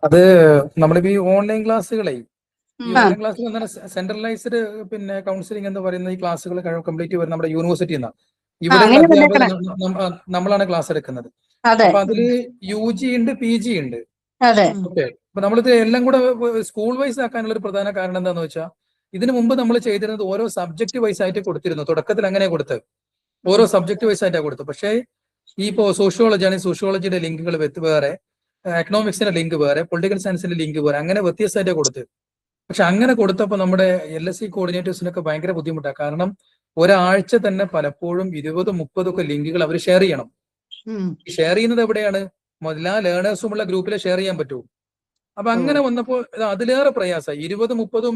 അത് നമ്മളിപ്പോ ഈ ഓൺലൈൻ ക്ലാസ്സുകളെ ഈ ആ ഓൺലൈൻ ക്ലാസ്സിൽ സെൻട്രലൈസ്ഡ് പിന്നെ കൗൺസിലിംഗ് എന്ന് പറയുന്ന ഈ ക്ലാസ്സുകൾ കംപ്ലീറ്റ് വരുന്നത് നമ്മുടെ യൂണിവേഴ്സിറ്റിയിൽ നിന്നാണ്. ഇവിടെയുള്ള അങ്ങനെ അധ്യാപകർ വന്നേക്കണേ. നമ്മളാണ് ക്ലാസ് എടുക്കുന്നത്. അതെ അപ്പൊ അതില് UG ഉണ്ട്, PG ഉണ്ട്. അതെ ഓക്കെ, അപ്പൊ നമ്മളിത് എല്ലാം കൂടെ സ്കൂൾ വൈസ് ആക്കാനുള്ള ഒരു പ്രധാന കാരണം എന്താണെന്ന് വെച്ചാൽ ഇതിനു മുമ്പ് നമ്മൾ ചെയ്തിരുന്നത് ഓരോ സബ്ജക്ട് വൈസ് ആയിട്ട് കൊടുത്തിരുന്നു. തുടക്കത്തിൽ അങ്ങനെ കൊടുത്തത് ഓരോ സബ്ജക്ട് വൈസ് ആയിട്ടാണ് കൊടുത്തത്. പക്ഷേ ഈ ഇപ്പോ സോഷ്യോളജി ആണെങ്കിൽ സോഷ്യോളജിയുടെ ലിങ്കുകൾ വേറെ, എക്കണോമിക്സിന്റെ ലിങ്ക് വേറെ, പൊളിറ്റിക്കൽ സയൻസിന്റെ ലിങ്ക് വേറെ, അങ്ങനെ വ്യത്യസ്തമായിട്ട് കൊടുത്തത്. പക്ഷെ അങ്ങനെ കൊടുത്തപ്പോൾ നമ്മുടെ LSC കോർഡിനേറ്റേഴ്സിനൊക്കെ ഭയങ്കര ബുദ്ധിമുട്ടാണ്. കാരണം ഒരാഴ്ച തന്നെ പലപ്പോഴും 20-30 ഒക്കെ ലിങ്കുകൾ അവർ ഷെയർ ചെയ്യണം. ഷെയർ ചെയ്യുന്നത് എവിടെയാണ്? എല്ലാ ലേണേഴ്സുമുള്ള ഗ്രൂപ്പിലെ ഷെയർ ചെയ്യാൻ പറ്റുമോ? അപ്പൊ അങ്ങനെ വന്നപ്പോൾ അതിലേറെ പ്രയാസമായി. 20-30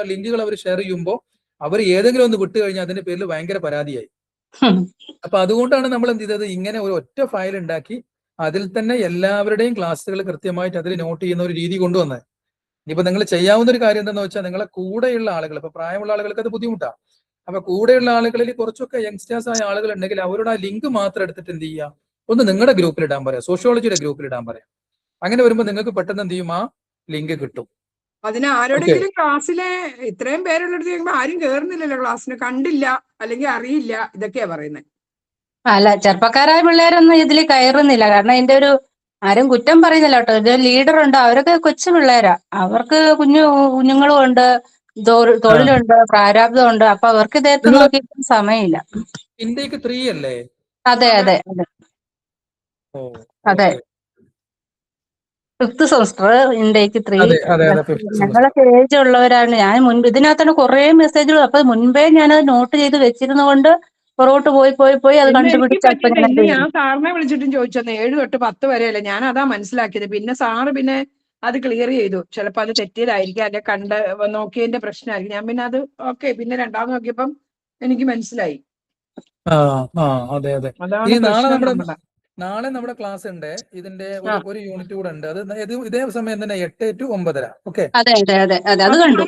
ലിങ്കുകൾ അവർ ഷെയർ ചെയ്യുമ്പോൾ അവർ ഏതെങ്കിലും ഒന്ന് വിട്ടു കഴിഞ്ഞാൽ അതിന്റെ പേരിൽ ഭയങ്കര പരാതിയായി. അപ്പൊ അതുകൊണ്ടാണ് നമ്മൾ എന്ത് ചെയ്തത്, ഇങ്ങനെ ഒരു ഒറ്റ ഫയൽ ഉണ്ടാക്കി അതിൽ തന്നെ എല്ലാവരുടെയും ക്ലാസ്സുകൾ കൃത്യമായിട്ട് അതിൽ നോട്ട് ചെയ്യുന്ന ഒരു രീതി കൊണ്ടുവന്നത്. ഇനിയിപ്പോ നിങ്ങൾ ചെയ്യാവുന്ന ഒരു കാര്യം എന്താണെന്ന് വെച്ചാൽ നിങ്ങളെ കൂടെയുള്ള ആളുകൾ, ഇപ്പൊ പ്രായമുള്ള ആളുകൾക്ക് അത് ബുദ്ധിമുട്ടാണ്. അപ്പൊ കൂടെയുള്ള ആളുകളിൽ കുറച്ചൊക്കെ യങ്സ്റ്റേഴ്സ് ആയ ആളുകൾ ഉണ്ടെങ്കിൽ അവരുടെ ആ ലിങ്ക് മാത്രം എടുത്തിട്ട് എന്ത് ചെയ്യുക, ഒന്ന് നിങ്ങളുടെ ഗ്രൂപ്പിൽ ഇടാൻ പറയാം, സോഷ്യോളജിയുടെ ഗ്രൂപ്പിൽ ഇടാൻ പറയാം. അങ്ങനെ വരുമ്പോൾ നിങ്ങൾക്ക് പെട്ടെന്ന് എന്ത് ചെയ്യും, ആ ലിങ്ക് കിട്ടും. അതിന് ആരോടെങ്കിലും ക്ലാസ്സിലെ ഇത്രയും പേരുള്ളടുത്ത് കഴിയുമ്പോൾ ആരും കേറുന്നില്ലല്ലോ ക്ലാസ്സിന്, കണ്ടില്ല അല്ലെങ്കിൽ അറിയില്ല, ഇതൊക്കെയാ പറയുന്നത്. അല്ല, ചെറുപ്പക്കാരായ പിള്ളേരൊന്നും ഇതിൽ കയറുന്നില്ല. കാരണം ഇതിന്റെ ഒരു ആരും കുറ്റം പറയുന്നില്ല കേട്ടോ. ഇത് ലീഡർ ഉണ്ട്, അവരൊക്കെ കൊച്ചു പിള്ളേരാ. അവർക്ക് കുഞ്ഞുങ്ങളും ഉണ്ട്, തൊഴിലുണ്ട്, പ്രാരാബ്ദമുണ്ട്. അപ്പൊ അവർക്ക് ഇദ്ദേഹത്തെ നോക്കിയിട്ട് സമയമില്ല. ഇന്ത്യക്ക് 3 അല്ലേ? അതെ അതെ അതെ അതെ, 5th സെമസ്റ്റർ ഇന്ത്യക്ക് 3. ഞങ്ങളൊക്കെ ഏജ് ഉള്ളവരാണ്. ഞാൻ മുൻപ് ഇതിനകത്താണ് കുറെ മെസ്സേജുകൾ. അപ്പൊ മുൻപേ ഞാനത് നോട്ട് ചെയ്ത് വെച്ചിരുന്നതുകൊണ്ട് പുറകോട്ട് പോയി അത് ഇന്ന് എനിക്ക് കണ്ടുപിടിച്ചപ്പോ പറ്റില്ല. ഞാൻ ഇന്ന് ഞാൻ സാറിനെ വിളിച്ചിട്ടും ചോദിച്ചെന്ന് 7 തൊട്ട് 10 വരെയല്ലേ, ഞാൻ അതാ മനസ്സിലാക്കിയത്. പിന്നെ സാറ് പിന്നെ അത് ക്ലിയർ ചെയ്തു. ചിലപ്പോ അത് തെറ്റിയതായിരിക്കും, അല്ലെ നോക്കിയതിന്റെ പ്രശ്നമായിരിക്കും. ഞാൻ പിന്നെ അത് പിന്നെ രണ്ടാമത് നോക്കിയപ്പം എനിക്ക് മനസ്സിലായി. അതെ അതെ. അതാണ് ഇനി പ്രശ്നം. നാളെ നമ്മുടെ ക്ലാസ് ഉണ്ട്. ഇതിന്റെ ഒരു യൂണിറ്റ് കൂടെ ഉണ്ട്. അത് ഇതേ സമയം തന്നെ 8 to 9:30. ഓക്കെ. അതെ അതെ അതെ അതെ, അത് കണ്ടു.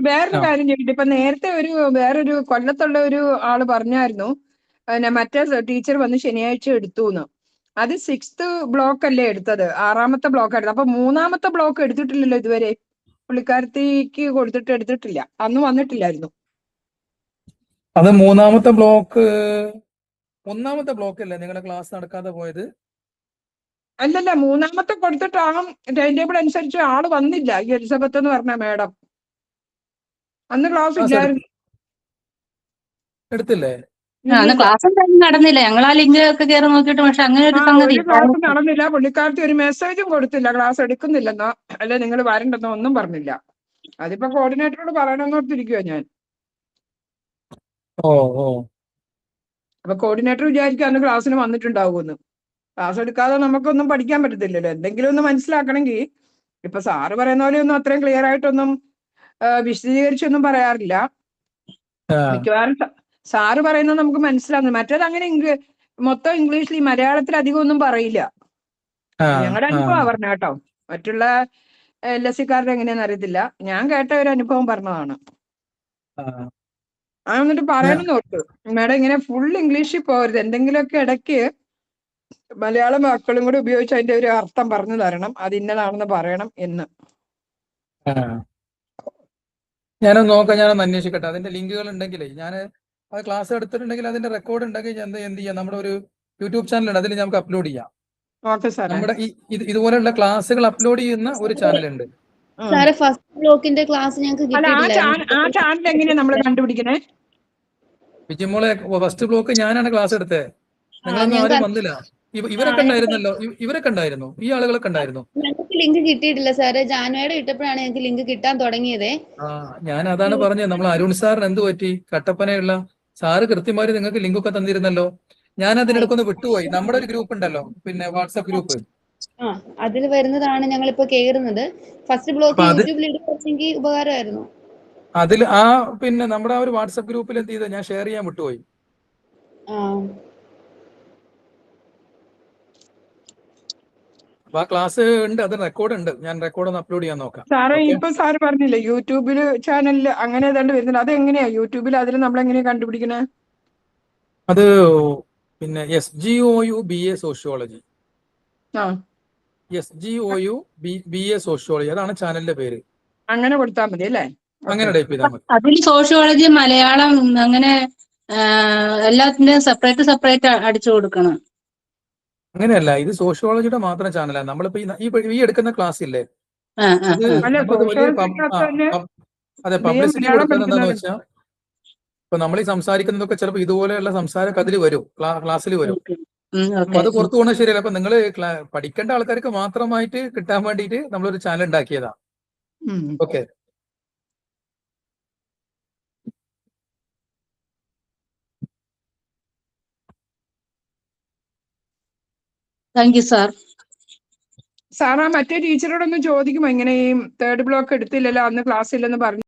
വേറൊരു കാര്യം ചോദിക്കട്ടെ, ഇപ്പൊ നേരത്തെ വേറൊരു കൊല്ലത്തുള്ള ഒരു ആള് പറഞ്ഞായിരുന്നു, മറ്റേ ടീച്ചർ വന്ന് ശനിയാഴ്ച എടുത്തുന്ന്. അത് 6th ബ്ലോക്ക് അല്ലേ എടുത്തത്, 6ാമത്തെ ബ്ലോക്ക് എടുത്തത്. അപ്പൊ 3ാമത്തെ ബ്ലോക്ക് എടുത്തിട്ടില്ലല്ലോ ഇതുവരെ. പുള്ളിക്കാരത്തിക്ക് എടുത്തിട്ടില്ല, അന്ന് വന്നിട്ടില്ലായിരുന്നു. അത് 3ാമത്തെ ബ്ലോക്ക്, 1ാമത്തെ ബ്ലോക്ക് അല്ലേ നിങ്ങളുടെ ക്ലാസ് നടക്കാതെ പോയത്? അല്ലല്ല, 3ാമത്തെ കൊടുത്തിട്ട് ടൈം ടേബിൾ അനുസരിച്ച് ആള് വന്നില്ല. ഈ എലിസബത്ത് എന്ന് പറഞ്ഞ മാഡം അന്ന് ക്ലാസ് ഇല്ലായിരുന്നു. എടുത്തില്ലേ? ക്ലാസ് നടന്നില്ല. ഞങ്ങൾ ആ ലിങ്ക് ഒക്കെ കയറി നോക്കിയിട്ട്, പക്ഷെ അങ്ങനെ ഒരു സംഗതി ക്ലാസ് നടന്നില്ല. പുള്ളിക്കാരത്തി ഒരു മെസ്സേജും കൊടുത്തില്ല ക്ലാസ് എടുക്കുന്നില്ലെന്നോ അല്ലെ നിങ്ങൾ വരണ്ടെന്നോ ഒന്നും പറഞ്ഞില്ല. അതിപ്പോ കോർഡിനേറ്ററോട് പറയണമെന്ന് ഓർത്തിരിക്കുവോ ഞാൻ. അപ്പൊ കോർഡിനേറ്റർ വിചാരിക്കും അന്ന് ക്ലാസ്സിന് വന്നിട്ടുണ്ടാവുമെന്ന്. ക്ലാസ് എടുക്കാതെ നമുക്കൊന്നും പഠിക്കാൻ പറ്റത്തില്ലല്ലോ. എന്തെങ്കിലും ഒന്ന് മനസ്സിലാക്കണമെങ്കിൽ ഇപ്പൊ സാറ് പറയുന്ന പോലെ ഒന്നും അത്രയും ക്ലിയർ ആയിട്ടൊന്നും വിശദീകരിച്ചൊന്നും പറയാറില്ല. മിക്കവാറും സാറ് പറയുന്നത് നമുക്ക് മനസ്സിലാവുന്നു. മറ്റേത് അങ്ങനെ മൊത്തം ഇംഗ്ലീഷിൽ, ഈ മലയാളത്തിൽ അധികം ഒന്നും പറയില്ല. ഞങ്ങളുടെ അനുഭവം പറഞ്ഞ കേട്ടോ, മറ്റുള്ള LSC-കാരുടെ എങ്ങനെയാന്ന് അറിയത്തില്ല. ഞാൻ കേട്ട ഒരു അനുഭവം പറഞ്ഞതാണ്. എന്നിട്ട് പറയണമെന്ന് ഓർത്തു, മാഡം ഇങ്ങനെ ഫുൾ ഇംഗ്ലീഷിൽ പോകരുത്, എന്തെങ്കിലുമൊക്കെ ഇടയ്ക്ക് മലയാളം വാക്കുകളും കൂടി ഉപയോഗിച്ച് അതിന്റെ ഒരു അർത്ഥം പറഞ്ഞു തരണം, അത് ഇന്നതാണെന്ന് പറയണം എന്ന്. ഞാനൊന്ന് നോക്കാം, ഞാനൊന്ന് അന്വേഷിക്കട്ടെ. അതിന്റെ ലിങ്കുകൾ ഉണ്ടെങ്കിലേ, ഞാൻ അത് ക്ലാസ് എടുത്തിട്ടുണ്ടെങ്കിൽ അതിന്റെ റെക്കോർഡ് ഉണ്ടെങ്കിൽ എന്ത് ചെയ്യാം, നമ്മുടെ ഒരു യൂട്യൂബ് ചാനൽ ഉണ്ട്, അതിൽ നമുക്ക് അപ്ലോഡ് ചെയ്യാം. ഓക്കെ സാറേ. നമ്മുടെ ഇതുപോലെയുള്ള ക്ലാസ്സുകൾ അപ്ലോഡ് ചെയ്യുന്ന ഒരു ചാനലുണ്ട്. സാറേ ഫസ്റ്റ് ബ്ലോക്കിന്റെ ക്ലാസ് ഞങ്ങൾക്ക് അല്ല, ആ കിട്ടിയിട്ടില്ലായിരുന്നു. ചാനൽ എങ്ങനെയാ നമ്മൾ കണ്ടുപിടിക്കണേ? വിജിമോളെ ഫസ്റ്റ് ബ്ലോക്ക് ഞാനാണ് ക്ലാസ് എടുത്തത്. നിങ്ങളൊന്നും ഞങ്ങൾക്ക് ആരും വന്നില്ല. ഇവരൊക്കെ ഉണ്ടായിരുന്നല്ലോ. ഇവരൊക്കെ ഉണ്ടായിരുന്നു, ഈ ആളുകളൊക്കെ ഉണ്ടായിരുന്നു. ഞങ്ങൾക്ക് ലിങ്ക് കിട്ടിയിട്ടില്ല സാറേ. ജാനുവരിയുടെ ഇട്ടപ്പോഴാണ് ഞങ്ങൾക്ക് ലിങ്ക് കിട്ടാൻ തുടങ്ങിയത്. ഞാൻ അതാണ് പറഞ്ഞത്. നമ്മൾ അരുൺ സാറിന് എന്ത് പറ്റി? കട്ടപ്പനയുള്ള സാറ് കൃത്യമായിട്ട് നിങ്ങൾക്ക് ലിങ്കൊക്കെ തന്നിരുന്നല്ലോ. ഞാൻ അതിനിടക്കൊന്ന് വിട്ടുപോയി. നമ്മുടെ ഒരു ഗ്രൂപ്പ് ഉണ്ടല്ലോ, പിന്നെ വാട്സാപ്പ് ഗ്രൂപ്പ്, അതിൽ വരുന്നതാണ് ഞങ്ങളിപ്പോ കേറുന്നത്. ഫസ്റ്റ് ബ്ലോക്ക് യൂട്യൂബിൽ ഇടുന്നെങ്കിൽ ഉപകാരമായിരുന്നു. അതിൽ പിന്നെ നമ്മുടെ ആ ഒരു വാട്സാപ്പ് ഗ്രൂപ്പിൽ എന്ത് ചെയ്ത, ഞാൻ ഷെയർ ചെയ്യാൻ വിട്ടുപോയി. അപ്പൊ ആ ക്ലാസ് ഉണ്ട്, അത് റെക്കോർഡ് ഉണ്ട്. ഞാൻ റെക്കോർഡ് ഒന്ന് അപ്ലോഡ് ചെയ്യാൻ നോക്കാം. സാറേ ഇപ്പൊ സാറ് പറഞ്ഞില്ലേ യൂട്യൂബില് ചാനലിൽ അങ്ങനെ ഏതാണ്ട് വരുന്നുണ്ട്. അത് എങ്ങനെയാ യൂട്യൂബിൽ അതിൽ നമ്മൾ എങ്ങനെയാ കണ്ടുപിടിക്കണേ? അത് പിന്നെ SGOU BA sociology, SGOU BA sociology, അതാണ് ചാനലിന്റെ പേര്. അങ്ങനെ കൊടുത്താൽ മതി അല്ലേ? അങ്ങനെ ടൈപ്പ് ചെയ്താൽ മതി. അതിൽ സോഷ്യോളജി, മലയാളം അങ്ങനെ എല്ലാത്തിന്റെയും സെപ്പറേറ്റ് അടിച്ചു കൊടുക്കണം. അങ്ങനെയല്ല, ഇത് സോഷ്യോളജിയുടെ മാത്രം ചാനലാണ്. നമ്മളിപ്പോ ഈ എടുക്കുന്ന ക്ലാസ് ഇല്ലേ, ഇത് നമുക്ക് വലിയ അതെ പബ്ലിസിറ്റി കൊടുക്കുന്നത് എന്താന്ന് വെച്ചാൽ, ഇപ്പൊ നമ്മൾ ഈ സംസാരിക്കുന്നതൊക്കെ ചിലപ്പോൾ ഇതുപോലെയുള്ള സംസാരമൊക്കെ അതിൽ വരും, ക്ലാസ്സിൽ വരും. അപ്പൊ അത് പുറത്തു പോകുന്നത് ശരിയല്ല. അപ്പൊ നിങ്ങൾ പഠിക്കേണ്ട ആൾക്കാർക്ക് മാത്രമായിട്ട് കിട്ടാൻ വേണ്ടിയിട്ട് നമ്മളൊരു ചാനൽ ഉണ്ടാക്കിയതാ. Okay. Thank you sir. Sir ആ മറ്റേ ടീച്ചറോടൊന്ന് ചോദിക്കുമോ, ഇങ്ങനെ ഈ തേർഡ് ബ്ലോക്ക് എടുത്തില്ലല്ലോ, അന്ന് ക്ലാസ് ഇല്ലെന്ന് പറഞ്ഞു.